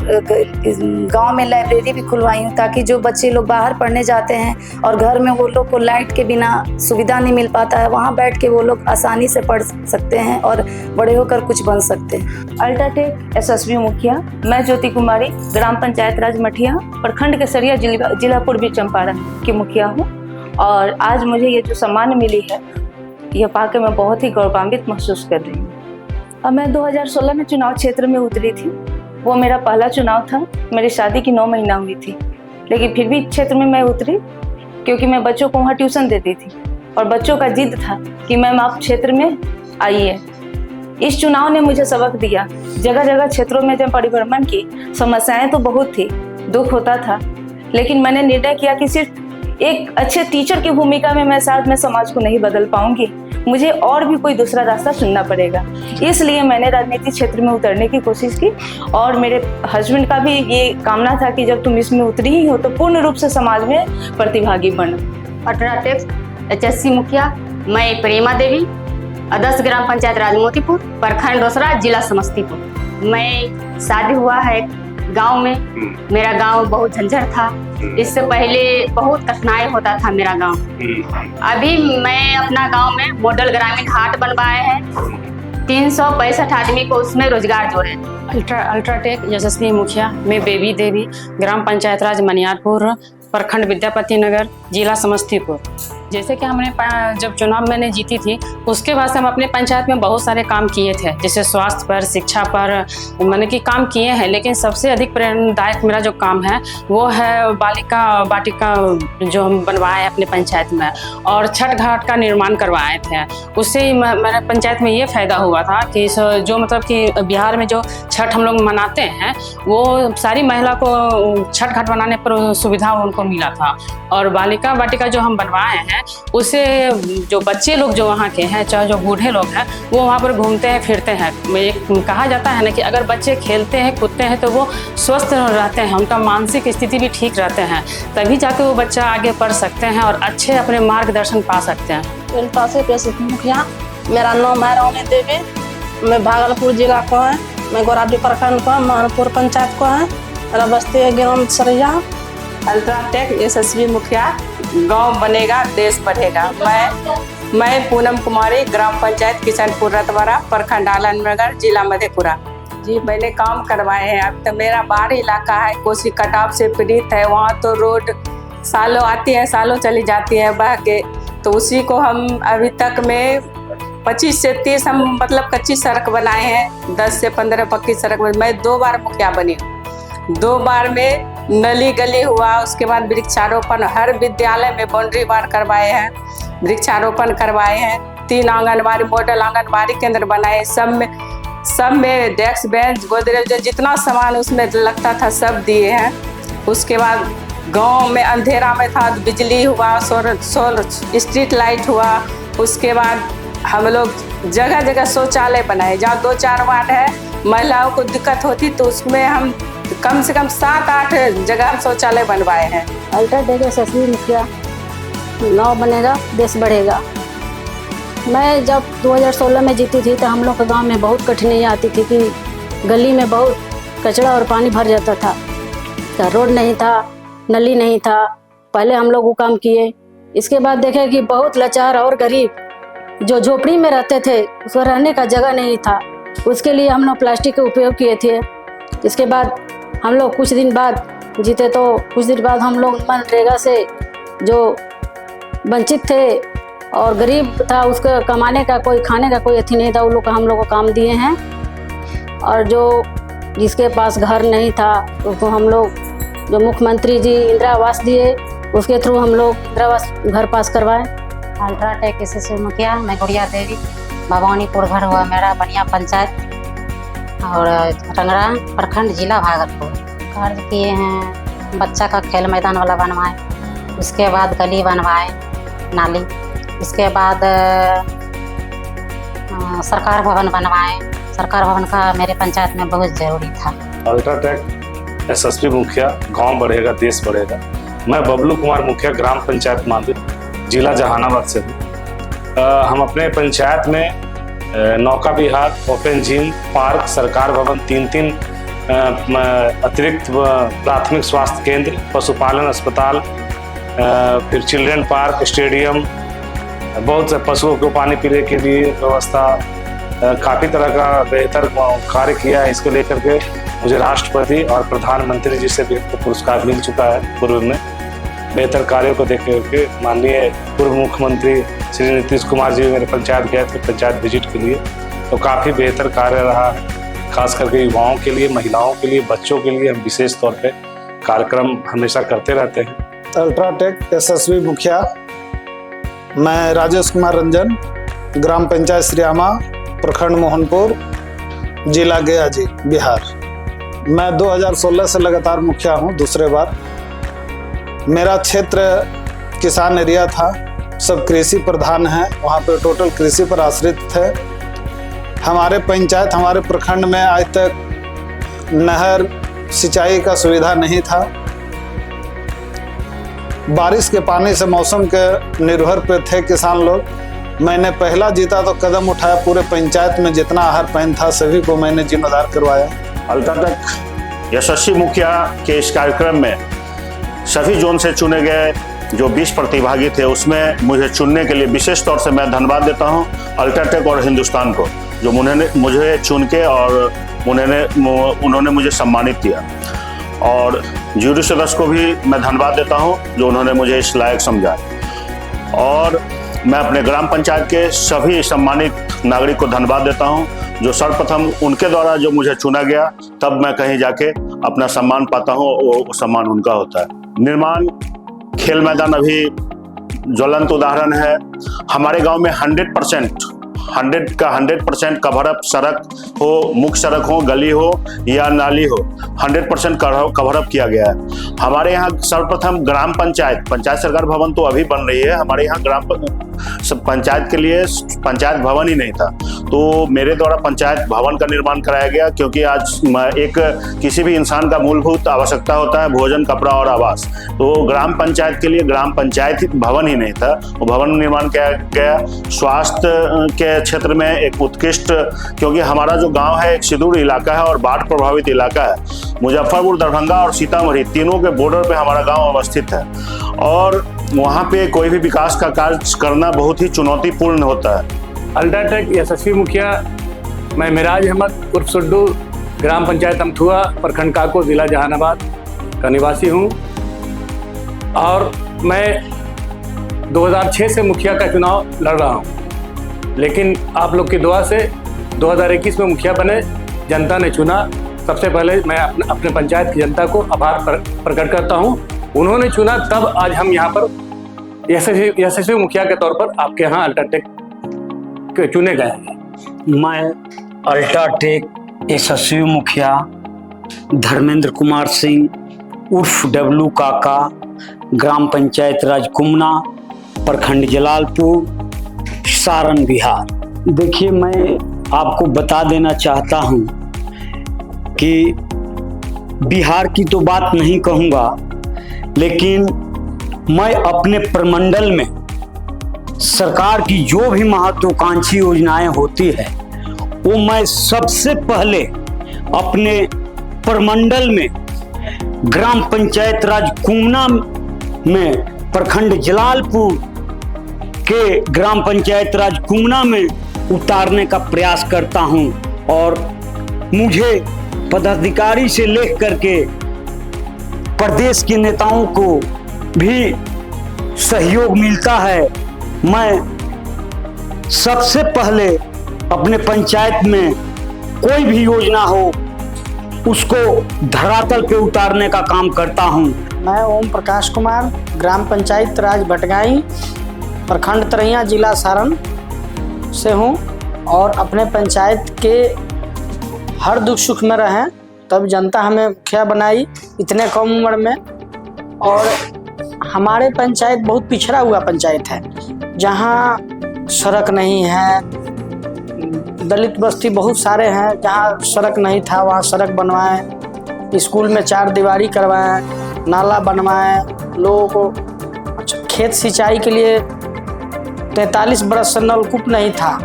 गांव में लाइब्रेरी भी खुलवाई हूँ, ताकि जो बच्चे लोग बाहर पढ़ने जाते हैं और घर में वो लोग को लाइट के बिना सुविधा नहीं मिल पाता है, वहाँ बैठ के वो लोग आसानी से पढ़ सकते हैं और बड़े होकर कुछ बन सकते हैं। अल्ट्राटेक यशस्वी मुखिया, मैं ज्योति कुमारी, ग्राम पंचायत राज मठिया, प्रखंड केसरिया, जिला पूर्वी चंपारण की मुखिया हूँ। और आज मुझे ये जो सम्मान मिली है, यह पाकर मैं बहुत ही गौरवान्वित महसूस कर रही हूँ। और मैं 2016 में चुनाव क्षेत्र में उतरी थी। वो मेरा पहला चुनाव था। मेरी शादी की 9 महीना हुई थी, लेकिन फिर भी क्षेत्र में मैं उतरी क्योंकि मैं बच्चों को वहाँ ट्यूशन देती थी और बच्चों का जिद था कि मैम आप क्षेत्र में आइए। इस चुनाव ने मुझे सबक दिया। जगह जगह क्षेत्रों में जब परिभ्रमण की, समस्याएं तो बहुत थी, दुख होता था, लेकिन मैंने निर्णय किया कि सिर्फ एक अच्छे टीचर की भूमिका में मैं शायद मैं समाज को नहीं बदल पाऊंगी, मुझे और भी कोई दूसरा रास्ता चुनना पड़ेगा। इसलिए मैंने राजनीति क्षेत्र में उतरने की कोशिश की और मेरे हस्बैंड का भी ये कामना था कि जब तुम इसमें उतरी ही हो तो पूर्ण रूप से समाज में प्रतिभागी बनो। अल्ट्राटेक HSC मुखिया मैं प्रेमा देवी, आदर्श ग्राम पंचायत राजमोतीपुर, प्रखंड रोसड़ा, जिला समस्तीपुर। मैं शादी हुआ है गांव में। मेरा गांव बहुत झंझट था। इससे पहले बहुत कठिनाई होता था मेरा गांव। अभी मैं अपना गांव में मॉडल ग्रामीण हाट बनवाए हैं। 365 आदमी को उसमें रोजगार जोड़े। अल्ट्राटेक यशस्वी मुखिया मैं बेबी देवी, ग्राम पंचायत राज मनियारपुर, प्रखंड विद्यापति नगर, जिला समस्तीपुर। जैसे कि हमने जब चुनाव मैंने जीती थी, उसके बाद से हम अपने पंचायत में बहुत सारे काम किए थे, जैसे स्वास्थ्य पर, शिक्षा पर, मैंने कि काम किए हैं। लेकिन सबसे अधिक प्रेरणादायक मेरा जो काम है वो है बालिका वाटिका जो हम बनवाए हैं अपने पंचायत में, और छठ घाट का निर्माण करवाए थे। उससे मेरे पंचायत में ये फायदा हुआ था कि जो मतलब कि बिहार में जो छठ हम लोग मनाते हैं वो सारी महिला को छठ घाट बनाने पर सुविधा उनको मिला था। और बालिका वाटिका जो हम बनवाए हैं उससे जो बच्चे लोग जो वहाँ के हैं, चाहे जो बूढ़े लोग हैं, वो वहाँ पर घूमते हैं फिरते हैं। कहा जाता है ना कि अगर बच्चे खेलते हैं कूदते हैं तो वो स्वस्थ रहते हैं, उनका मानसिक स्थिति भी ठीक रहते हैं, तभी जाके वो बच्चा आगे पढ़ सकते हैं और अच्छे अपने मार्गदर्शन पा सकते हैं। मुखिया मेरा नाम है रोनी देवी, मैं भागलपुर जिला को है, मैं गोराडी प्रखंड को, महनपुर पंचायत को है, मेरा बस्ती है ग्राम सरैया। अल्ट्राटेक यशस्वी मुखिया गांव बनेगा देश बढ़ेगा। मैं पूनम कुमारी, ग्राम पंचायत किशनपुर रतवारा, प्रखंड आलमनगर, जिला मधेपुरा। जी मैंने काम करवाए हैं। अब तो मेरा बाहरी इलाका है, कोसी कटाव से पीड़ित है, वहाँ तो रोड सालों आती है सालों चली जाती है बह के, तो उसी को हम अभी तक में 25 से 30 हम मतलब कच्ची सड़क बनाए हैं, 10 से 15 पक्की सड़क। मैं 2 बार मुखिया बनी, 2 बार में नली गली हुआ, उसके बाद वृक्षारोपण, हर विद्यालय में बाउंड्री वार करवाए हैं, वृक्षारोपण करवाए हैं, 3 आंगनबाड़ी मॉडल आंगनबाड़ी केंद्र बनाए, सब में डेस्क बेंच गोदरेज जितना सामान उसमें लगता था सब दिए हैं। उसके बाद गांव में अंधेरा में था, बिजली हुआ, सोलर स्ट्रीट लाइट हुआ। उसके बाद हम लोग जगह जगह शौचालय बनाए, जहाँ 2-4 वार्ड है महिलाओं को दिक्कत होती तो उसमें हम कम से कम 7-8 जगह हम शौचालय बनवाए हैं। अल्ट्राटेक यशस्वी मुखिया गाँव बनेगा देश बढ़ेगा। मैं जब 2016 में जीती थी तो हम लोग के गांव में बहुत कठिनाई आती थी कि गली में बहुत कचरा और पानी भर जाता था, रोड नहीं था, नली नहीं था। पहले हम लोग वो काम किए। इसके बाद देखे कि बहुत लाचार और गरीब जो झोपड़ी में रहते थे उसको रहने का जगह नहीं था, उसके लिए हम लोग प्लास्टिक का उपयोग किए थे। इसके बाद हम लोग कुछ दिन बाद जीते तो कुछ दिन बाद हम लोग मनरेगा से जो वंचित थे और गरीब था उसका कमाने का कोई खाने का कोई अथी नहीं था, उन लोग हम लोग को काम दिए हैं। और जो जिसके पास घर नहीं था उसको हम लोग जो मुख्यमंत्री जी इंदिरा आवास दिए उसके थ्रू हम लोग इंदिरा आवास घर पास करवाए। अल्ट्राटेक यशस्वी मुखिया मैं गुड़िया देवी, भवानीपुर घर हुआ मेरा, बनिया पंचायत और रंगरा प्रखंड, जिला भागलपुर। कार्य किए हैं, बच्चा का खेल मैदान वाला बनवाए, उसके बाद गली बनवाए, नाली, इसके बाद सरकार भवन बनवाए। सरकार भवन का मेरे पंचायत में बहुत जरूरी था। अल्ट्राटेक यशस्वी मुखिया गांव बढ़ेगा देश बढ़ेगा। मैं बबलू कुमार मुखिया, ग्राम पंचायत मांडू, जिला जहानाबाद से हूँ। हम अपने पंचायत में नौका विहार, ओपन जिम, पार्क, सरकार भवन, 3 अतिरिक्त प्राथमिक स्वास्थ्य केंद्र, पशुपालन अस्पताल, फिर चिल्ड्रन पार्क, स्टेडियम, बहुत से पशुओं को पानी पीने के लिए व्यवस्था, काफ़ी तरह का बेहतर कार्य किया है। इसको लेकर के मुझे राष्ट्रपति और प्रधानमंत्री जी से भी पुरस्कार मिल चुका है पूर्व में। बेहतर कार्यों को देख करके माननीय पूर्व मुख्यमंत्री श्री नीतीश कुमार जी मेरे पंचायत गए थे पंचायत विजिट के लिए, तो काफ़ी बेहतर कार्य रहा, खास करके युवाओं के लिए, महिलाओं के लिए, बच्चों के लिए हम विशेष तौर पे कार्यक्रम हमेशा करते रहते हैं। अल्ट्राटेक यशस्वी मुखिया, मैं राजेश कुमार रंजन, ग्राम पंचायत श्रीयामा, प्रखंड मोहनपुर, जिला गया जी, बिहार। मैं 2016 से लगातार मुखिया हूँ, दूसरे बार। मेरा क्षेत्र किसान एरिया था, सब कृषि प्रधान है, वहाँ पे टोटल कृषि पर आश्रित थे। हमारे पंचायत, हमारे प्रखंड में आज तक नहर सिंचाई का सुविधा नहीं था। बारिश के पानी से मौसम के निर्भर पे थे किसान लोग। मैंने पहला जीता तो कदम उठाया, पूरे पंचायत में जितना आहार पैन था सभी को मैंने जिम्मेदार करवाया। अल्ट्राटेक यशस्वी मुखिया के इस कार्यक्रम में सभी जोन से चुने गए जो 20 प्रतिभागी थे, उसमें मुझे चुनने के लिए विशेष तौर से मैं धन्यवाद देता हूं अल्ट्राटेक और हिंदुस्तान को, जो मुझे चुन के और उन्होंने मुझे सम्मानित किया। और जूरी सदस्य को भी मैं धन्यवाद देता हूं जो उन्होंने मुझे इस लायक समझा। और मैं अपने ग्राम पंचायत के सभी सम्मानित नागरिक को धन्यवाद देता हूं जो सर्वप्रथम उनके द्वारा जो मुझे चुना गया, तब मैं कहीं जाके अपना सम्मान पाता हूं, वो सम्मान उनका होता है। निर्माण खेल मैदान अभी ज्वलंत उदाहरण है। हमारे गांव में 100% कवरअप सड़क हो, मुख्य सड़क हो, गली हो या नाली हो, 100% कवरअप किया गया है। हमारे यहाँ सर्वप्रथम ग्राम पंचायत सरकार भवन तो अभी बन रही है, हमारे यहाँ ग्राम पंचायत के लिए पंचायत भवन ही नहीं था, तो मेरे द्वारा पंचायत भवन का निर्माण कराया गया, क्योंकि आज एक किसी भी इंसान का मूलभूत आवश्यकता होता है भोजन, कपड़ा और आवास। तो ग्राम पंचायत के लिए ग्राम पंचायत भवन ही नहीं था, वो भवन निर्माण किया गया। स्वास्थ्य के क्षेत्र में एक उत्कृष्ट, क्योंकि हमारा जो गांव है एक सुदूर इलाका है और बाढ़ प्रभावित इलाका है। मुजफ्फरपुर, दरभंगा और सीतामढ़ी तीनों के बॉर्डर पे हमारा गांव अवस्थित है और वहाँ पे कोई भी विकास का कार्य करना बहुत ही चुनौतीपूर्ण होता है। अल्ट्राटेक यशस्वी मुखिया, मैं मिराज अहमद उर्फ सुड्डू, ग्राम पंचायत अमथुआ, प्रखंड काको, जिला जहानाबाद का निवासी हूँ और मैं 2006 से मुखिया का चुनाव लड़ रहा हूँ, लेकिन आप लोग की दुआ से 2021 में मुखिया बने, जनता ने चुना। सबसे पहले मैं अपने पंचायत की जनता को आभार प्रकट करता हूँ, उन्होंने चुना, तब आज हम यहाँ पर यशस्वी मुखिया के तौर पर आपके यहाँ अल्ट्राटेक के चुने गए हैं। मैं अल्ट्राटेक यशस्वी मुखिया धर्मेंद्र कुमार सिंह उर्फ डब्लू काका, ग्राम पंचायत राज कुमना, प्रखंड जलालपुर, सारण, बिहार। देखिए, मैं आपको बता देना चाहता हूँ कि बिहार की तो बात नहीं कहूँगा, लेकिन मैं अपने प्रमंडल में सरकार की जो भी महत्वाकांक्षी योजनाएं होती है, वो मैं सबसे पहले अपने प्रमंडल में ग्राम पंचायत राज कुमना में, प्रखंड जलालपुर के ग्राम पंचायत राज कुमना में उतारने का प्रयास करता हूं। और मुझे पदाधिकारी से लेकर करके प्रदेश के नेताओं को भी सहयोग मिलता है। मैं सबसे पहले अपने पंचायत में कोई भी योजना हो उसको धरातल पे उतारने का काम करता हूं। मैं ओम प्रकाश कुमार, ग्राम पंचायत राज भटगाई, प्रखंड तरैया, जिला सारण से हूं और अपने पंचायत के हर दुख सुख में रहें, तब जनता हमें मुखिया बनाई इतने कम उम्र में। और हमारे पंचायत बहुत पिछड़ा हुआ पंचायत है, जहाँ सड़क नहीं है, दलित बस्ती बहुत सारे हैं जहाँ सड़क नहीं था, वहाँ सड़क बनवाएं, स्कूल में 4 दीवारी करवाएं, नाला बनवाएं, लोगों को खेत सिंचाई के लिए 43 बरस से नलकूप नहीं था,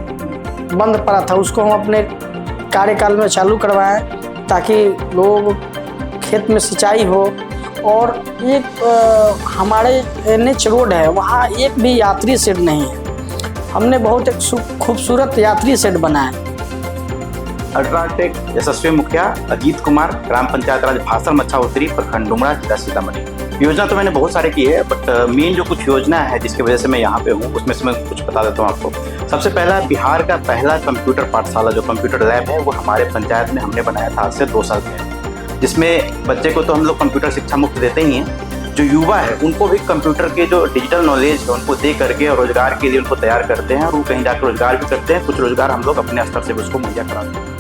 बंद पड़ा था, उसको हम अपने कार्यकाल में चालू करवाएं ताकि लोग खेत में सिंचाई हो। और एक हमारे NH रोड है, वहाँ एक भी यात्री शेड नहीं है, हमने बहुत एक खूबसूरत यात्री शेड बनाया। अल्ट्राटेक यशस्वी मुखिया अजीत कुमार, ग्राम पंचायत राज भाषण मच्छा उत्तरी, प्रखंड डुमरा, जिला सीतामढ़ी। योजना तो मैंने बहुत सारे की है, बट मेन जो कुछ योजना है जिसकी वजह से मैं यहाँ पे हूँ उसमें से मैं कुछ बता देता हूँ आपको। सबसे पहला, बिहार का पहला कंप्यूटर पाठशाला जो कंप्यूटर लैब है वो हमारे पंचायत में हमने बनाया था आज से 2 साल पहले, जिसमें बच्चे को तो हम लोग कंप्यूटर शिक्षा मुक्त देते ही हैं, जो युवा है उनको भी कंप्यूटर के जो डिजिटल नॉलेज है उनको दे करके और रोजगार के लिए उनको तैयार करते हैं और वो कहीं जाकर रोजगार भी करते हैं। कुछ रोजगार हम लोग अपने स्तर से भी उसको मुहैया कराते हैं।